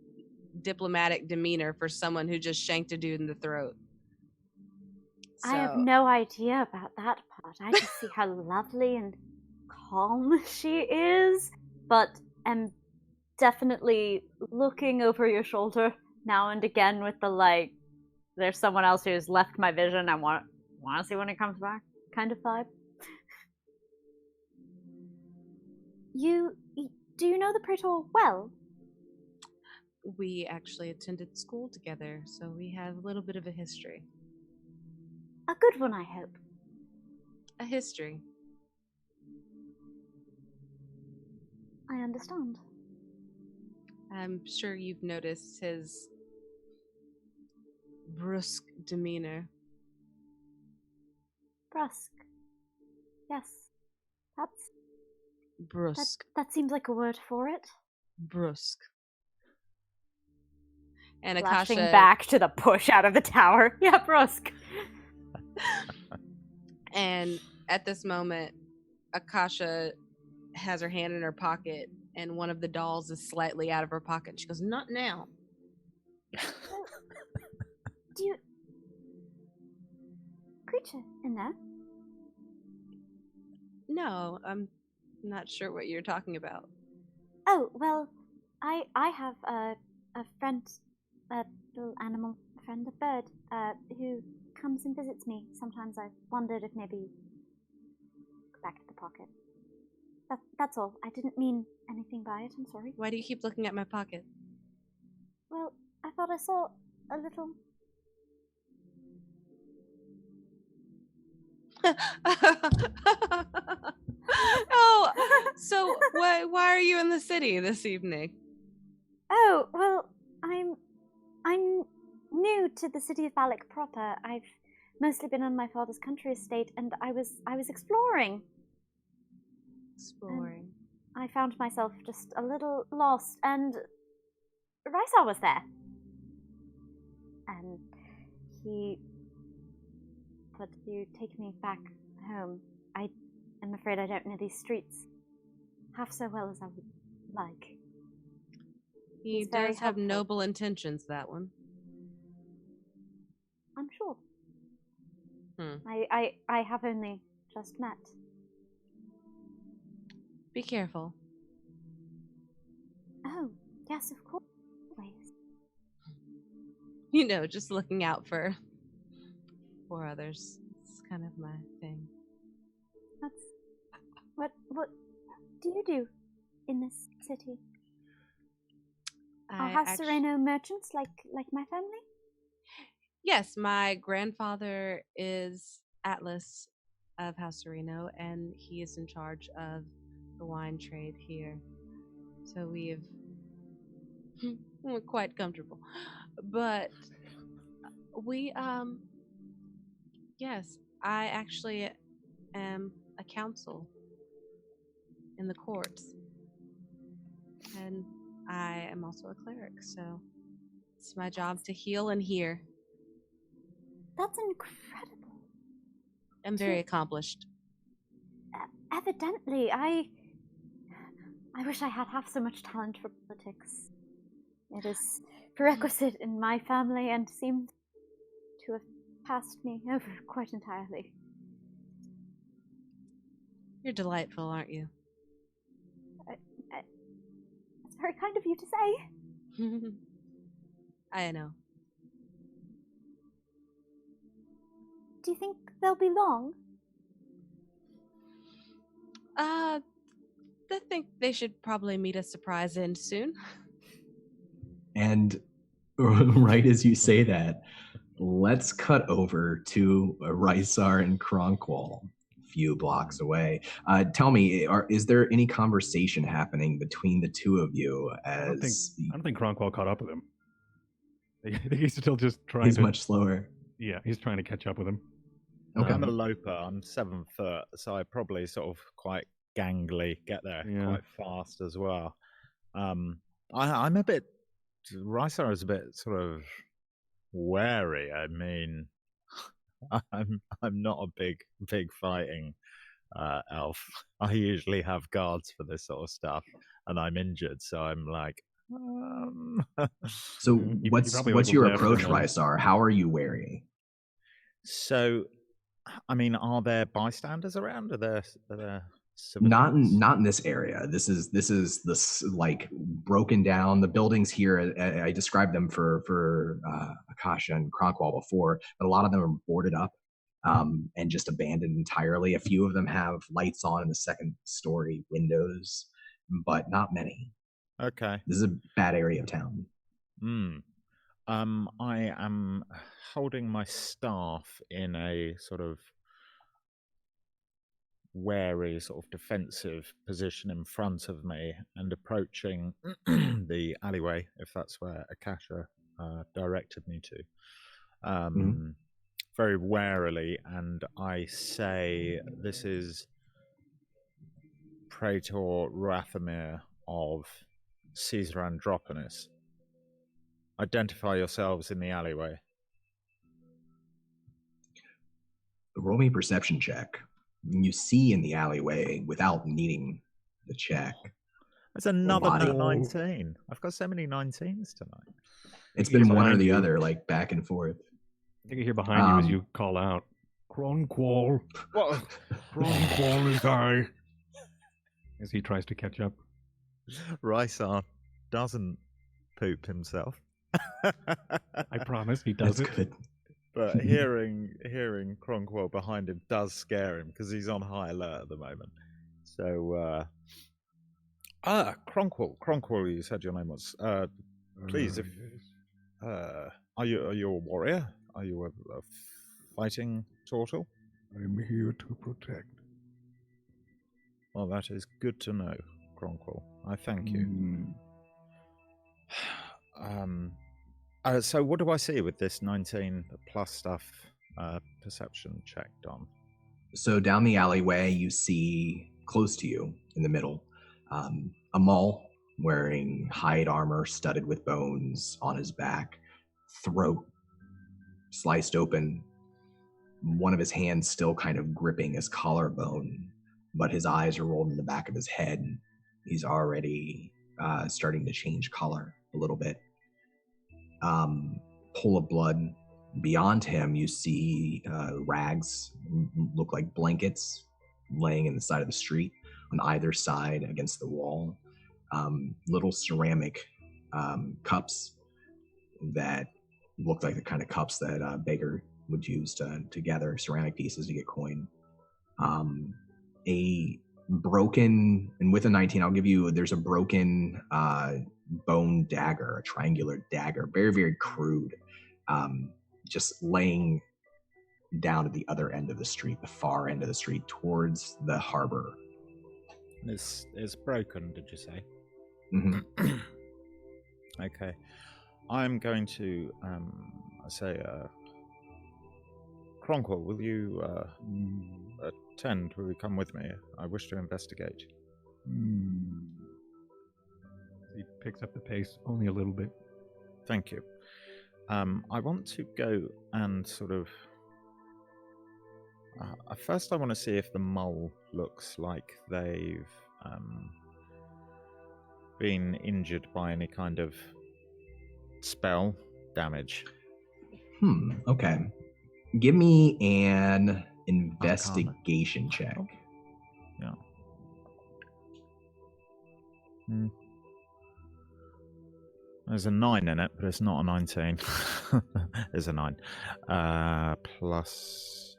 Speaker 3: diplomatic demeanor for someone who just shanked a dude in the throat.
Speaker 7: I have no idea about that part. I just see how lovely and calm she is, but am definitely looking over your shoulder now and again with the like, there's someone else who's left my vision. I want to see when it comes back kind of vibe. Do you know the Praetor well?
Speaker 3: We actually attended school together, so we have a little bit of a history.
Speaker 7: A good one, I hope.
Speaker 3: A history.
Speaker 7: I understand.
Speaker 3: I'm sure you've noticed his brusque demeanor.
Speaker 7: Brusque. Yes. That's
Speaker 3: brusque.
Speaker 7: That seems like a word for it.
Speaker 3: Brusque. And
Speaker 7: Flashing
Speaker 3: Akasha
Speaker 7: back to the push out of the tower. Yeah, brusque.
Speaker 3: And at this moment, Akasha has her hand in her pocket, and one of the dolls is slightly out of her pocket. She goes, "Not now."
Speaker 7: Do you... Creature in there?
Speaker 3: No, I'm not sure what you're talking about.
Speaker 7: Oh, well, I have a friend, a little animal friend, a bird, who comes and visits me. Sometimes I've wondered if maybe go back to the pocket. That's all. I didn't mean anything by it. I'm sorry.
Speaker 3: Why do you keep looking at my pocket?
Speaker 7: Well, I thought I saw a little...
Speaker 3: Oh, so why are you in the city this evening?
Speaker 7: Oh, well, I'm new to the city of Ballack proper. I've mostly been on my father's country estate, and I was exploring.
Speaker 3: Exploring.
Speaker 7: I found myself just a little lost, and Ristar was there. And he said to take me back home. I'm afraid I don't know these streets half so well as I would like.
Speaker 3: He does have noble intentions, that one.
Speaker 7: I'm sure.
Speaker 3: Hmm.
Speaker 7: I have only just met.
Speaker 3: Be careful.
Speaker 7: Oh, yes, of course. Always.
Speaker 3: You know, just looking out for others. It's kind of my thing.
Speaker 7: What do you do in this city? Are Sereno merchants like my family?
Speaker 3: Yes, my grandfather is Atlas of House Sereno, and he is in charge of the wine trade here. So we're quite comfortable. But we, yes, I actually am a counsel in the courts. And I am also a cleric, so it's my job to heal and hear.
Speaker 7: That's incredible.
Speaker 3: I'm very accomplished.
Speaker 7: Evidently, I wish I had half so much talent for politics. It is prerequisite in my family and seems to have passed me over quite entirely.
Speaker 3: You're delightful, aren't you?
Speaker 7: That's very kind of you to say.
Speaker 3: I know.
Speaker 7: Do you think they'll be long?
Speaker 3: I think they should probably meet a surprise end soon.
Speaker 1: And right as you say that, let's cut over to Ristar and Kronkwall, a few blocks away. Tell me, is there any conversation happening between the two of you?
Speaker 2: I don't think Kronkwall caught up with him. I think he's still just trying.
Speaker 1: He's much slower.
Speaker 2: Yeah, he's trying to catch up with him.
Speaker 1: Okay.
Speaker 6: I'm a loper. I'm 7 foot, so I probably sort of quite gangly get there quite fast as well. I'm a bit. Ristar is a bit sort of wary. I mean, I'm not a big fighting elf. I usually have guards for this sort of stuff, and I'm injured, so I'm like.
Speaker 1: So
Speaker 2: You
Speaker 1: what's
Speaker 2: probably,
Speaker 1: what's
Speaker 2: like,
Speaker 1: your
Speaker 2: left
Speaker 1: approach,
Speaker 2: and then-
Speaker 1: Ristar? How are you wearing?
Speaker 6: So, I mean, are there bystanders around? Are there
Speaker 1: Not
Speaker 6: civilians?
Speaker 1: in this area. This is this like broken down. The buildings here. I described them for Akasha and Kronkwall before, but a lot of them are boarded up and just abandoned entirely. A few of them have lights on in the second story windows, but not many.
Speaker 6: Okay.
Speaker 1: This is a bad area of town.
Speaker 6: I am holding my staff in a sort of wary, sort of defensive position in front of me and approaching the alleyway, if that's where Akasha directed me to, very warily, and I say, "This is Praetor Rathamir of Caesar Androponus. Identify yourselves in the alleyway."
Speaker 1: Roll me a perception check. You see in the alleyway without needing the check.
Speaker 6: That's another 19. I've got so many 19s tonight.
Speaker 1: It's been one or the other, like back and forth.
Speaker 2: I think I hear behind you as you call out,
Speaker 4: Kronkwall.
Speaker 6: What?
Speaker 4: Kronkwall is I.
Speaker 2: As he tries to catch up.
Speaker 6: Ristar doesn't poop himself.
Speaker 2: I promise he does.
Speaker 1: That's good.
Speaker 6: But hearing Kronkwall behind him does scare him because he's on high alert at the moment. So, Kronkwall, you said your name was. Please, if are you a warrior? Are you a fighting turtle?
Speaker 4: I'm here to protect.
Speaker 6: Well, that is good to know, Kronkwall. I thank you. So what do I see with this 19 plus stuff perception check done?
Speaker 1: So down the alleyway, you see close to you in the middle, a Maul wearing hide armor studded with bones on his back, throat sliced open, one of his hands still kind of gripping his collarbone, but his eyes are rolled in the back of his head. He's already starting to change color a little bit. Pool of blood. Beyond him, you see rags, look like blankets, laying in the side of the street on either side against the wall. Little ceramic cups that look like the kind of cups that a baker would use to gather ceramic pieces to get coin. A broken, and with a 19, I'll give you, there's a broken bone dagger, a triangular dagger, very, very crude, just laying down at the other end of the street, the far end of the street, towards the harbor.
Speaker 6: It's broken, did you say?
Speaker 1: Mm-hmm.
Speaker 6: Okay. I'm going to say, Kronkwall, will you attend? Will you come with me? I wish to investigate.
Speaker 2: He picks up the pace only a little bit.
Speaker 6: Thank you. I want to go and sort of... first I want to see if the mole looks like they've been injured by any kind of spell damage.
Speaker 1: Okay. Give me an investigation check.
Speaker 6: Yeah. There's a 9 in it, but it's not a 19. There's a 9. Plus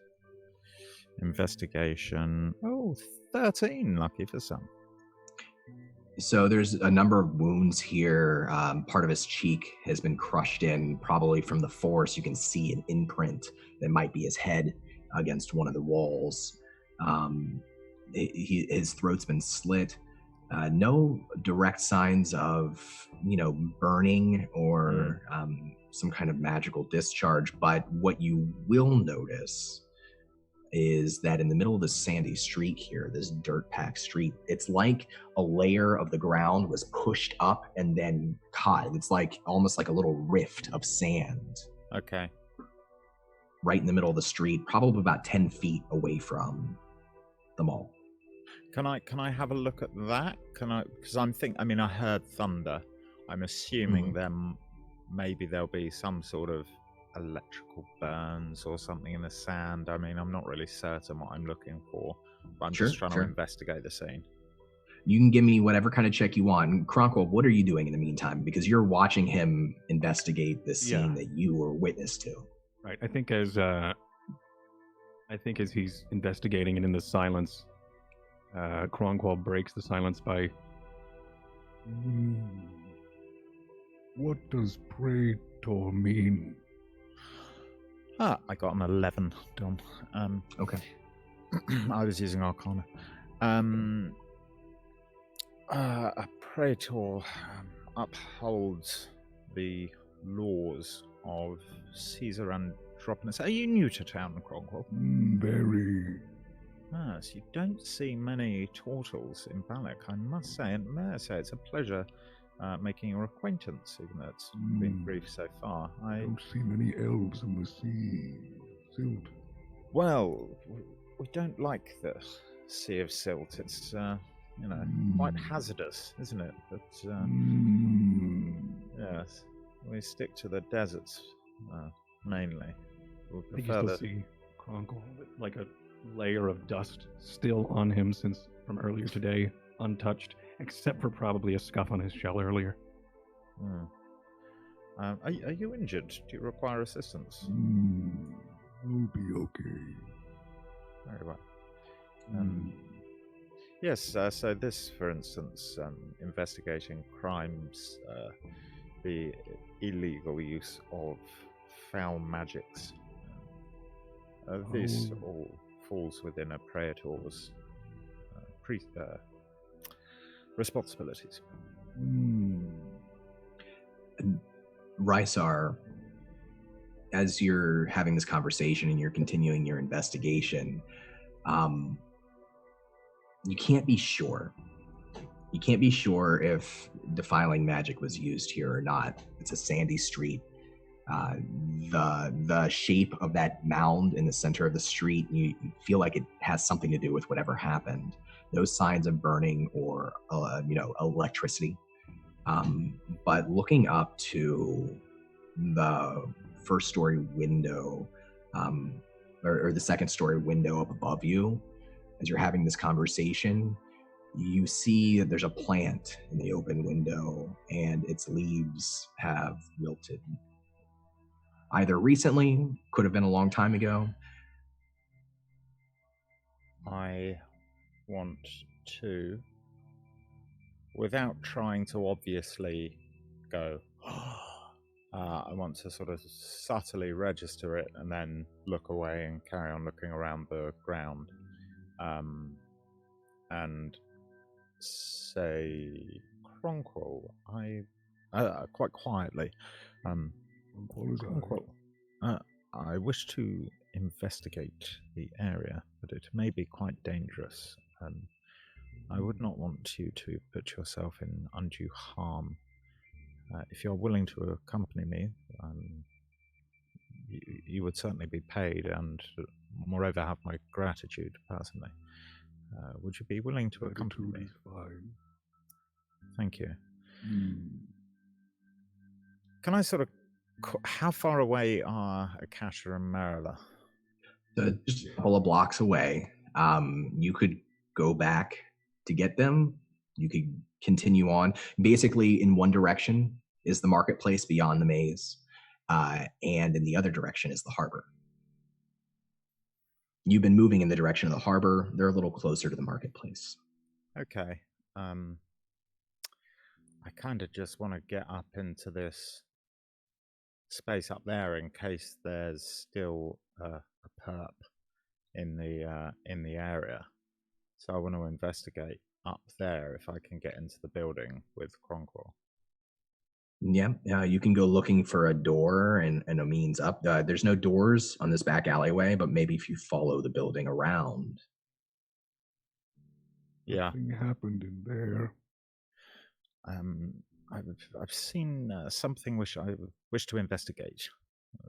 Speaker 6: investigation. 13. Lucky for some.
Speaker 1: So there's a number of wounds here. Part of his cheek has been crushed in, probably from the force. You can see an imprint that might be his head against one of the walls. His throat's been slit. No direct signs of, burning or some kind of magical discharge. But what you will notice is that in the middle of this sandy street here, this dirt-packed street, it's like a layer of the ground was pushed up and then caught. It's like almost like a little rift of sand.
Speaker 6: Okay.
Speaker 1: Right in the middle of the street, probably about 10 feet away from them all.
Speaker 6: Can I have a look at that? Because I mean, I heard thunder. I'm assuming maybe there'll be some sort of electrical burns or something in the sand. I mean, I'm not really certain what I'm looking for, but I'm just trying to investigate the scene.
Speaker 1: You can give me whatever kind of check you want. Cronkwell, what are you doing in the meantime? Because you're watching him investigate this scene that you were witness to.
Speaker 2: Right. I think as he's investigating it in the silence, Cronkwell breaks the silence by...
Speaker 4: What does praetor mean?
Speaker 6: I got an 11, Dom.
Speaker 1: Okay.
Speaker 6: I was using Arcana. A praetor upholds the laws of Caesar Andronicus. Are you new to town, Cronkwell?
Speaker 4: Very.
Speaker 6: Yes, you don't see many turtles in Ballack, I must say. And may I say, it's a pleasure making your acquaintance, even though it's been brief so far. I
Speaker 4: don't see many elves in the sea. Silt.
Speaker 6: Well, we don't like the Sea of Silt. It's, quite hazardous, isn't it? But, yes, we stick to the deserts, mainly.
Speaker 2: I think you still see Cronkwell with like a layer of dust still on him from earlier today, untouched, except for probably a scuff on his shell earlier.
Speaker 6: Are you injured? Do you require assistance?
Speaker 4: I'll be okay.
Speaker 6: Very well. Yes, so this, for instance, investigating crimes, the illegal use of foul magics. This all falls within a praetor's responsibilities.
Speaker 1: Ristar, as you're having this conversation and you're continuing your investigation, you can't be sure. You can't be sure if defiling magic was used here or not. It's a sandy street. The shape of that mound in the center of the street, you feel like it has something to do with whatever happened. No signs of burning or electricity. But looking up to the first story window, or the second story window up above you, as you're having this conversation, you see that there's a plant in the open window and its leaves have wilted. Either recently, could have been a long time ago.
Speaker 6: I want to, without trying to obviously go, I want to sort of subtly register it and then look away and carry on looking around the ground. And say, Cronkwell, quite quietly, Cronkwell, I wish to investigate the area, but it may be quite dangerous. I would not want you to put yourself in undue harm. If you're willing to accompany me, you would certainly be paid, and moreover have my gratitude personally. Would you be willing to accompany me?
Speaker 4: Fine.
Speaker 6: Thank you. Can I sort of... How far away are Akasha and Marilla?
Speaker 1: Just a couple of blocks away. You could go back to get them. You could continue on. Basically, in one direction is the marketplace beyond the maze, and in the other direction is the harbor. You've been moving in the direction of the harbor. They're a little closer to the marketplace.
Speaker 6: Okay. I kind of just want to get up into this space up there in case there's still a perp in the area. So I want to investigate up there if I can get into the building with Cronkwell.
Speaker 1: Yeah, you can go looking for a door and a means up. There's no doors on this back alleyway, but maybe if you follow the building around.
Speaker 6: Yeah.
Speaker 4: Nothing happened in there.
Speaker 6: I've seen something which I wish to investigate.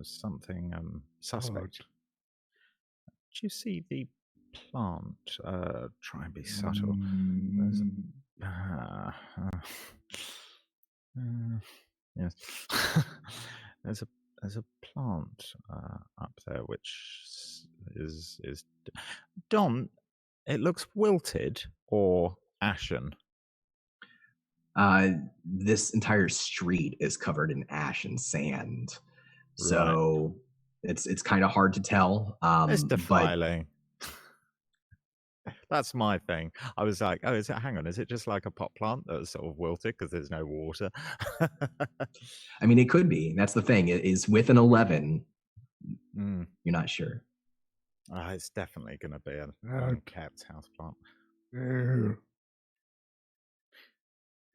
Speaker 6: Something suspect. Did you see the plant. Try and be subtle. There's yes. there's a plant up there which is Don. It looks wilted or ashen.
Speaker 1: This entire street is covered in ash and sand, so it's kind of hard to tell.
Speaker 6: It's defiling. That's my thing. I was like, oh, hang on, is it just like a pot plant that's sort of wilted because there's no water?
Speaker 1: I mean, it could be. That's the thing. It is with an 11. You're not sure.
Speaker 6: It's definitely going to be an unkept houseplant.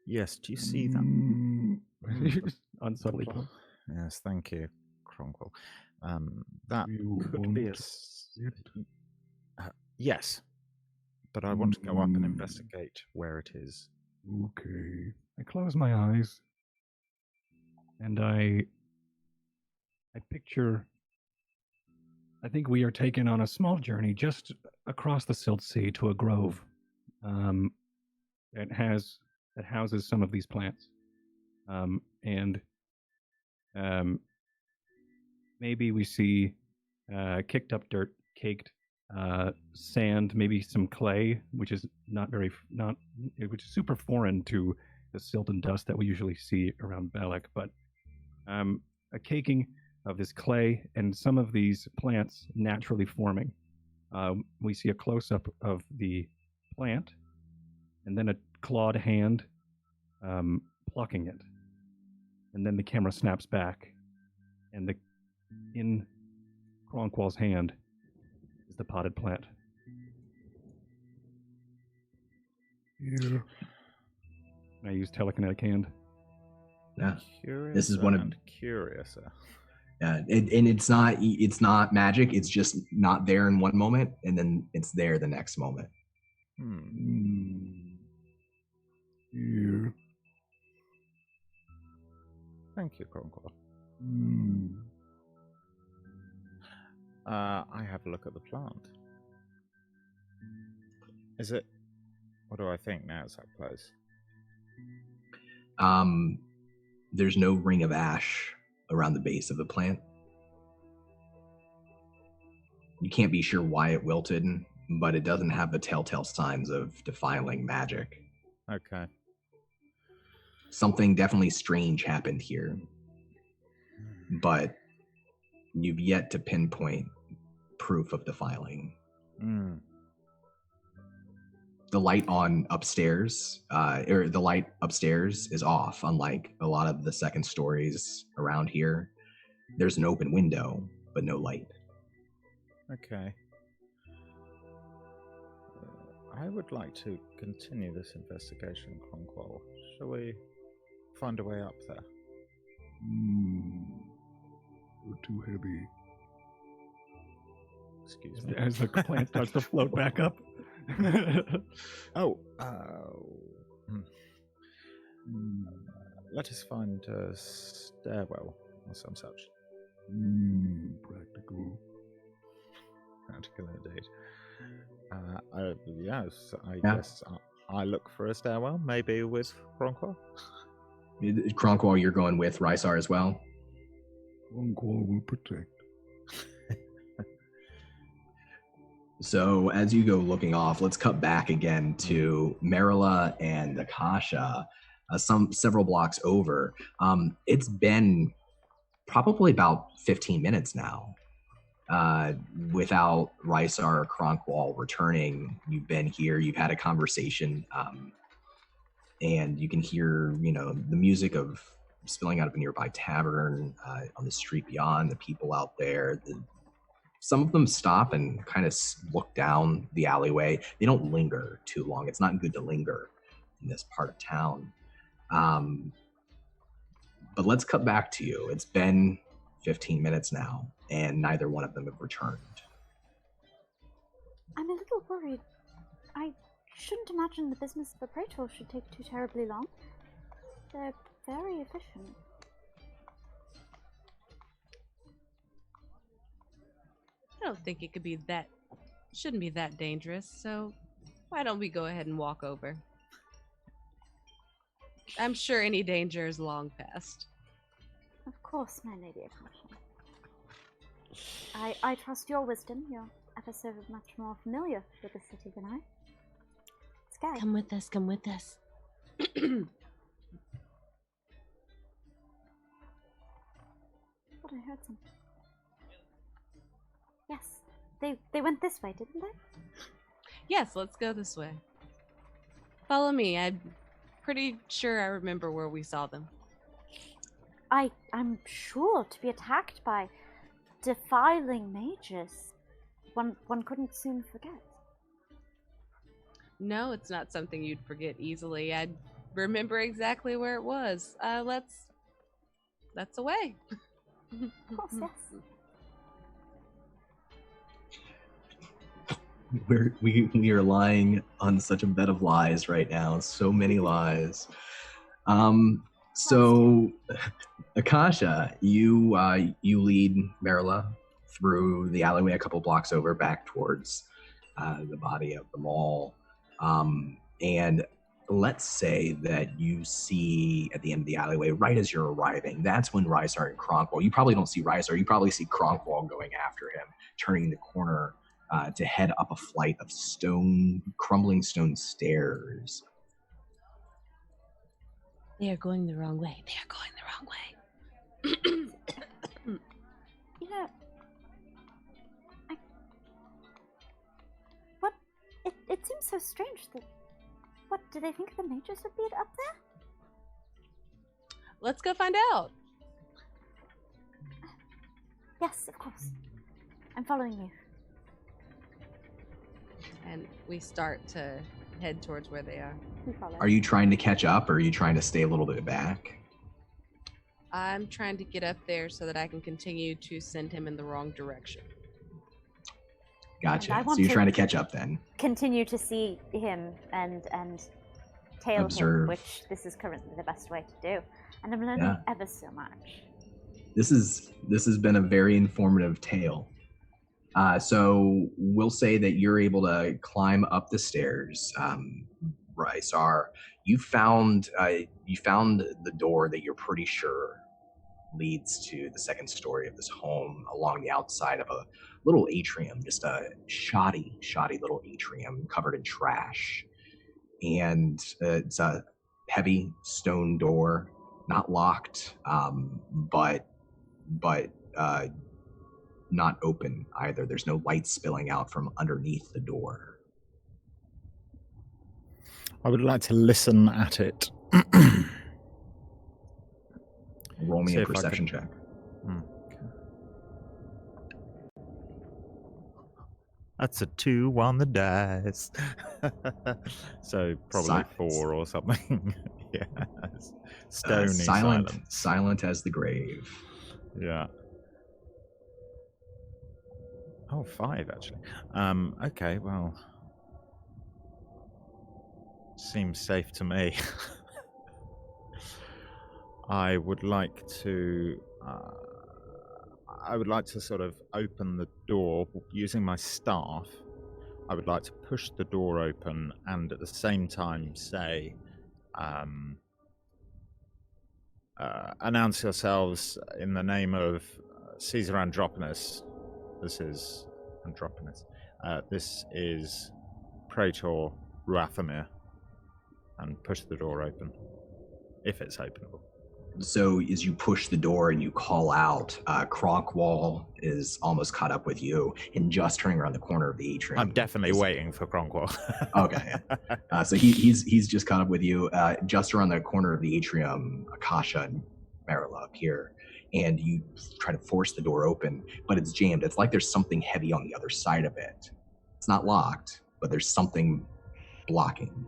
Speaker 6: Yes, do you see them?
Speaker 2: Unsubtly.
Speaker 6: Yes, thank you, Cronkwell. That could be a... yes, but I want to go up and investigate where it is.
Speaker 2: Okay. I close my eyes, and I picture... I think we are taken on a small journey just across the Silt Sea to a grove that houses some of these plants. Maybe we see kicked up dirt, caked sand, maybe some clay, which is which is super foreign to the silt and dust that we usually see around Ballack, but a caking of this clay and some of these plants naturally forming. We see a close-up of the plant, and then a clawed hand plucking it. And then the camera snaps back, and in Cronkwall's hand is the potted plant.
Speaker 4: Yeah.
Speaker 2: I use telekinetic hand.
Speaker 1: Yeah.
Speaker 6: Curious
Speaker 1: This is one of
Speaker 6: curious.
Speaker 1: Yeah, and it's not magic. It's just not there in one moment, and then it's there the next moment.
Speaker 4: Yeah.
Speaker 6: Thank you, Cronkwall. I have a look at the plant. Is it? What do I think now? It's up close.
Speaker 1: There's no ring of ash around the base of the plant. You can't be sure why it wilted, but it doesn't have the telltale signs of defiling magic.
Speaker 6: Okay.
Speaker 1: Something definitely strange happened here, but you've yet to pinpoint proof of defiling. The light on upstairs, or the light upstairs is off, unlike a lot of the second stories around here. There's an open window, but no light.
Speaker 6: Okay. I would like to continue this investigation, Cronkwall. Shall we find a way up there?
Speaker 4: You're too heavy.
Speaker 6: Excuse me.
Speaker 2: As the plant starts to float back up.
Speaker 6: Let us find a stairwell or some such.
Speaker 4: Practical.
Speaker 6: Practical indeed. Yes, I guess I look for a stairwell, maybe with Cronkwall.
Speaker 1: Cronkwall, you're going with Ristar as well?
Speaker 4: Cronkwall will protect.
Speaker 1: So as you go looking off, let's cut back again to Marilla and Akasha, several blocks over. It's been probably about 15 minutes now. Without Ristar or Cronkwall returning, you've been here, you've had a conversation, and you can hear, the music of spilling out of a nearby tavern on the street beyond, the people out there. Some of them stop and kind of look down the alleyway. They don't linger too long. It's not good to linger in this part of town. But let's cut back to you. It's been 15 minutes now, and neither one of them have returned.
Speaker 7: I'm a little worried. I shouldn't imagine the business of a praetor should take too terribly long. They're very efficient.
Speaker 5: I don't think it could be that shouldn't be that dangerous, so why don't we go ahead and walk over? I'm sure any danger is long past.
Speaker 7: Of course, my lady Akasha. I trust your wisdom. You're ever so much more familiar with the city than I. Let's go.
Speaker 5: Come with us, come with us.
Speaker 7: Thought I heard something. Yes, they went this way, didn't they?
Speaker 5: Yes, let's go this way. Follow me. I'm pretty sure I remember where we saw them.
Speaker 7: I'm sure to be attacked by defiling mages. One couldn't soon forget.
Speaker 5: No, it's not something you'd forget easily. I'd remember exactly where it was. Let's away.
Speaker 7: Of course, yes.
Speaker 1: We are lying on such a bed of lies right now. So many lies. So, Akasha, you lead Marilla through the alleyway a couple blocks over, back towards the body of the mall. And let's say that you see at the end of the alleyway, right as you're arriving, that's when Ristar and Cronkwall, you probably don't see Ristar, you probably see Cronkwall going after him, turning the corner to head up a flight of crumbling stone stairs.
Speaker 5: They are going the wrong way. They are going the wrong way.
Speaker 7: You know, it seems so strange that. What, do they think the mages would be up there?
Speaker 5: Let's go find out.
Speaker 7: Yes, of course. I'm following you.
Speaker 5: And we start to head towards where they are.
Speaker 1: Are you trying to catch up, or are you trying to stay a little bit back?
Speaker 5: I'm trying to get up there so that I can continue to send him in the wrong direction.
Speaker 1: Gotcha. So you're trying to catch up then.
Speaker 7: Continue to see him and tail
Speaker 1: Observe.
Speaker 7: him, which this is currently the best way to do. And I'm learning ever so much.
Speaker 1: This has been a very informative tale. So we'll say that you're able to climb up the stairs. Ristar, you found the door that you're pretty sure leads to the second story of this home along the outside of a little atrium, just a shoddy little atrium covered in trash. And it's a heavy stone door, not locked, but not open either. There's no light spilling out from underneath the door.
Speaker 6: I would like to listen at it.
Speaker 1: Roll me a perception check.
Speaker 6: That's a 2 on the dice. So probably 4 or something. Yeah. Stony
Speaker 1: silent as the grave.
Speaker 6: Yeah. Oh, 5 actually. Okay, well, seems safe to me. I would like to sort of open the door using my staff. I would like to push the door open and at the same time say, announce yourselves in the name of Caesar Androponus. This is Androponus. This is Praetor Ruathamir. And push the door open, if it's openable.
Speaker 1: So as you push the door and you call out, Cronkwall is almost caught up with you and just turning around the corner of the atrium.
Speaker 6: I'm definitely waiting for Cronkwall.
Speaker 1: Okay. So he's just caught up with you. Just around the corner of the atrium, Akasha and Marilla appear. And you try to force the door open, but it's jammed. It's like there's something heavy on the other side of it. It's not locked, but there's something blocking.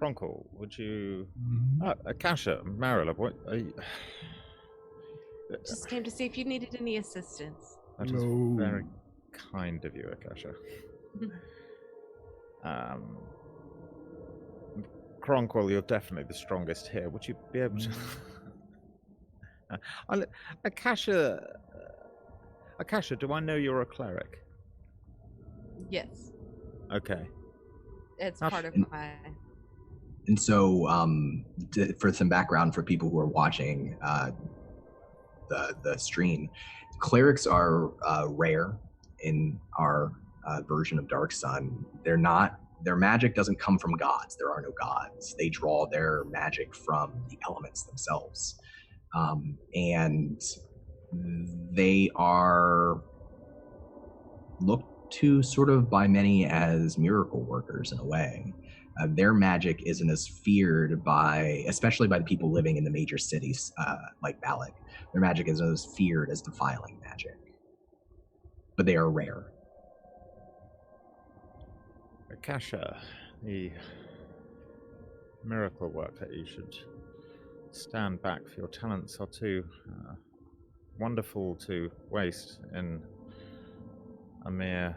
Speaker 6: Cronkwall, would you... Akasha, Marilla, what...
Speaker 5: Just came to see if you needed any assistance.
Speaker 6: That is very kind of you, Akasha. Cronkwall, you're definitely the strongest here. Would you be able to... Akasha, do I know you're a cleric?
Speaker 3: Yes,
Speaker 6: Okay.
Speaker 3: it's
Speaker 6: Gosh.
Speaker 3: part of my.
Speaker 1: And so, for some background for people who are watching the stream, clerics are rare in our version of Dark Sun. They're not. Their magic doesn't come from gods. There are no gods. They draw their magic from the elements themselves, and they are looked to sort of by many as miracle workers in a way. Their magic isn't as feared by, especially by the people living in the major cities like Ballack. Their magic isn't as feared as defiling magic, but they are rare.
Speaker 6: Akasha, the miracle worker, you should stand back, for your talents are too wonderful to waste in a mere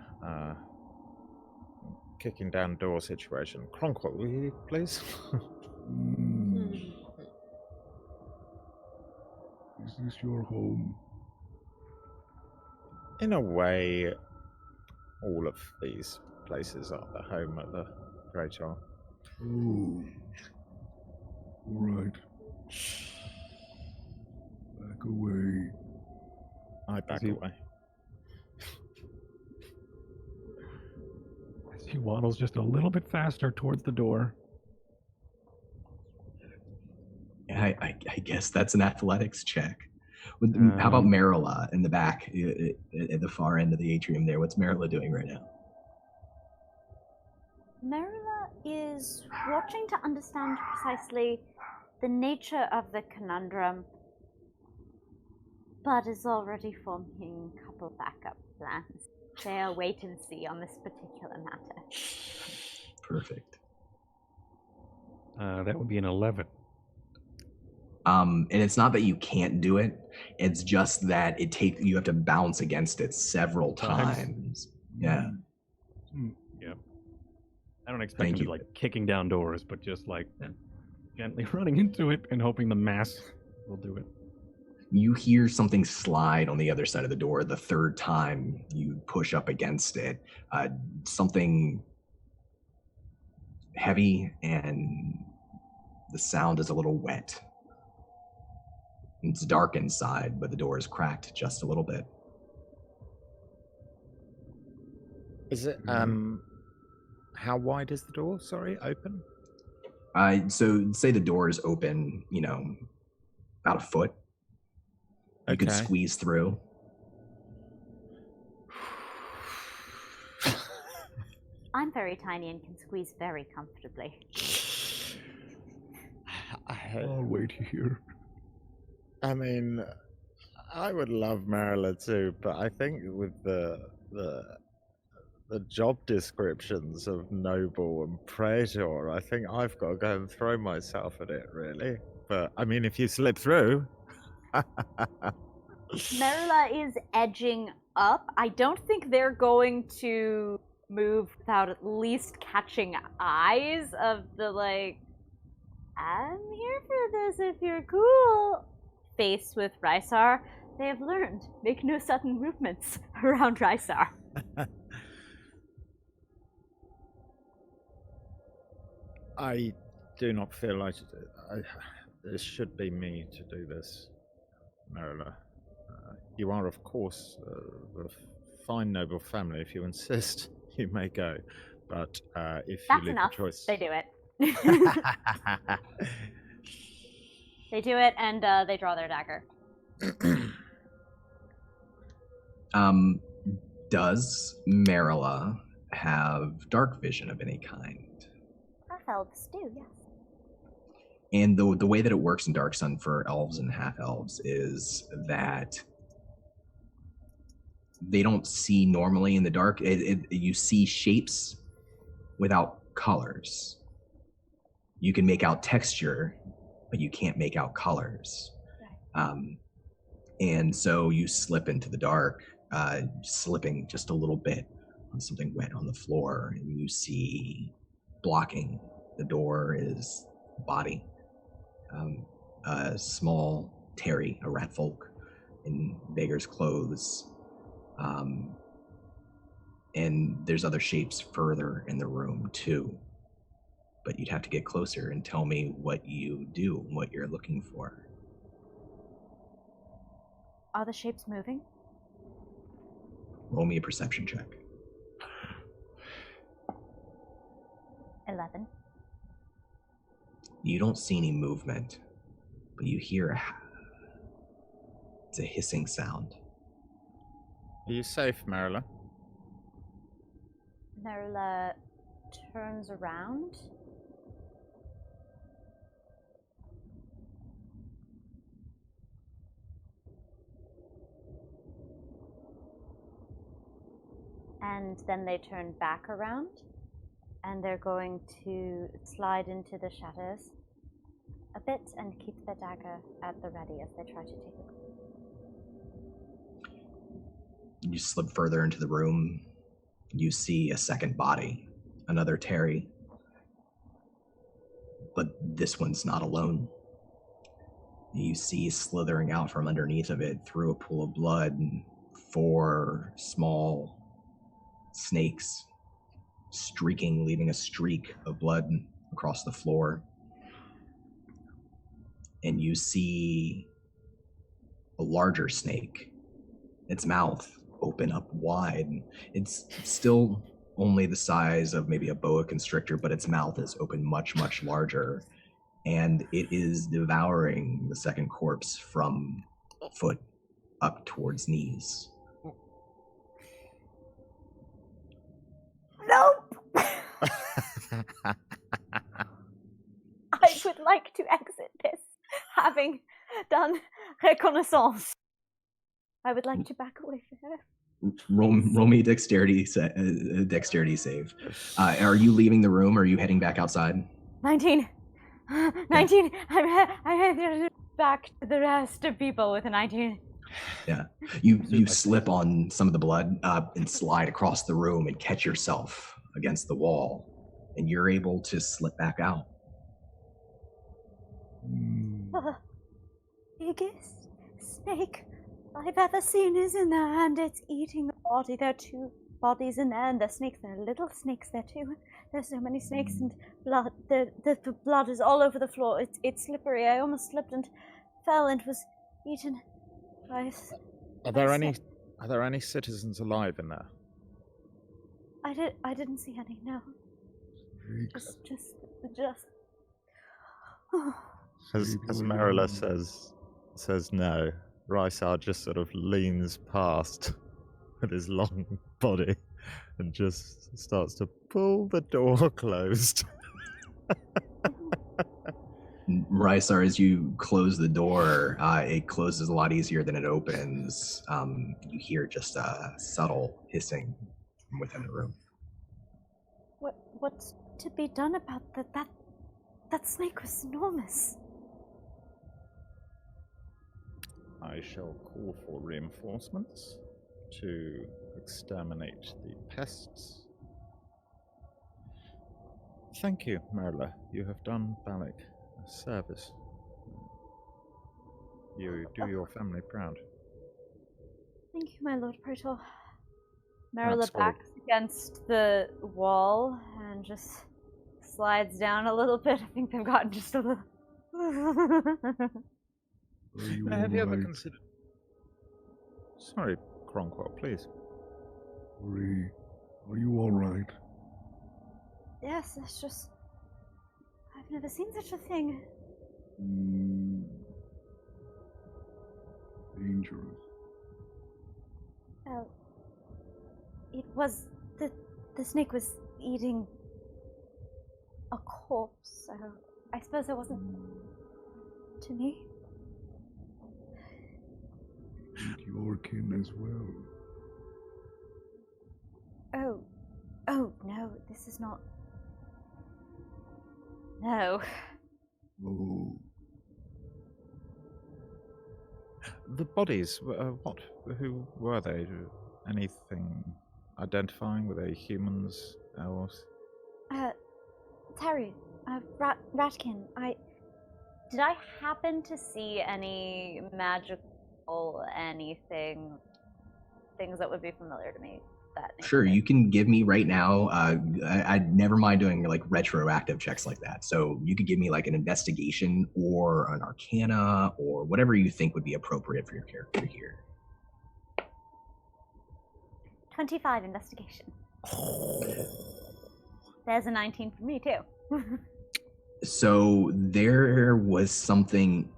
Speaker 6: kicking down door situation. Cronquil, will you please?
Speaker 4: Is this your home?
Speaker 6: In a way, all of these places are the home of the Great Jarl.
Speaker 4: Oh. Alright. Back away.
Speaker 6: I back away.
Speaker 2: He waddles just a little bit faster towards the door.
Speaker 1: I guess that's an athletics check. How about Marilla in the back, at the far end of the atrium there? What's Marilla doing right now?
Speaker 7: Marilla is watching to understand precisely the nature of the conundrum, but is already forming a couple backup plans. They'll wait and see on this particular matter.
Speaker 1: Perfect.
Speaker 2: That would be an 11.
Speaker 1: And it's not that you can't do it; it's just that you have to bounce against it several times. Yeah.
Speaker 2: Yeah. I don't expect him to be like kicking down doors, but just like gently running into it and hoping the mass will do it.
Speaker 1: You hear something slide on the other side of the door the third time you push up against it. Something heavy, and the sound is a little wet. It's dark inside, but the door is cracked just a little bit.
Speaker 6: Is it, how wide is the door? Sorry, open?
Speaker 1: So say the door is open, about a foot. You can squeeze through.
Speaker 7: I'm very tiny and can squeeze very comfortably.
Speaker 4: I'll wait here.
Speaker 6: I mean, I would love Marilla too, but I think with the job descriptions of noble and praetor, I think I've got to go and throw myself at it, really. But I mean, if you slip through.
Speaker 7: Marilla is edging up. I don't think they're going to move without at least catching eyes of the, I'm here for this if you're cool face with Ristar. They have learned, make no sudden movements around Ristar.
Speaker 6: I do not feel like this should be me to do this, Marilla. You are, of course, a fine noble family. If you insist, you may go. But if
Speaker 7: That's
Speaker 6: you leave
Speaker 7: enough.
Speaker 6: the choice...
Speaker 7: They do it. They do it, and they draw their dagger.
Speaker 1: Does Marilla have dark vision of any kind?
Speaker 7: Half-elves do, yes.
Speaker 1: And the way that it works in Dark Sun for elves and half-elves is that they don't see normally in the dark. You see shapes without colors. You can make out texture, but you can't make out colors. And so you slip into the dark, slipping just a little bit on something wet on the floor, and you see blocking the door is a body. A small Terry, a rat folk in beggar's clothes, And there's other shapes further in the room too. But you'd have to get closer and tell me what you do, what you're looking for.
Speaker 7: Are the shapes moving?
Speaker 1: Roll me a perception check.
Speaker 7: 11.
Speaker 1: You don't see any movement, but you hear it's a hissing sound.
Speaker 6: Are you safe, Marilla?
Speaker 7: Marilla turns around. And then they turn back around, and they're going to slide into the shadows a bit and keep the dagger at the ready as they try to take it.
Speaker 1: You slip further into the room. You see a second body, another Terry. But this one's not alone. You see slithering out from underneath of it through a pool of blood, 4 small snakes streaking, leaving a streak of blood across the floor. And you see a larger snake, its mouth open up wide. It's still only the size of maybe a boa constrictor, but its mouth is open much, much larger. And it is devouring the second corpse from foot up towards knees.
Speaker 7: Nope! I would like to exit this, having done reconnaissance. I would like to back away from her.
Speaker 1: Roll me a dexterity save. Are you leaving the room or are you heading back outside?
Speaker 7: 19. 19. I'm headed back to the rest of people with a 19.
Speaker 1: Yeah. You slip on some of the blood and slide across the room and catch yourself against the wall, and you're able to slip back out.
Speaker 7: Biggest snake I've ever seen is in there, and it's eating a body. There are 2 bodies in there, and the snakes, there are little snakes there too. There's so many snakes and blood. The blood is all over the floor. It's slippery. I almost slipped and fell and was eaten by
Speaker 6: Are there any citizens alive in there?
Speaker 7: I didn't see any, no. Just
Speaker 6: As Marilla says no, Ristar just sort of leans past with his long body and just starts to pull the door closed.
Speaker 1: Ristar, as you close the door, it closes a lot easier than it opens. You hear just a subtle hissing from within the room.
Speaker 7: What's to be done about that? That snake was enormous.
Speaker 6: I shall call for reinforcements to exterminate the pests. Thank you, Marilla. You have done Ballack a service. You do your family proud.
Speaker 7: Thank you, my Lord Proto. Marilla backs against the wall and just slides down a little bit. I think they've gotten just a little...
Speaker 6: Have you ever considered... Sorry, Cronquo, please.
Speaker 4: Are you alright?
Speaker 7: Yes, it's just... I've never seen such a thing.
Speaker 4: Dangerous.
Speaker 7: Well, it was... The snake was eating a corpse, so I suppose it wasn't to me.
Speaker 4: Your kin as well.
Speaker 7: Oh, no, this is not... No.
Speaker 4: Oh.
Speaker 6: The bodies, what? Who were they? Anything identifying? Were they humans, elves?
Speaker 7: Terry, Ratkin, did I happen to see any magical things that would be familiar to me? that.
Speaker 1: Sure, you can give me right now. I'd never mind doing like retroactive checks like that. So you could give me like an investigation or an arcana or whatever you think would be appropriate for your character here.
Speaker 7: 25 investigation. There's a 19 for me too.
Speaker 1: So there was something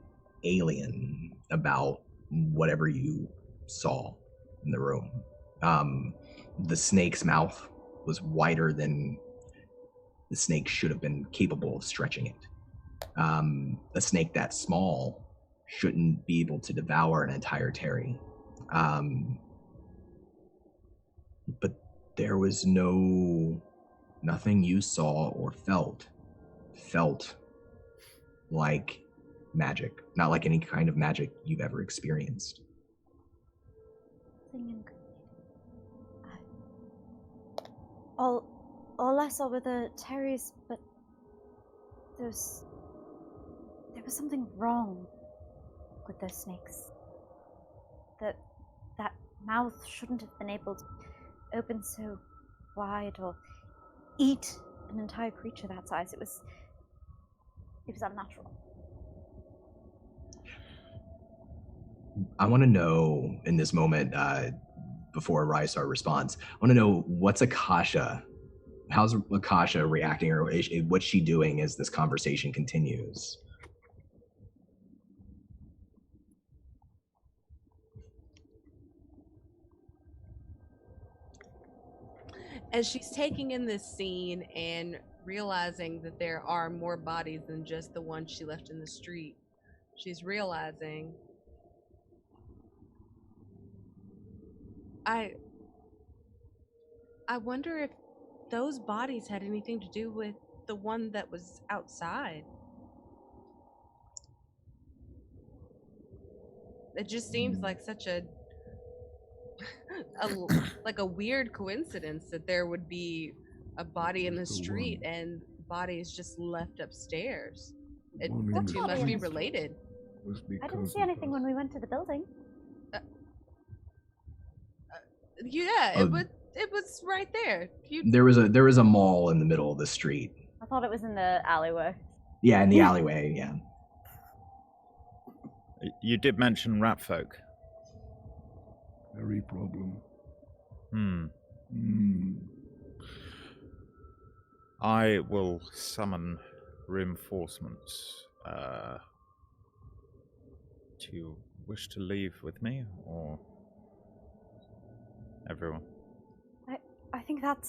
Speaker 1: alien about whatever you saw in the room. The snake's mouth was wider than the snake should have been capable of stretching it. A snake that small shouldn't be able to devour an entire terry. But there was nothing you saw or felt like magic, not like any kind of magic you've ever experienced.
Speaker 7: All I saw were the terries, but there was something wrong with those snakes. That mouth shouldn't have been able to open so wide or eat an entire creature that size. It was unnatural.
Speaker 1: I want to know in this moment, before Ristar responds, I want to know what's Akasha. How's Akasha reacting, or what's she doing as this conversation continues?
Speaker 3: As she's taking in this scene and realizing that there are more bodies than just the one she left in the street, she's realizing, I wonder if those bodies had anything to do with the one that was outside. It just seems like such a weird coincidence that there would be a body in the street and bodies just left upstairs. The two must be related.
Speaker 7: I didn't see anything when we went to the building.
Speaker 3: It was right there.
Speaker 1: There was a mall in the middle of the street.
Speaker 7: I thought it was in the alleyway.
Speaker 1: Yeah, in the alleyway, yeah.
Speaker 6: You did mention rat folk.
Speaker 4: Very problem.
Speaker 6: I will summon reinforcements. Do you wish to leave with me, or everyone?
Speaker 7: I think that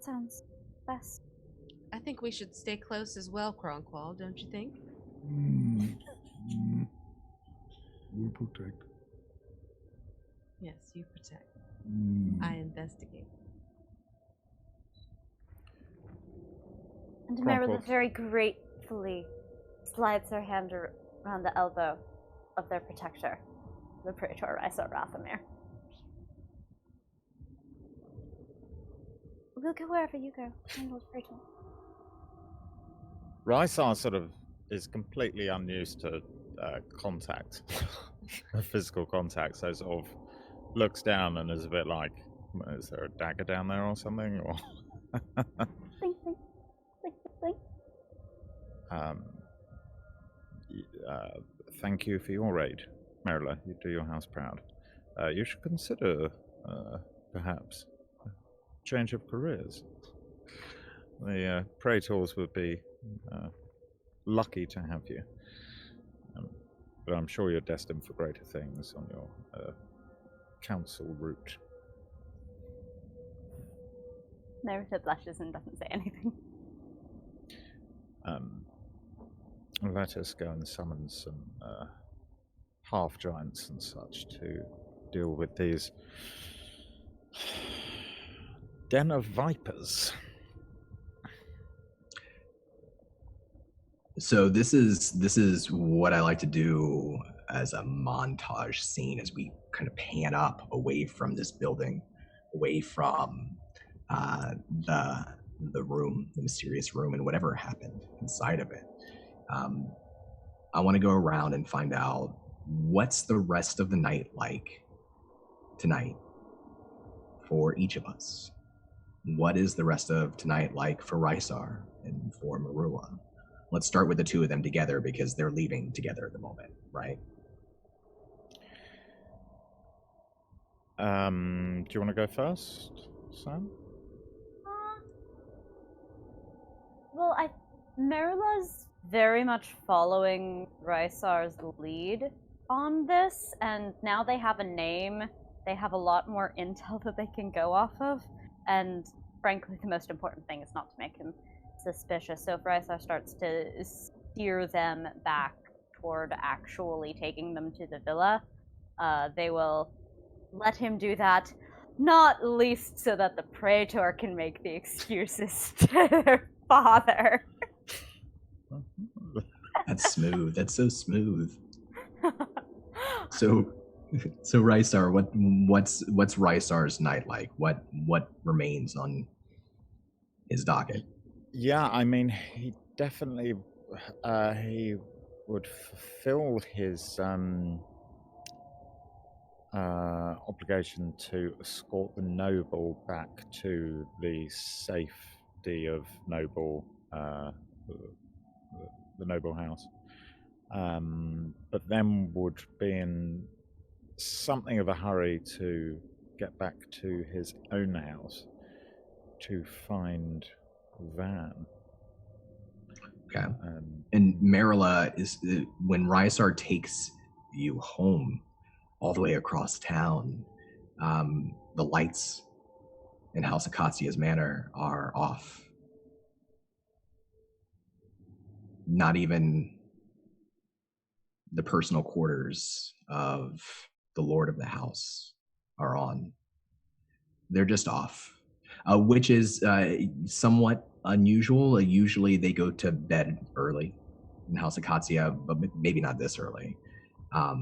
Speaker 7: sounds best.
Speaker 3: I think we should stay close as well, Kronqual, don't you think?
Speaker 4: We'll protect.
Speaker 3: Yes, you protect. I investigate.
Speaker 7: And Merila very gratefully slides her hand around the elbow of their protector, the Praetor Risar Rathamir. We'll go wherever you go, Lord Praetor.
Speaker 6: Risar sort of is completely unused to contact, physical contact, so sort of looks down and is a bit like, is there a dagger down there or something? Or
Speaker 7: Blink, blink, blink, blink.
Speaker 6: Thank you for your aid, Merila. You do your house proud. You should consider, perhaps, a change of careers. The Praetors would be lucky to have you. But I'm sure you're destined for greater things on your council route.
Speaker 7: Merila blushes and doesn't say anything.
Speaker 6: Let us go and summon some half-giants and such to deal with these den of vipers.
Speaker 1: So this is what I like to do as a montage scene as we kind of pan up away from this building, away from the room, the mysterious room, and whatever happened inside of it. I want to go around and find out what's the rest of the night like tonight for each of us. What is the rest of tonight like for Ristar and for Marula? Let's start with the two of them together because they're leaving together at the moment, right?
Speaker 6: Do you want to go first, Sam?
Speaker 7: Well, Marula's very much following Risar's lead on this, and now they have a name. They have a lot more intel that they can go off of, and frankly, the most important thing is not to make him suspicious. So if Risar starts to steer them back toward actually taking them to the villa, they will let him do that, not least so that the Praetor can make the excuses to their father.
Speaker 1: That's smooth. That's so smooth. So Ristar, what's Ristar's night like? What remains on his docket?
Speaker 6: Yeah, I mean, he definitely he would fulfill his obligation to escort the noble back to the safety of the noble house, but then would be in something of a hurry to get back to his own house to find Van.
Speaker 1: Okay. And Marilla, is when Ristar takes you home all the way across town, the lights in House Acacia's manor are off. Not even the personal quarters of the lord of the house are on. They're just off, which is somewhat unusual. Usually they go to bed early in House Acacia, but maybe not this early. But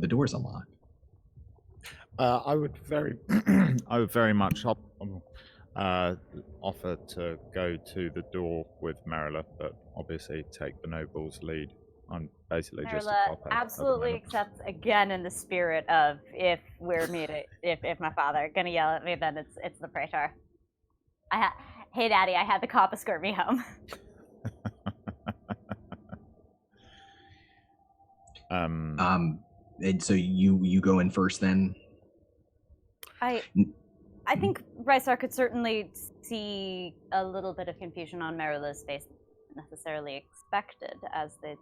Speaker 1: the door's unlocked.
Speaker 6: I would very much offer to go to the door with Marilla, but obviously take the noble's lead. I'm basically just a cop.
Speaker 7: Absolutely accepts again in the spirit of if we're meeting, if my father gonna yell at me, then it's the Praetor. Hey, Daddy, I had the cop escort me home.
Speaker 1: And so you go in first then?
Speaker 7: I think Ristar could certainly see a little bit of confusion on Marilla's face, necessarily expected, as the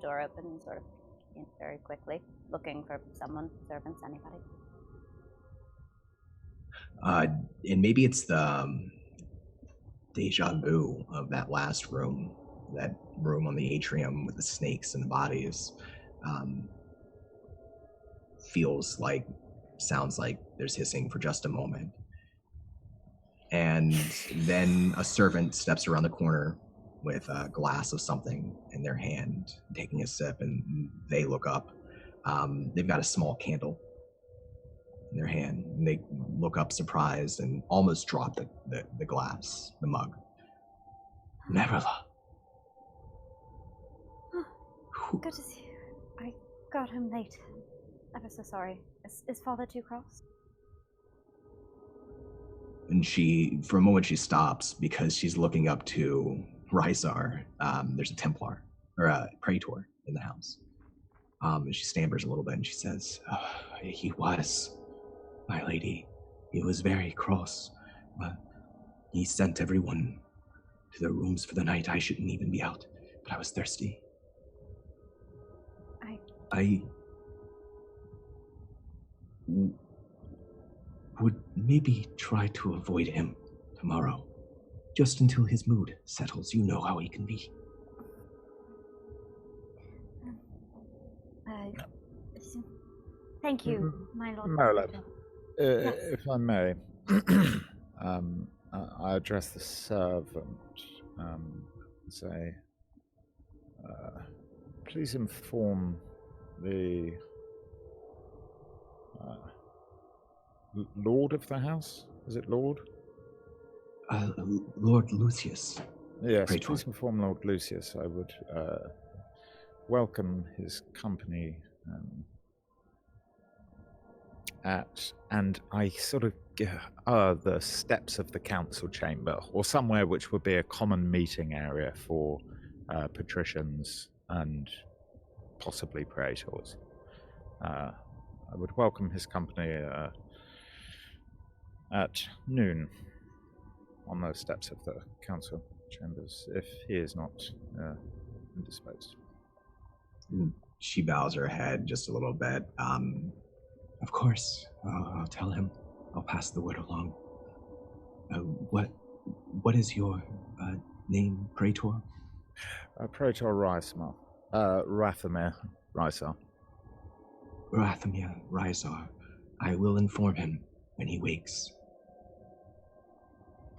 Speaker 7: door opened and sort of came very quickly, looking for someone, servants, anybody.
Speaker 1: And maybe it's the deja vu of that last room, that room on the atrium with the snakes and the bodies. Sounds like there's hissing for just a moment. And then a servant steps around the corner with a glass of something in their hand, taking a sip, and they look up. They've got a small candle in their hand, and they look up surprised and almost drop the glass, the mug. Marilla.
Speaker 7: Good to see you. I got home late. Ever so sorry. Is Father too cross?
Speaker 1: And for a moment, she stops because she's looking up to Ristar. There's a Templar, or a Praetor in the house. And she stammers a little bit and she says, he was, my lady. He was very cross. He sent everyone to their rooms for the night. I shouldn't even be out, but I was thirsty. I would maybe try to avoid him tomorrow, just until his mood settles. You know how he can be.
Speaker 7: Thank you, my lord.
Speaker 6: Marilla,
Speaker 7: Yes.
Speaker 6: if I may, I address the servant and say, please inform the lord of the house. Is it lord?
Speaker 1: Lord Lucius.
Speaker 6: Yes,
Speaker 1: Praetor.
Speaker 6: please inform Lord Lucius. I would welcome his company and I sort of the steps of the council chamber, or somewhere which would be a common meeting area for patricians and possibly praetors. I would welcome his company at noon on those steps of the council chambers, if he is not indisposed.
Speaker 1: She bows her head just a little bit. Of course, I'll tell him. I'll pass the word along. What is your name, Praetor?
Speaker 6: Praetor Rismar. Rathamir Risar.
Speaker 1: Rathamir Risar. I will inform him when he wakes.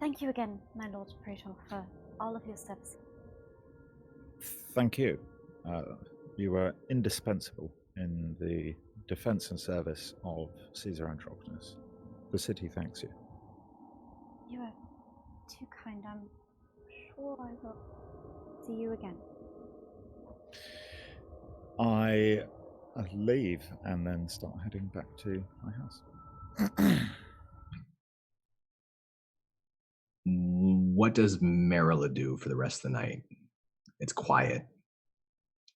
Speaker 7: Thank you again, my Lord Praetor, for all of your steps.
Speaker 6: Thank you. You were indispensable in the defense and service of Caesar Androcnus. The city thanks you.
Speaker 7: You are too kind. I'm sure I will see you again.
Speaker 6: I leave and then start heading back to my house.
Speaker 1: What does Marilla do for the rest of the night? It's quiet.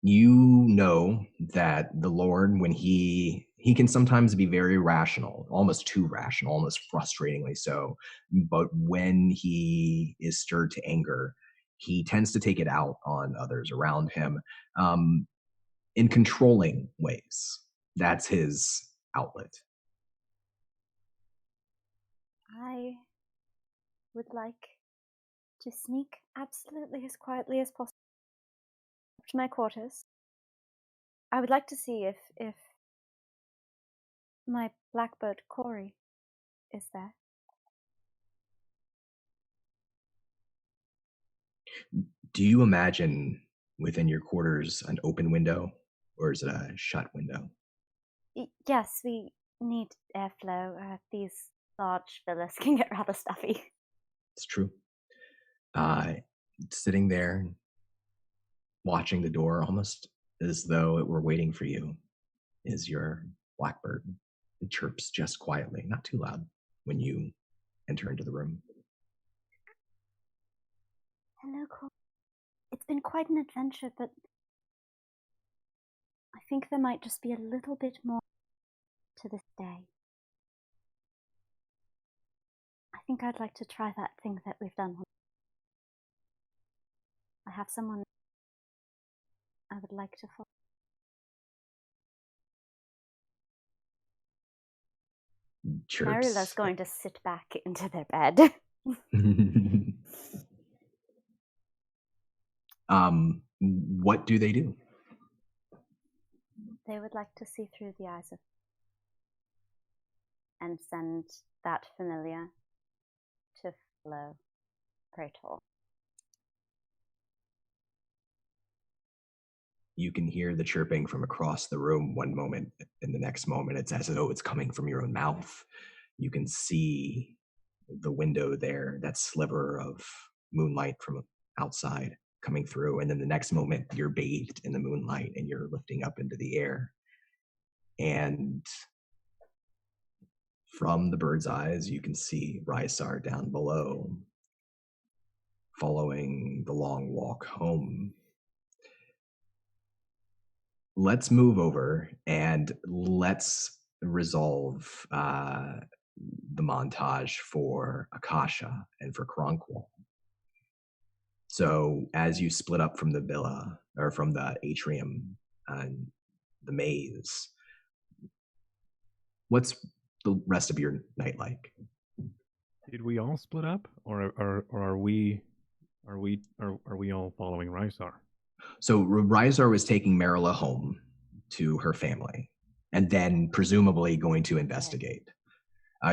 Speaker 1: You know that the Lord, when he can sometimes be very rational, almost too rational, almost frustratingly so, but when he is stirred to anger, he tends to take it out on others around him in controlling ways. That's his outlet.
Speaker 7: I would like to sneak absolutely as quietly as possible up to my quarters. I would like to see if my blackbird Corey is there.
Speaker 1: Do you imagine within your quarters an open window, or is it a shut window?
Speaker 7: Yes, we need airflow. These large villas can get rather stuffy.
Speaker 1: It's true. Sitting there, watching the door almost as though it were waiting for you, is your blackbird. It chirps just quietly, not too loud, when you enter into the room.
Speaker 7: Hello, Corey. It's been quite an adventure, but I think there might just be a little bit more to this day. I think I'd like to try that thing that we've done. I have someone I would like to follow. Marilla's going to sit back into their bed.
Speaker 1: What do they do?
Speaker 7: They would like to see through the eyes of and send that familiar to follow Praetor.
Speaker 1: You can hear the chirping from across the room one moment, and the next moment it's as though it's coming from your own mouth. You can see the window there, that sliver of moonlight from outside coming through, and then the next moment you're bathed in the moonlight and you're lifting up into the air. And from the bird's eyes, you can see Ristar down below, following the long walk home. Let's move over and let's resolve the montage for Akasha and for Kronkwall. So as you split up from the villa, or from the atrium and the maze, what's the rest of your night like?
Speaker 2: Did we all split up, or are we all following Ristar?
Speaker 1: So Ristar was taking Marilla home to her family, and then presumably going to investigate.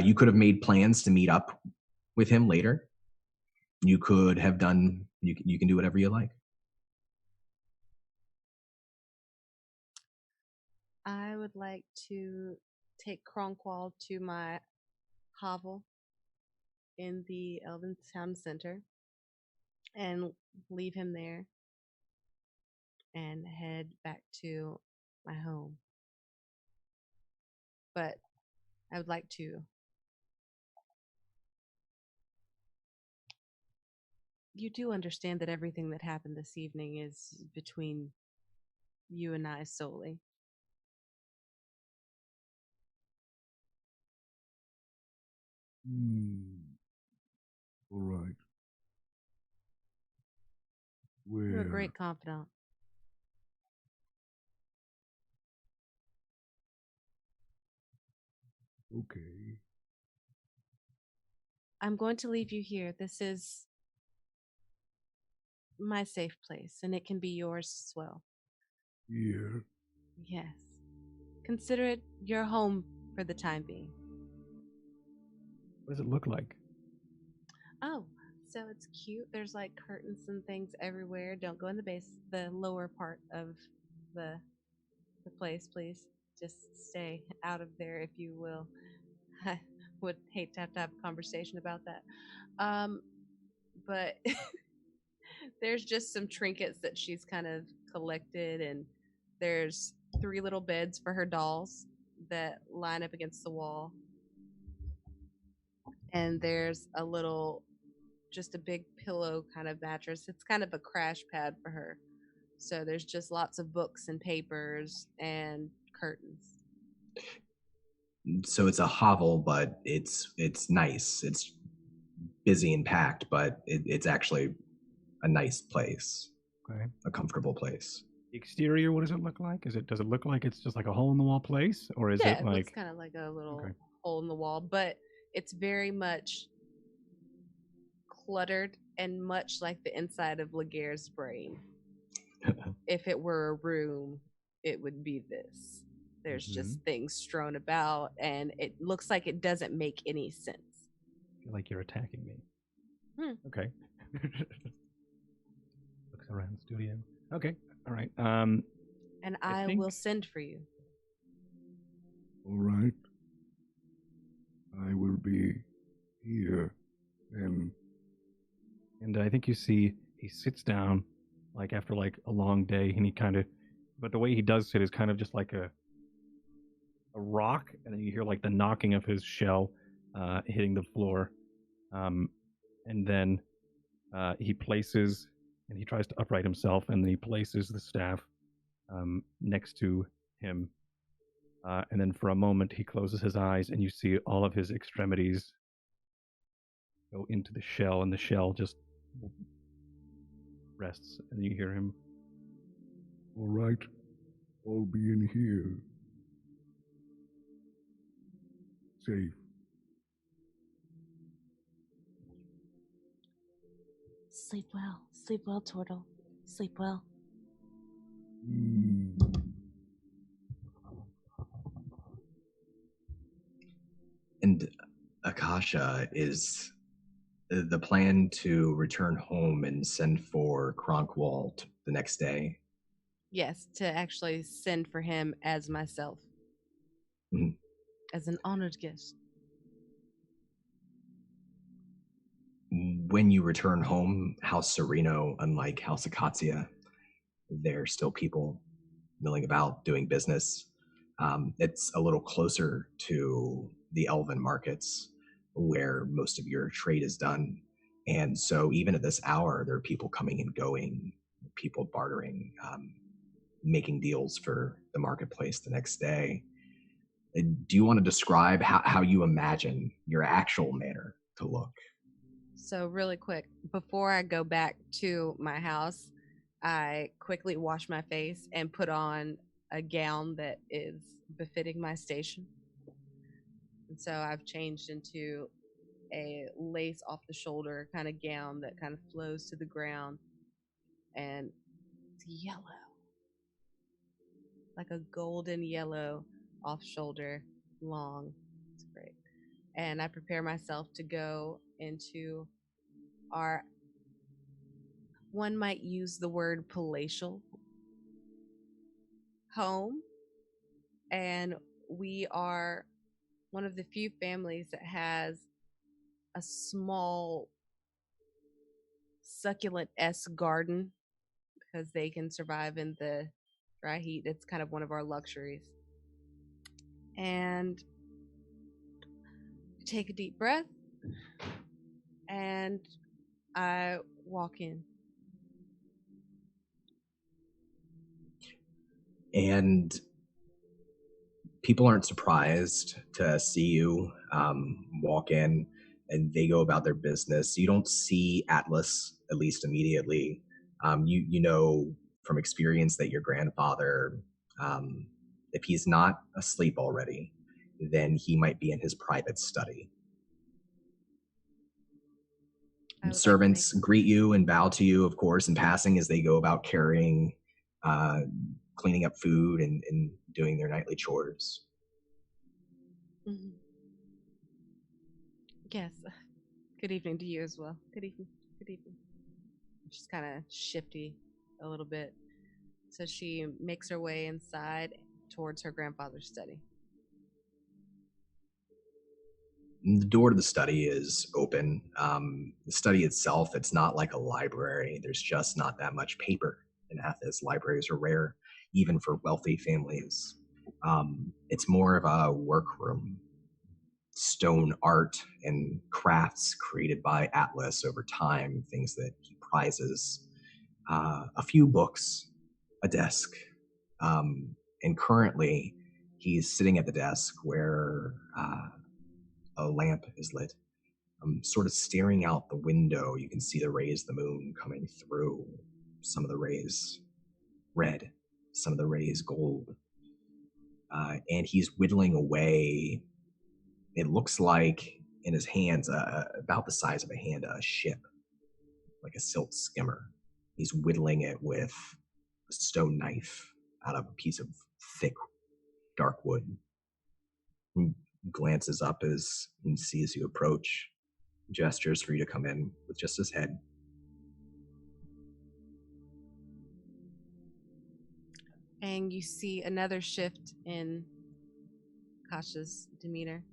Speaker 1: You could have made plans to meet up with him later. You could have done. You can do whatever you like.
Speaker 3: I would like to take Kronkwall to my hovel in the Elven Town Center and leave him there and head back to my home. But I would like to. You do understand that everything that happened this evening is between you and I solely.
Speaker 4: All right.
Speaker 3: You're a great confidant.
Speaker 4: Okay.
Speaker 3: I'm going to leave you here. This is my safe place, and it can be yours as well.
Speaker 4: Here.
Speaker 3: Yes. Consider it your home for the time being.
Speaker 2: What does it look like?
Speaker 3: Oh, so it's cute. There's like curtains and things everywhere. Don't go in the lower part of the place, please. Just stay out of there, if you will. I would hate to have a conversation about that. But there's just some trinkets that she's kind of collected, and there's 3 little beds for her dolls that line up against the wall. And there's just a big pillow kind of mattress. It's kind of a crash pad for her. So there's just lots of books and papers and curtains.
Speaker 1: So it's a hovel, but it's nice. It's busy and packed, but it's actually a nice place.
Speaker 2: Okay.
Speaker 1: A comfortable place.
Speaker 2: The exterior, what does it look like? Does it look like it's just like a hole in the wall place, or is it like?
Speaker 3: It's kind of like a little hole in the wall, but it's very much cluttered and much like the inside of Laguerre's brain. If it were a room, it would be this. There's just things strewn about, and it looks like it doesn't make any sense.
Speaker 2: I feel like you're attacking me. Okay. Looks around studio. Okay. All right.
Speaker 3: And I will send for you.
Speaker 4: All right. I will be here then.
Speaker 2: And I think you see he sits down, like after like a long day, and he kind of, but the way he does sit is kind of just like a rock, and then you hear like the knocking of his shell hitting the floor, and then he places, and he tries to upright himself, and then he places the staff next to him, and then for a moment he closes his eyes, and you see all of his extremities go into the shell, and the shell just rests, and you hear him.
Speaker 4: All right, I'll be in here. Safe.
Speaker 5: Sleep well, Turtle. Sleep well.
Speaker 1: And Akasha, is the plan to return home and send for Kronkwald the next day?
Speaker 3: Yes, to actually send for him as myself. As an honored guest.
Speaker 1: When you return home, House Sereno, unlike House Acacia, there are still people milling about doing business. It's a little closer to the elven markets where most of your trade is done. And so even at this hour, there are people coming and going, people bartering, making deals for the marketplace the next day. Do you want to describe how you imagine your actual manor to look?
Speaker 3: So really quick, before I go back to my house, I quickly wash my face and put on a gown that is befitting my station. And so I've changed into a lace off the shoulder kind of gown that kind of flows to the ground, and it's yellow, like a golden yellow off shoulder, long. It's great. And I prepare myself to go into our, one might use the word palatial home. And we are one of the few families that has a small succulent-esque garden because they can survive in the dry heat. It's kind of one of our luxuries. And take a deep breath, and I walk in.
Speaker 1: And people aren't surprised to see you walk in, and they go about their business. You don't see Atlas, at least immediately. You know from experience that your grandfather, if he's not asleep already, then he might be in his private study. Servants greet you and bow to you, of course, in passing as they go about carrying, cleaning up food and doing their nightly chores.
Speaker 3: Mm-hmm. Yes. Good evening to you as well. Good evening. Good evening. She's kind of shifty a little bit. So she makes her way inside towards her grandfather's study.
Speaker 1: The door to the study is open. The study itself, it's not like a library. There's just not that much paper in Athas. Libraries are rare, even for wealthy families. It's more of a workroom. Stone art and crafts created by Atlas over time, things that he prizes. A few books, a desk. And currently, he's sitting at the desk where a lamp is lit. Sort of staring out the window, you can see the rays of the moon coming through. Some of the rays red, some of the rays gold. And he's whittling away, it looks like in his hands, about the size of a hand, a ship, like a silt skimmer. He's whittling it with a stone knife out of a piece of thick, dark wood. He glances up as he sees you approach, gestures for you to come in with just his head.
Speaker 3: And you see another shift in Kasha's demeanor.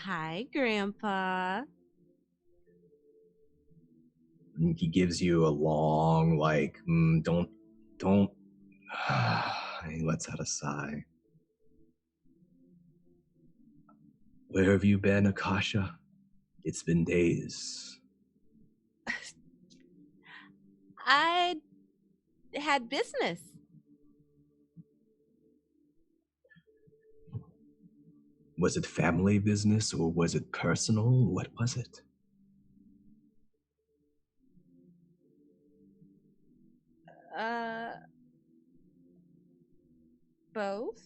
Speaker 3: Hi, Grandpa.
Speaker 1: He gives you a long, like, don't. He lets out a sigh. Where have you been, Akasha? It's been days.
Speaker 3: I had business.
Speaker 1: Was it family business or was it personal? What was it?
Speaker 3: Both.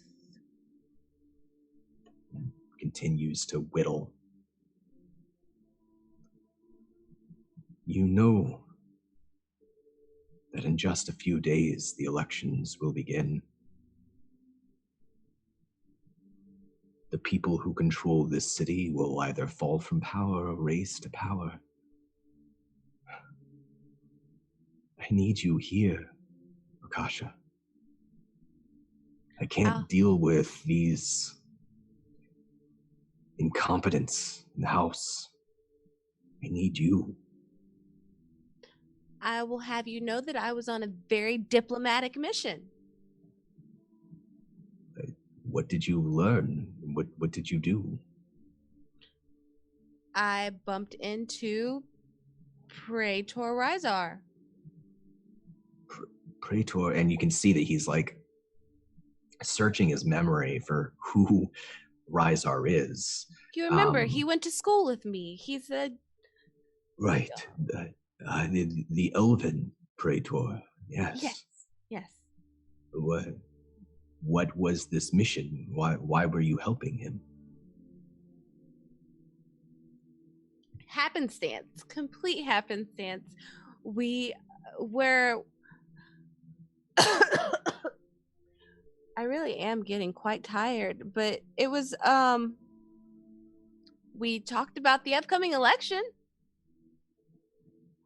Speaker 1: Continues to whittle. You know that in just a few days the elections will begin. The people who control this city will either fall from power or raise to power. I need you here, Akasha. I can't deal with these incompetents in the house. I need you.
Speaker 3: I will have you know that I was on a very diplomatic mission.
Speaker 1: What did you learn? What did you do?
Speaker 3: I bumped into Praetor Ristar.
Speaker 1: Praetor, and you can see that he's like searching his memory for who Ristar is.
Speaker 3: You remember, he went to school with me. He's a...
Speaker 1: Right. The elven Praetor. Yes.
Speaker 3: Yes.
Speaker 1: What was this mission? Why were you helping him?
Speaker 3: Happenstance. Complete happenstance. We were... I really am getting quite tired, but it was, we talked about the upcoming election.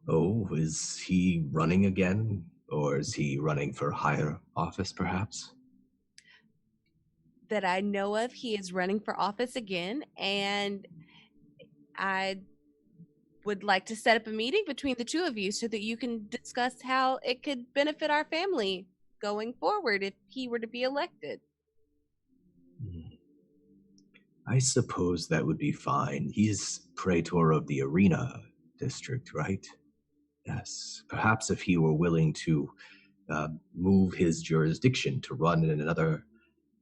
Speaker 1: Oh, is he running again? Or is he running for higher office, perhaps?
Speaker 3: That I know of, he is running for office again, and I would like to set up a meeting between the two of you so that you can discuss how it could benefit our family going forward if he were to be elected.
Speaker 1: I suppose that would be fine. He's praetor of the arena district, right? Yes. Perhaps if he were willing to move his jurisdiction to run in another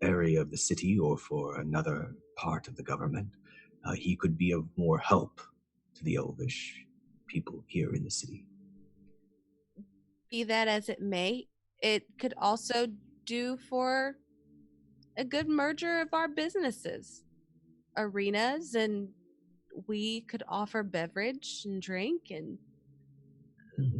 Speaker 1: area of the city or for another part of the government, he could be of more help to the elvish people here in the city.
Speaker 3: Be that as it may, it could also do for a good merger of our businesses, arenas, and we could offer beverage and drink. And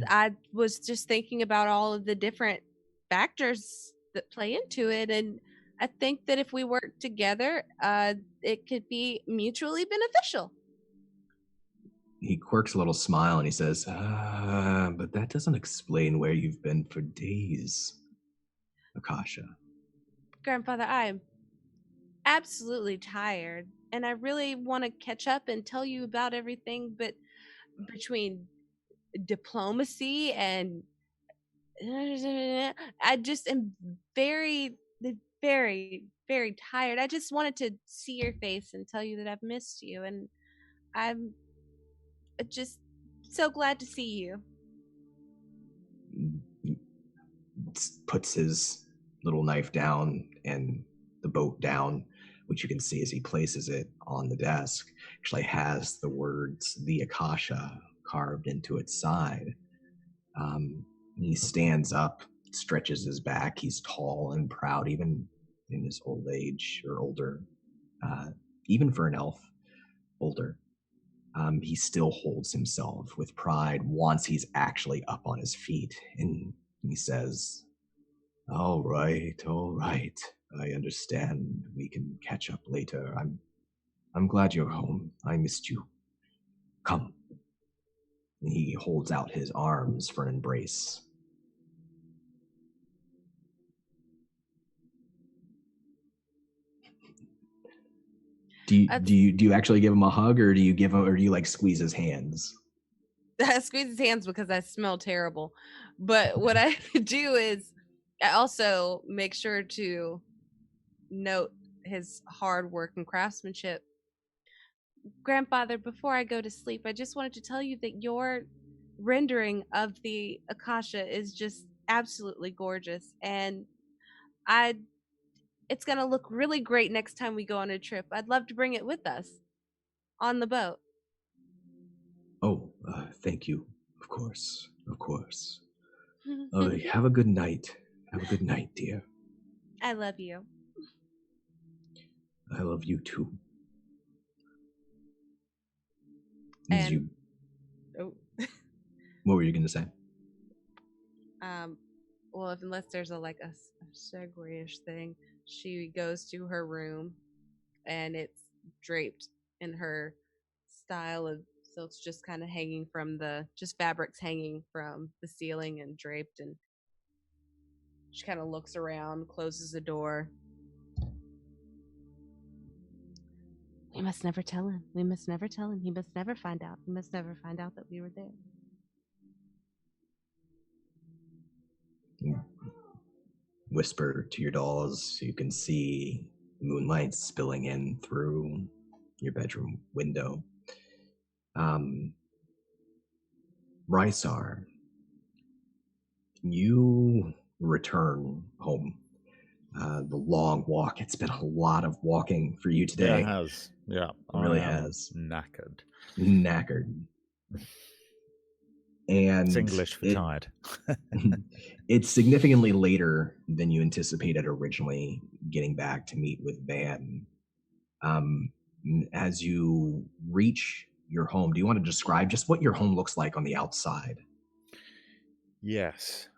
Speaker 3: I was just thinking about all of the different factors that play into it, and I think that if we work together, it could be mutually beneficial.
Speaker 1: He quirks a little smile and he says, but that doesn't explain where you've been for days, Akasha.
Speaker 3: Grandfather, I am absolutely tired, and I really want to catch up and tell you about everything, but between diplomacy and I just am very, very, very tired. I just wanted to see your face and tell you that I've missed you, and I'm just so glad to see you.
Speaker 1: He puts his little knife down and the boat down, which you can see as he places it on the desk, actually has the words "the Akasha" carved into its side. He stands up, stretches his back. He's tall and proud, even in his old age or older, even for an elf, older. He still holds himself with pride once he's actually up on his feet. And he says, all right. I understand. We can catch up later. I'm glad you're home. I missed you. Come. And he holds out his arms for an embrace. Do you actually give him a hug, or do you like squeeze his hands?
Speaker 3: I squeeze his hands because I smell terrible. But what I do is I also make sure to note his hard work and craftsmanship. Grandfather, before I go to sleep, I just wanted to tell you that your rendering of the Akasha is just absolutely gorgeous, and it's going to look really great next time we go on a trip. I'd love to bring it with us on the boat.
Speaker 1: Oh, thank you. Of course. Have a good night. Have a good night, dear.
Speaker 3: I love you.
Speaker 1: I love you too.
Speaker 3: And
Speaker 1: what were you going to say?
Speaker 3: Well, unless there's a segue-ish thing, she goes to her room, and it's draped in her style of silks, just kind of hanging from fabrics hanging from the ceiling and draped, and she kind of looks around, closes the door. We must never tell him. He must never find out. He must never find out that we were there.
Speaker 1: Whisper to your dolls. You can see moonlight spilling in through your bedroom window. Ristar, you return home. The long walk. It's been a lot of walking for you today.
Speaker 6: It has. Yeah.
Speaker 1: It really has.
Speaker 6: Knackered.
Speaker 1: And
Speaker 6: it's English for tired.
Speaker 1: It's significantly later than you anticipated originally getting back to meet with Van. As you reach your home, do you want to describe just what your home looks like on the outside?
Speaker 6: Yes.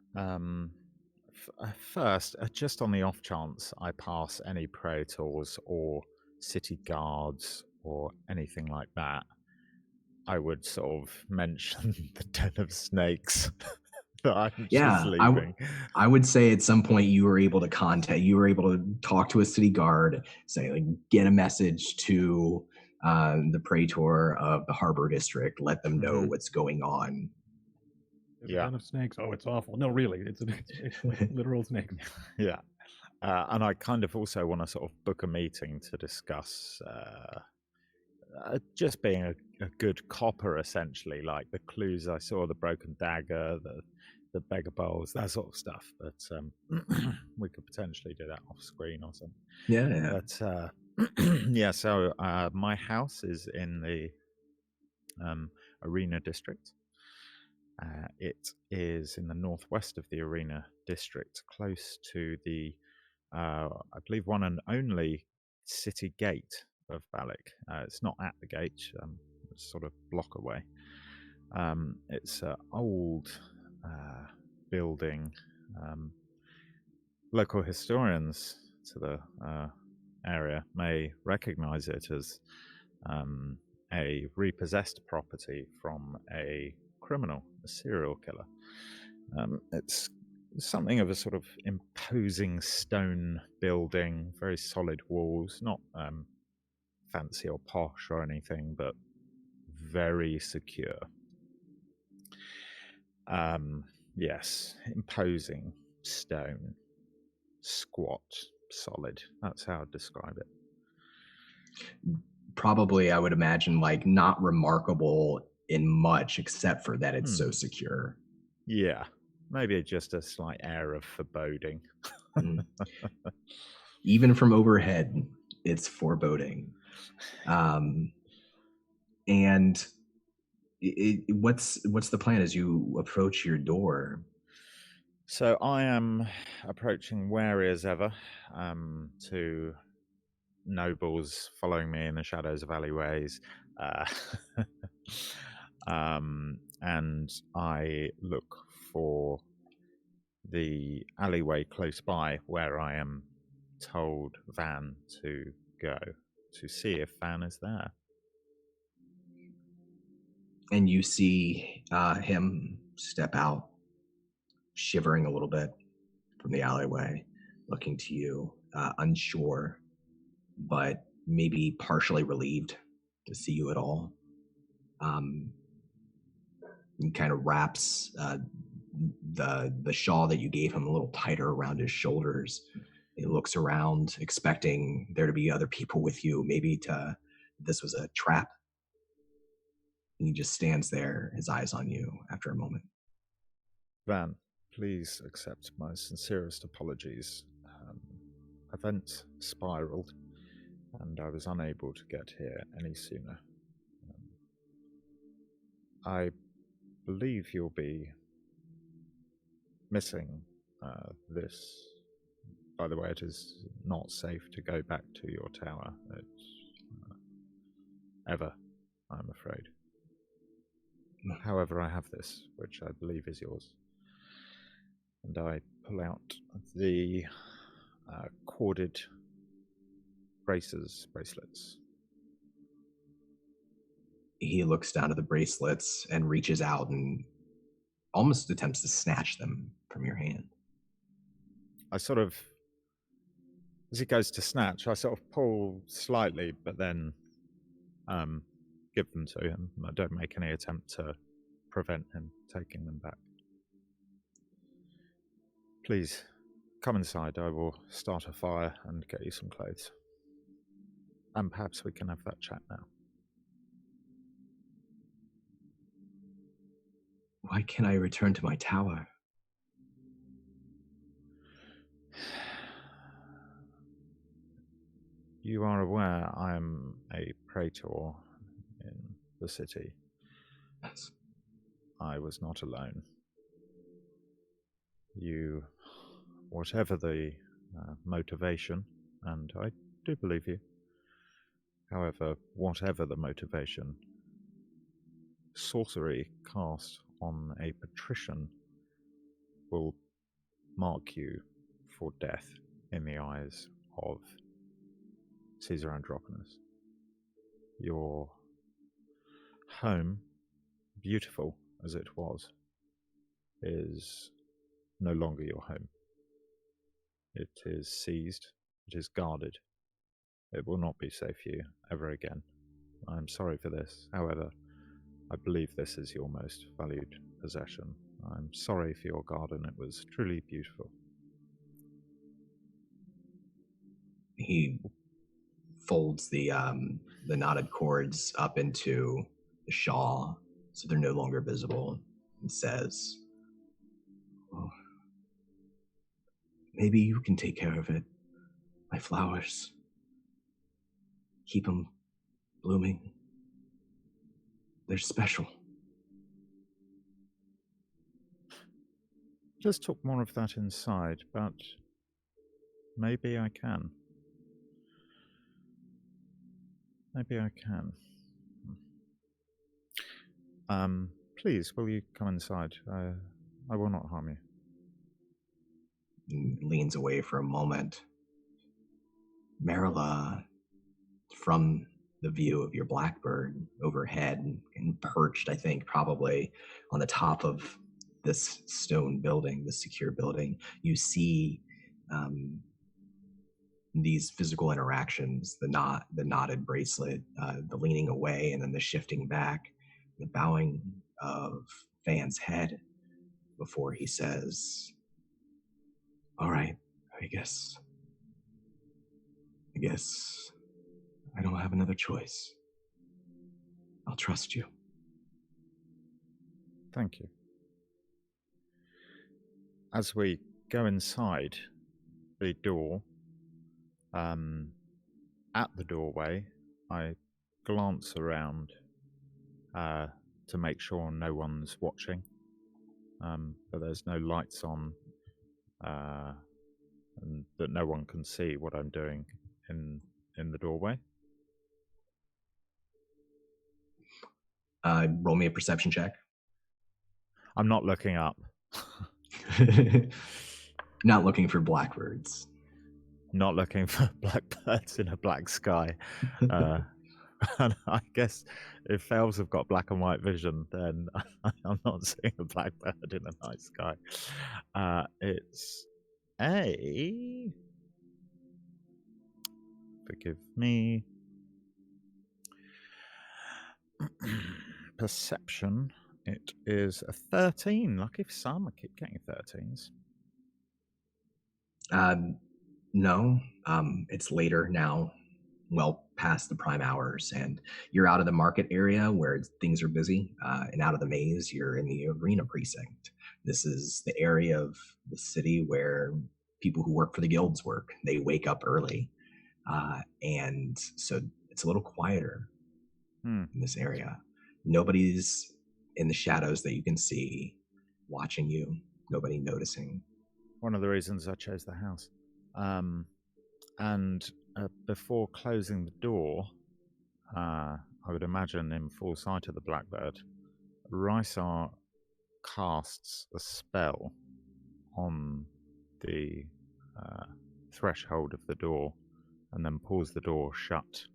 Speaker 6: First, just on the off chance I pass any praetors or city guards or anything like that, I would sort of mention the den of snakes that I'm just leaving.
Speaker 1: I would say at some point you were able to talk to a city guard, say, like, get a message to the praetor of the harbor district, let them know what's going on.
Speaker 2: There's a ton of snakes. Oh, it's awful. No, really, it's like literal snakes.
Speaker 6: Yeah. And I kind of also want to sort of book a meeting to discuss just being a good copper, essentially, like the clues I saw, the broken dagger, the beggar bowls, that sort of stuff. But we could potentially do that off screen or something.
Speaker 1: Yeah.
Speaker 6: But yeah, so my house is in the Arena District. It is in the northwest of the Arena District, close to the, I believe, one and only city gate of Ballack. It's not at the gate, it's sort of block away. It's an old building. Local historians to the area may recognize it as a repossessed property from a criminal, a serial killer. It's something of a sort of imposing stone building, very solid walls, not fancy or posh or anything, but very secure. Yes, imposing stone, squat, solid. That's how I'd describe it.
Speaker 1: Probably, I would imagine, like, not remarkable in much except for that it's so secure.
Speaker 6: Yeah, maybe just a slight air of foreboding.
Speaker 1: Even from overhead, it's foreboding. And what's the plan as you approach your door?
Speaker 6: So I am approaching wary as ever, to nobles following me in the shadows of alleyways. And I look for the alleyway close by where I am told Van to go, to see if Van is there.
Speaker 1: And you see him step out, shivering a little bit from the alleyway, looking to you, unsure, but maybe partially relieved to see you at all. He kind of wraps the shawl that you gave him a little tighter around his shoulders. He looks around, expecting there to be other people with you, maybe this was a trap. And he just stands there, his eyes on you after a moment.
Speaker 6: Van, please accept my sincerest apologies. Events spiraled, and I was unable to get here any sooner. I believe you'll be missing this. By the way, it is not safe to go back to your tower. Ever, I'm afraid. However, I have this, which I believe is yours. And I pull out the corded bracelets.
Speaker 1: He looks down at the bracelets and reaches out and almost attempts to snatch them from your hand.
Speaker 6: I sort of, as he goes to snatch, I sort of pull slightly, but then give them to him. I don't make any attempt to prevent him taking them back. Please, come inside. I will start a fire and get you some clothes. And perhaps we can have that chat now.
Speaker 1: Why can't I return to my tower?
Speaker 6: You are aware I am a praetor in the city.
Speaker 1: Yes.
Speaker 6: I was not alone. You, whatever the motivation, and I do believe you, however, whatever the motivation, sorcery cast on a patrician will mark you for death in the eyes of Caesar Andronicus. Your home, beautiful as it was, is no longer your home. It is seized, it is guarded. It will not be safe for you ever again. I am sorry for this. However, I believe this is your most valued possession. I'm sorry for your garden. It was truly beautiful.
Speaker 1: he folds the knotted cords up into the shawl so they're no longer visible, and says, "Oh, maybe you can take care of it. My flowers. Keep them blooming. They're special."
Speaker 6: Just took more of that inside, but maybe I can. Maybe I can. Please, will you come inside? I will not harm you.
Speaker 1: He leans away for a moment. Marilla, from the view of your blackbird overhead and perched, I think, probably on the top of this stone building, this secure building, you see these physical interactions, the knotted bracelet, the leaning away, and then the shifting back, the bowing of Van's head before he says, "All right, I guess I don't have another choice. I'll trust you."
Speaker 6: Thank you. As we go inside the door, at the doorway, I glance around to make sure no one's watching, that there's no lights on, and that no one can see what I'm doing in the doorway.
Speaker 1: Roll me a perception check.
Speaker 6: I'm not looking up.
Speaker 1: Not looking for blackbirds.
Speaker 6: Not looking for blackbirds in a black sky. And I guess if elves have got black and white vision, then I'm not seeing a blackbird in a night sky. It's a... Forgive me. Perception. It is a 13. Lucky for some, I keep getting 13s.
Speaker 1: No, it's later now, well past the prime hours, and you're out of the market area where things are busy, and out of the maze, you're in the arena precinct. This is the area of the city where people who work for the guilds work. They wake up early, and so it's a little quieter in this area. Nobody's in the shadows that you can see watching you, nobody noticing.
Speaker 6: One of the reasons I chose the house. And before closing the door, I would imagine in full sight of the blackbird, Ristar casts a spell on the threshold of the door and then pulls the door shut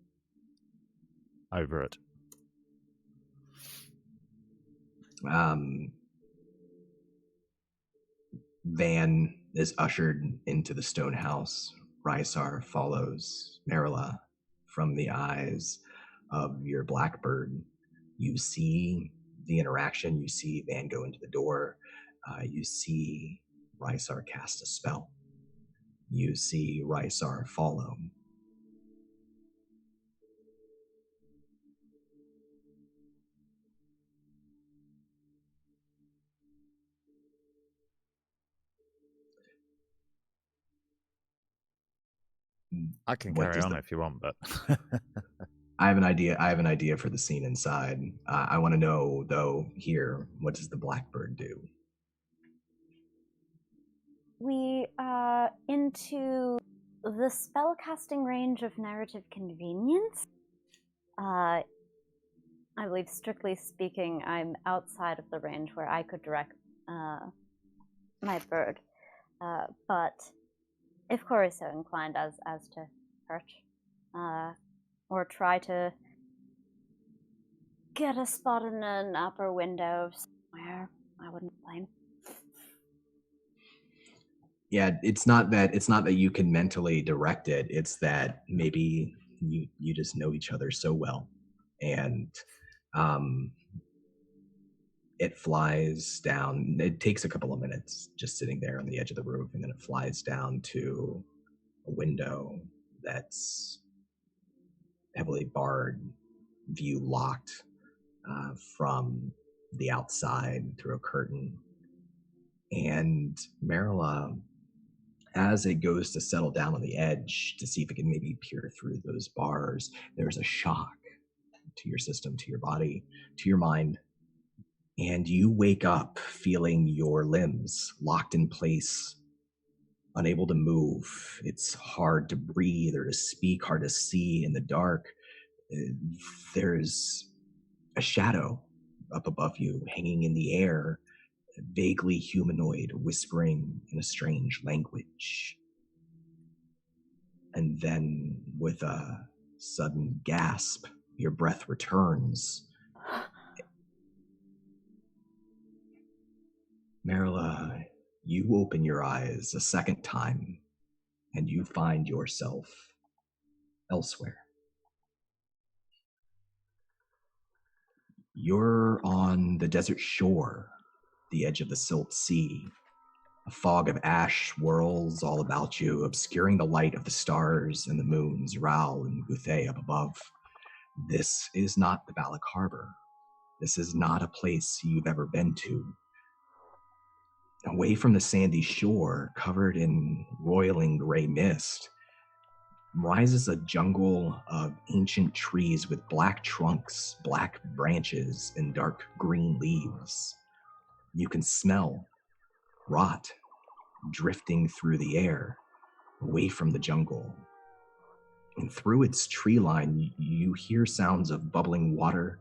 Speaker 6: over it.
Speaker 1: Van is ushered into the stone house. Ristar follows Marilla. From the eyes of your blackbird, you see the interaction. You see Van go into the door. You see Ristar cast a spell. You see Ristar follow.
Speaker 6: I can carry on if you want, but
Speaker 1: I have an idea for the scene inside. I want to know, though, here, what does the blackbird do?
Speaker 7: We are into the spellcasting range of narrative convenience. I believe, strictly speaking, I'm outside of the range where I could direct my bird. But if Corey is so inclined as to perch, or try to get a spot in an upper window somewhere, I wouldn't blame.
Speaker 1: Yeah, it's not that you can mentally direct it. It's that maybe you just know each other so well, and it flies down. It takes a couple of minutes just sitting there on the edge of the roof, and then it flies down to a window that's heavily barred, view locked from the outside through a curtain. And Marilla, as it goes to settle down on the edge to see if it can maybe peer through those bars, there's a shock to your system, to your body, to your mind. And you wake up feeling your limbs locked in place, unable to move. It's hard to breathe or to speak, hard to see in the dark. There's a shadow up above you, hanging in the air, vaguely humanoid, whispering in a strange language. And then, with a sudden gasp, your breath returns. Marilla, you open your eyes a second time, and you find yourself elsewhere. You're on the desert shore, the edge of the Silt Sea. A fog of ash whirls all about you, obscuring the light of the stars and the moons, Ral and Guthay up above. This is not the Ballack Harbor. This is not a place you've ever been to. Away from the sandy shore, covered in roiling gray mist, rises a jungle of ancient trees with black trunks, black branches, and dark green leaves. You can smell rot drifting through the air, away from the jungle. And through its tree line, you hear sounds of bubbling water,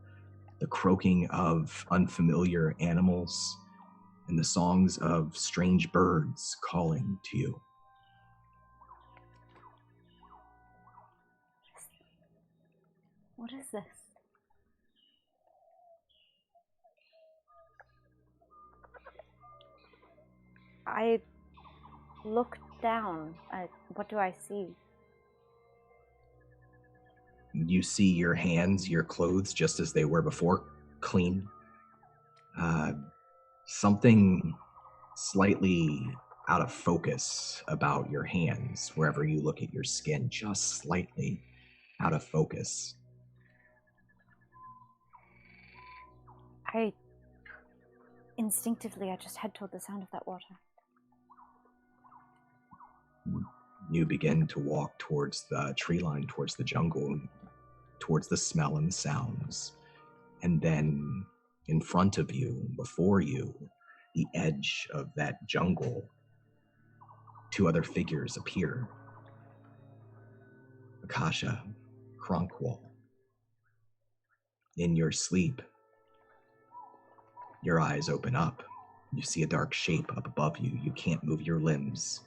Speaker 1: the croaking of unfamiliar animals, and the songs of strange birds calling to you.
Speaker 7: What is this? I look down. What do I see?
Speaker 1: You see your hands, your clothes, just as they were before, clean. Something slightly out of focus about your hands, wherever you look at your skin, just slightly out of focus.
Speaker 7: Instinctively, I just head toward the sound of that water.
Speaker 1: You begin to walk towards the tree line, towards the jungle, towards the smell and the sounds. And then in front of you, before you, the edge of that jungle, two other figures appear. Akasha, Kronkwall. In your sleep, your eyes open up. You see a dark shape up above you. You can't move your limbs.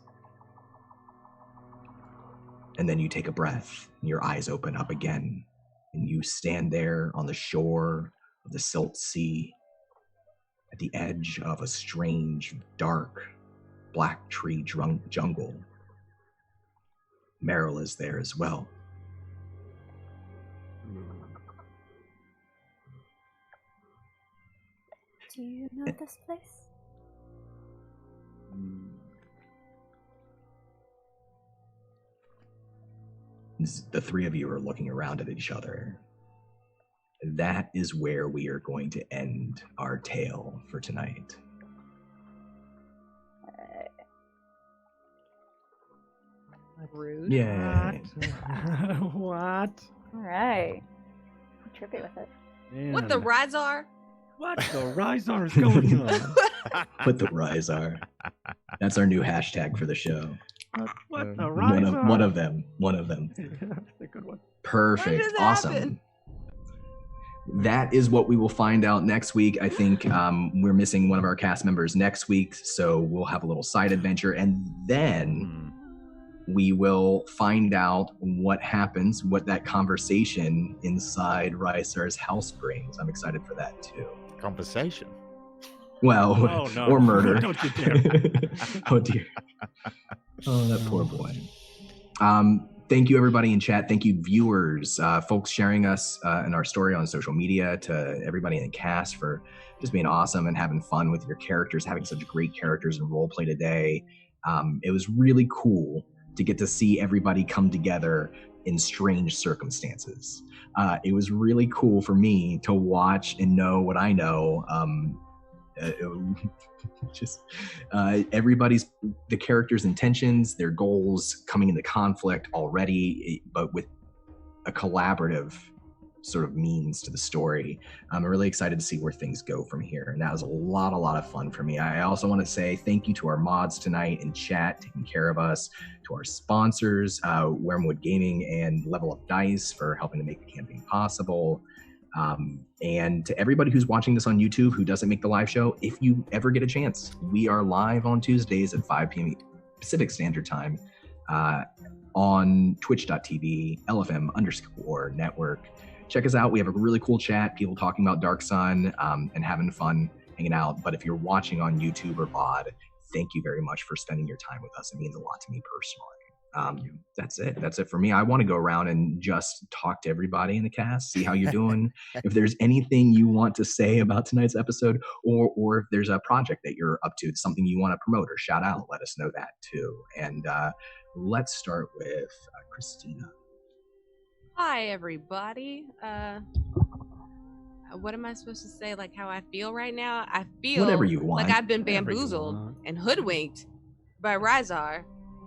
Speaker 1: And then you take a breath, and your eyes open up again, and you stand there on the shore of the Silt Sea, at the edge of a strange, dark, black tree jungle. Meryl is there as well.
Speaker 7: Do you know this place?
Speaker 1: The three of you are looking around at each other. That is where we are going to end our tale for tonight.
Speaker 3: Rude.
Speaker 1: Yay.
Speaker 2: What?
Speaker 7: All right. Trippy with it.
Speaker 3: What the Ristar?
Speaker 2: What the Ristar is going on?
Speaker 1: What the Ristar? That's our new hashtag for the show.
Speaker 2: What the Ristar?
Speaker 1: One of them.
Speaker 2: That's a good one.
Speaker 1: Perfect. Awesome. That is what we will find out next week. I think we're missing one of our cast members next week, so we'll have a little side adventure, and then we will find out what happens, what that conversation inside Ristar's house brings. I'm excited for that too.
Speaker 6: Conversation?
Speaker 1: Well,
Speaker 2: oh, no.
Speaker 1: Or murder.
Speaker 2: Don't you dare.
Speaker 1: Oh dear. Oh, that poor boy. Thank you, everybody in chat. Thank you, viewers, folks sharing us and our story on social media, to everybody in the cast for just being awesome and having fun with your characters, having such great characters and role play today. It was really cool to get to see everybody come together in strange circumstances. It was really cool for me to watch and know what I know. Everybody's, the characters' intentions, their goals coming into conflict already, but with a collaborative sort of means to the story. I'm really excited to see where things go from here, and that was a lot of fun for me. I also want to say thank you to our mods tonight in chat taking care of us, to our sponsors, Wormwood Gaming and Level Up Dice for helping to make the campaign possible, and to everybody who's watching this on YouTube who doesn't make the live show. If you ever get a chance, we are live on Tuesdays at 5 p.m. Pacific Standard Time on twitch.tv LFM_network. Check us out. We have a really cool chat, people talking about Dark Sun and having fun hanging out. But if you're watching on YouTube or VOD, thank you very much for spending your time with us. It means a lot to me personally. That's it. That's it for me. I want to go around and just talk to everybody in the cast, see how you're doing. If there's anything you want to say about tonight's episode, or if there's a project that you're up to, something you want to promote or shout out, let us know that too. And let's start with Christina.
Speaker 5: Hi, everybody. What am I supposed to say? Like how I feel right now? I feel
Speaker 1: whatever you want.
Speaker 5: Like I've been bamboozled and hoodwinked by Ristar.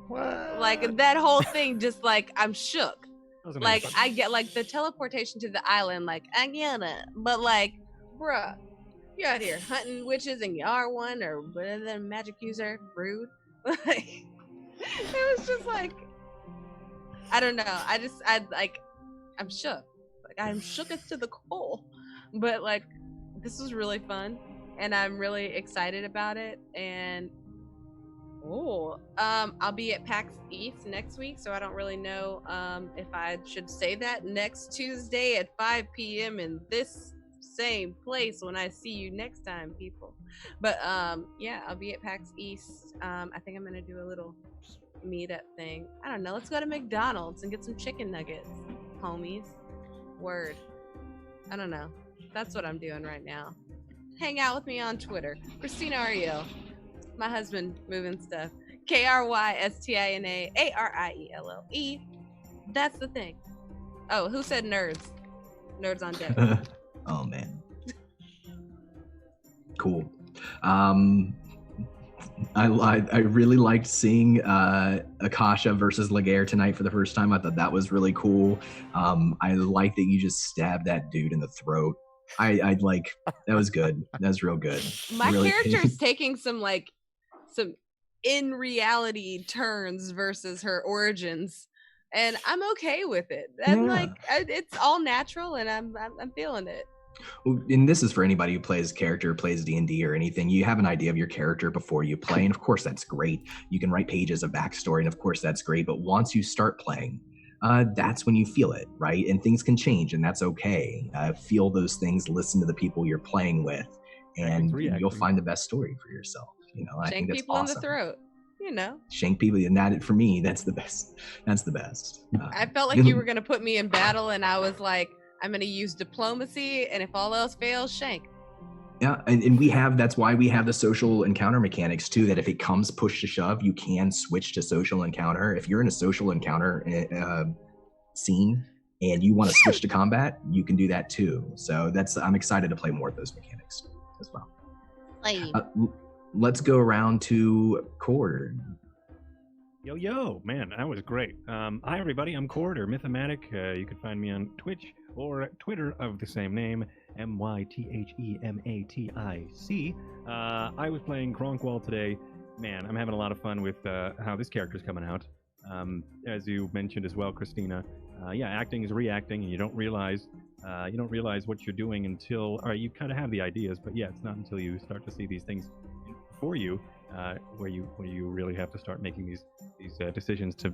Speaker 5: Like that whole thing, just like I'm shook. Like I get like the teleportation to the island, like I get it, but like, bruh, you're out here hunting witches and you are one or whatever magic user, rude. Like it was just like, I don't know. I'm shook. Like I'm shooketh to the core. But like this was really fun and I'm really excited about it. And I'll be at PAX East next week, so I don't really know if I should say that. Next Tuesday at 5 p.m. in this same place when I see you next time, people. But yeah, I'll be at PAX East. I think I'm gonna do a little meetup thing. I don't know. Let's go to McDonald's and get some chicken nuggets, homies. Word. I don't know. That's what I'm doing right now. Hang out with me on Twitter. Christina Ariel. My husband moving stuff. KRYSTINAARIELLE. That's the thing. Oh, who said nerds? Nerds on deck.
Speaker 1: Oh man. Cool. I really liked seeing Akasha versus Laguerre tonight for the first time. I thought that was really cool. I like that you just stabbed that dude in the throat. I like that was good. That was real good.
Speaker 5: My
Speaker 1: really
Speaker 5: character's taking some in reality turns versus her origins, and I'm okay with it. I'm like, it's all natural, and I'm feeling it.
Speaker 1: And this is for anybody who plays D&D or anything. You have an idea of your character before you play, and of course that's great. You can write pages of backstory, and of course that's great. But once you start playing, that's when you feel it, right? And things can change, and that's okay. Feel those things, listen to the people you're playing with, and you'll find the best story for yourself. You know, I think that's
Speaker 5: people
Speaker 1: awesome.
Speaker 5: In the throat, you know.
Speaker 1: Shank people, and that for me, that's the best. That's the best.
Speaker 5: I felt like you were gonna put me in battle, and I was like, I'm gonna use diplomacy, and if all else fails, shank.
Speaker 1: Yeah, and that's why we have the social encounter mechanics too, that if it comes push to shove, you can switch to social encounter. If you're in a social encounter scene and you want to switch to combat, you can do that too. So I'm excited to play more of those mechanics as well. Let's go around to Cord.
Speaker 2: Yo, man, that was great. Hi, everybody. I'm Cord, or Mythomatic. You can find me on Twitch or Twitter of the same name, MYTHEMATIC. I was playing Kronkwall today. Man, I'm having a lot of fun with how this character's coming out. As you mentioned as well, Christina, acting is reacting, and you don't realize what you're doing until, or you kind of have the ideas, but yeah, it's not until you start to see these things for you, where you really have to start making these decisions to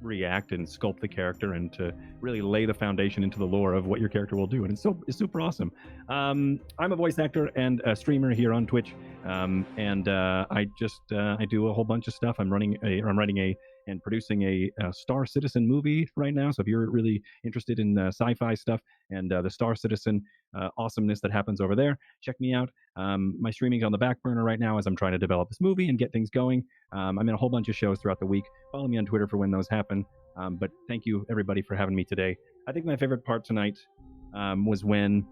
Speaker 2: react and sculpt the character and to really lay the foundation into the lore of what your character will do, and it's super awesome. I'm a voice actor and a streamer here on Twitch, and I do a whole bunch of stuff. I'm running a and producing a Star Citizen movie right now. So if you're really interested in sci-fi stuff and the Star Citizen awesomeness that happens over there, check me out. My streaming's on the back burner right now as I'm trying to develop this movie and get things going. I'm in a whole bunch of shows throughout the week. Follow me on Twitter for when those happen. But thank you, everybody, for having me today. I think my favorite part tonight was when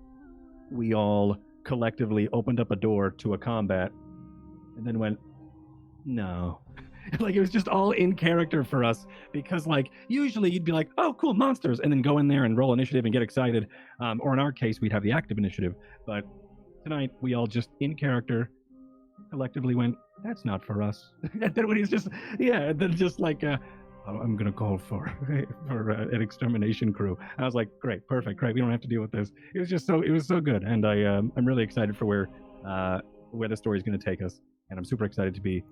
Speaker 2: we all collectively opened up a door to a combat and then went, no. Like, it was just all in character for us, because like usually you'd be like, oh cool, monsters, and then go in there and roll initiative and get excited, or in our case we'd have the active initiative. But tonight we all just in character collectively went, that's not for us. And then when he's just then just like I'm gonna call for an extermination crew. I was like, great, perfect, great, we don't have to deal with this. It was so good, and I'm really excited for where the story's gonna take us, and I'm super excited to be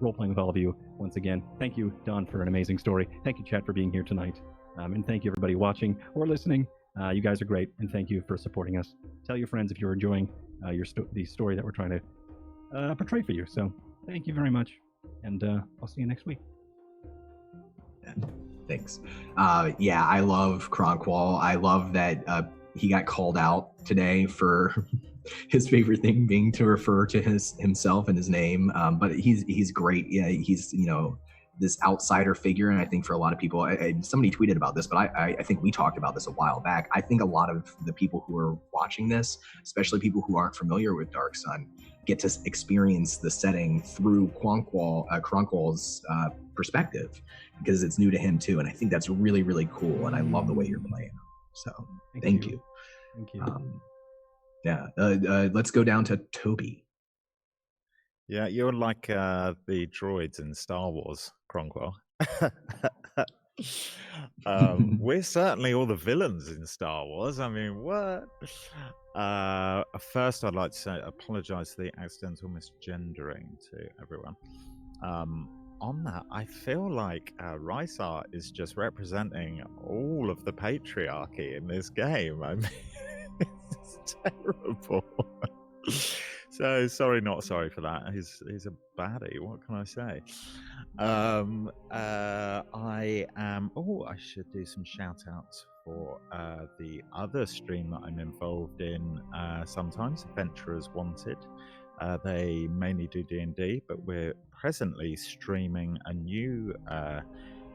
Speaker 2: role-playing with all of you once again. Thank you, Don, for an amazing story. Thank you, chat, for being here tonight. And thank you, everybody watching or listening. You guys are great, and thank you for supporting us. Tell your friends if you're enjoying the story that we're trying to portray for you. So thank you very much, and I'll see you next week.
Speaker 1: Thanks. Yeah, I love Cronkwall. I love that he got called out today for his favorite thing being to refer to himself and his name. But he's great. Yeah, he's this outsider figure, and I think for a lot of people, somebody tweeted about this, but I think we talked about this a while back. I think a lot of the people who are watching this, especially people who aren't familiar with Dark Sun, get to experience the setting through Cronkwall's perspective, because it's new to him too, and I think that's really, really cool, and I love the way you're playing. So thank you.
Speaker 2: Thank
Speaker 1: you. Let's go down to Toby.
Speaker 6: Yeah, you're like the droids in Star Wars, Cronkwall. We're certainly all the villains in Star Wars. I mean, what? First, I'd like to apologize for the accidental misgendering to everyone. On that, I feel like Ristar is just representing all of the patriarchy in this game. I mean, it's terrible. So sorry, not sorry for that. He's a baddie. What can I say? I am. Oh, I should do some shout outs for the other stream that I'm involved in. Sometimes Adventurers Wanted. They mainly do D&D, but we're presently streaming a new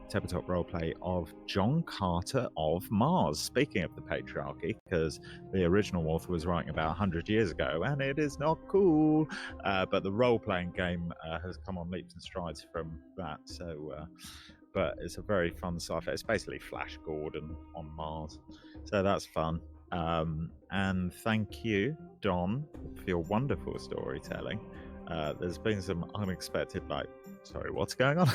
Speaker 6: tabletop roleplay of John Carter of Mars. Speaking of the patriarchy, because the original author was writing about 100 years ago, and it is not cool. But the role-playing game has come on leaps and strides from that. So, but it's a very fun sci-fi. It's basically Flash Gordon on Mars, so that's fun. And thank you, Don, for your wonderful storytelling. There's been some unexpected, sorry, what's going on?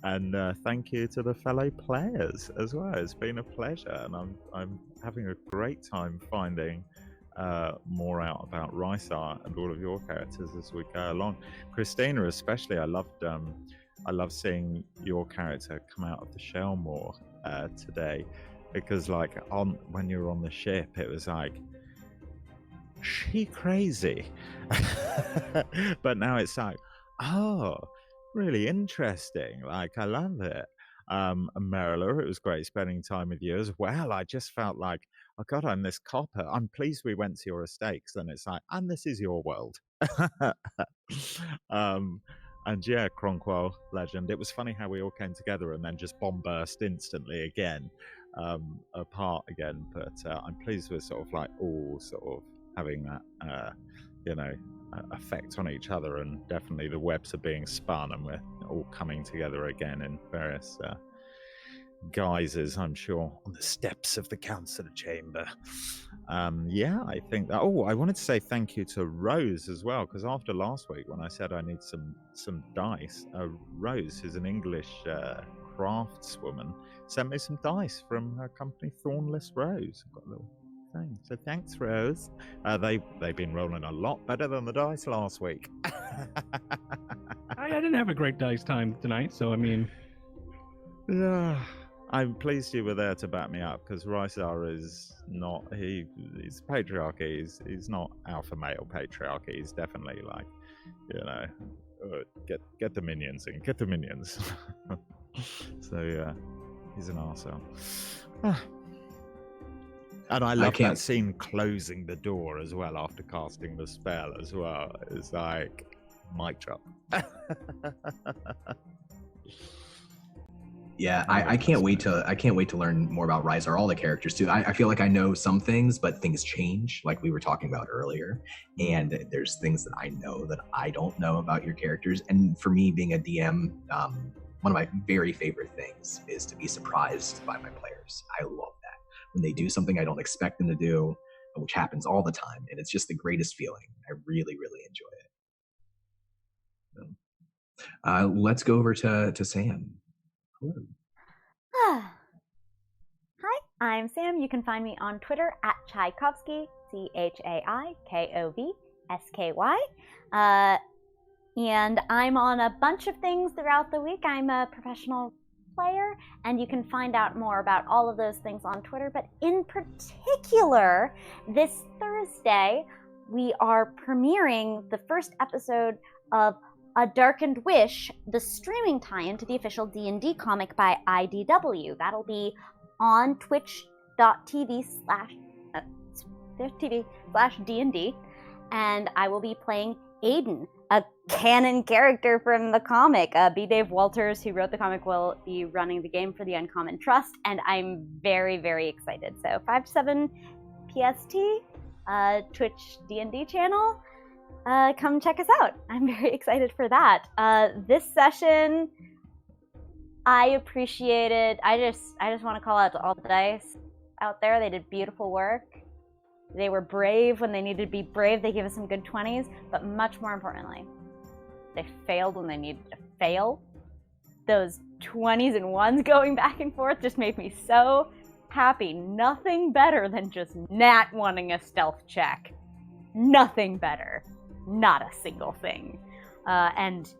Speaker 6: And thank you to the fellow players as well. It's been a pleasure, and I'm having a great time finding more out about Ristar and all of your characters as we go along. Christina, especially, I love seeing your character come out of the shell more today, because when you were on the ship, it was like, she crazy. But now it's like, oh, really interesting. Like, I love it. And Marilla, it was great spending time with you as well. I just felt like, oh God, I'm this copper. I'm pleased we went to your estates. And it's like, and this is your world. And yeah, Cronkwall, legend. It was funny how we all came together and then just bomb burst instantly again, apart again. But I'm pleased we're sort of like all sort of having that, effect on each other, and definitely the webs are being spun, and we're all coming together again in various guises, I'm sure, on the steps of the council chamber. Yeah, I think that. Oh, I wanted to say thank you to Rose as well, because after last week when I said I need some dice, Rose, who's an English craftswoman, sent me some dice from her company Thornless Rose. I've got a little thing. So thanks, Rose. They've been rolling a lot better than the dice last week.
Speaker 2: I didn't have a great dice time tonight, so I mean,
Speaker 6: yeah. I'm pleased you were there to back me up, because Ristar is not. He's patriarchy. He's not alpha male patriarchy. He's definitely like, get the minions in, get the minions. So yeah, he's an arsehole. And I love that scene closing the door as well after casting the spell as well. It's like mic drop.
Speaker 1: Yeah, I can't wait to learn more about Ristar, all the characters too. I feel like I know some things, but things change, like we were talking about earlier. And there's things that I know that I don't know about your characters. And for me, being a DM, one of my very favorite things is to be surprised by my players. I love that when they do something I don't expect them to do, which happens all the time, and it's just the greatest feeling. I really, really enjoy it. Let's go over to Sam. Hello.
Speaker 7: Hi, I'm Sam. You can find me on Twitter at Tchaikovsky, ChaikovSky. And I'm on a bunch of things throughout the week. I'm a professional player, and you can find out more about all of those things on Twitter. But in particular, this Thursday, we are premiering the first episode of A Darkened Wish, the streaming tie-in to the official D&D comic by IDW. That'll be on twitch.tv/D&D, and I will be playing Aiden, a canon character from the comic. B. Dave Walters, who wrote the comic, will be running the game for the Uncommon Trust, and I'm very, very excited. So 5 to 7 PST, Twitch D&D channel. Come check us out. I'm very excited for that. This session, I appreciated. I just want to call out to all the dice out there. They did beautiful work. They were brave when they needed to be brave. They gave us some good 20s, but much more importantly, they failed when they needed to fail. Those 20s and 1s going back and forth just made me so happy. Nothing better than just Nat wanting a stealth check. Nothing better. Not a single thing. And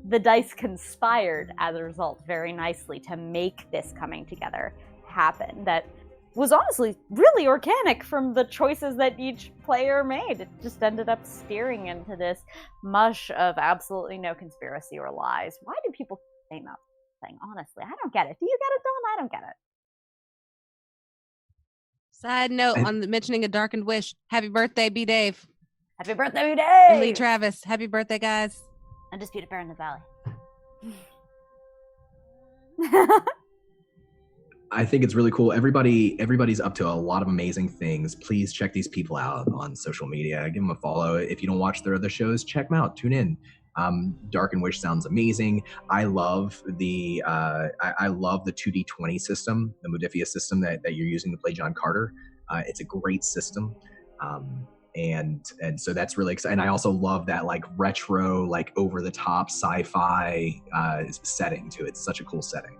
Speaker 7: the dice conspired as a result very nicely to make this coming together happen. That was honestly really organic from the choices that each player made. It just ended up steering into this mush of absolutely no conspiracy or lies. Why do people say nothing? Honestly, I don't get it. Do you get it, Dawn? I don't get it.
Speaker 3: Side note on mentioning A Darkened Wish. Happy birthday, B. Dave.
Speaker 7: Happy birthday, B. Dave!
Speaker 3: And Lee Travis. Happy birthday, guys.
Speaker 7: Undisputed Bear in the Valley.
Speaker 1: I think it's really cool. Everybody's up to a lot of amazing things. Please check these people out on social media. Give them a follow. If you don't watch their other shows, check them out. Tune in. Darkened Wish sounds amazing. I love the 2D20 system, the Modiphius system that you're using to play John Carter. It's a great system. And so that's really exciting. And I also love that like retro, like over the top sci-fi setting to it. It's such a cool setting.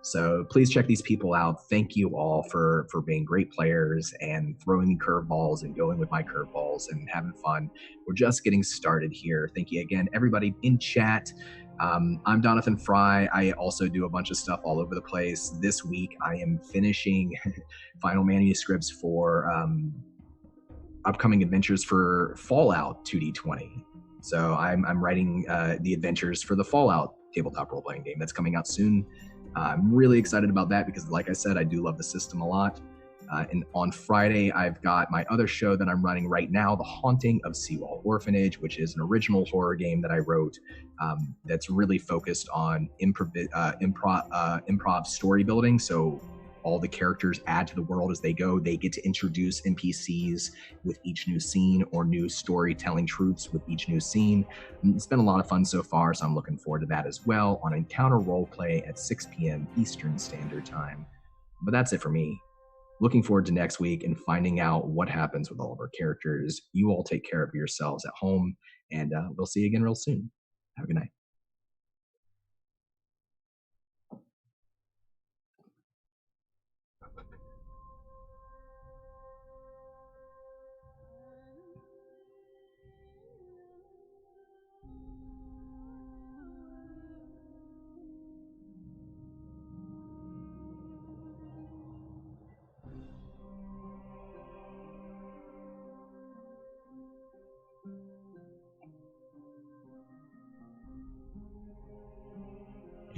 Speaker 1: So please check these people out. Thank you all for being great players and throwing me curveballs and going with my curveballs and having fun. We're just getting started here. Thank you again, everybody in chat. I'm Jonathan Fry. I also do a bunch of stuff all over the place. This week I am finishing final manuscripts for upcoming adventures for Fallout 2D20. So I'm writing the adventures for the Fallout tabletop role-playing game that's coming out soon. I'm really excited about that because, like I said, I do love the system a lot. And on Friday, I've got my other show that I'm running right now, The Haunting of Seawall Orphanage, which is an original horror game that I wrote that's really focused on improv story building. So all the characters add to the world as they go. They get to introduce NPCs with each new scene or new storytelling tropes with each new scene. It's been a lot of fun so far, so I'm looking forward to that as well on Encounter Roleplay at 6 p.m. Eastern Standard Time. But that's it for me. Looking forward to next week and finding out what happens with all of our characters. You all take care of yourselves at home, and we'll see you again real soon. Have a good night.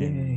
Speaker 13: in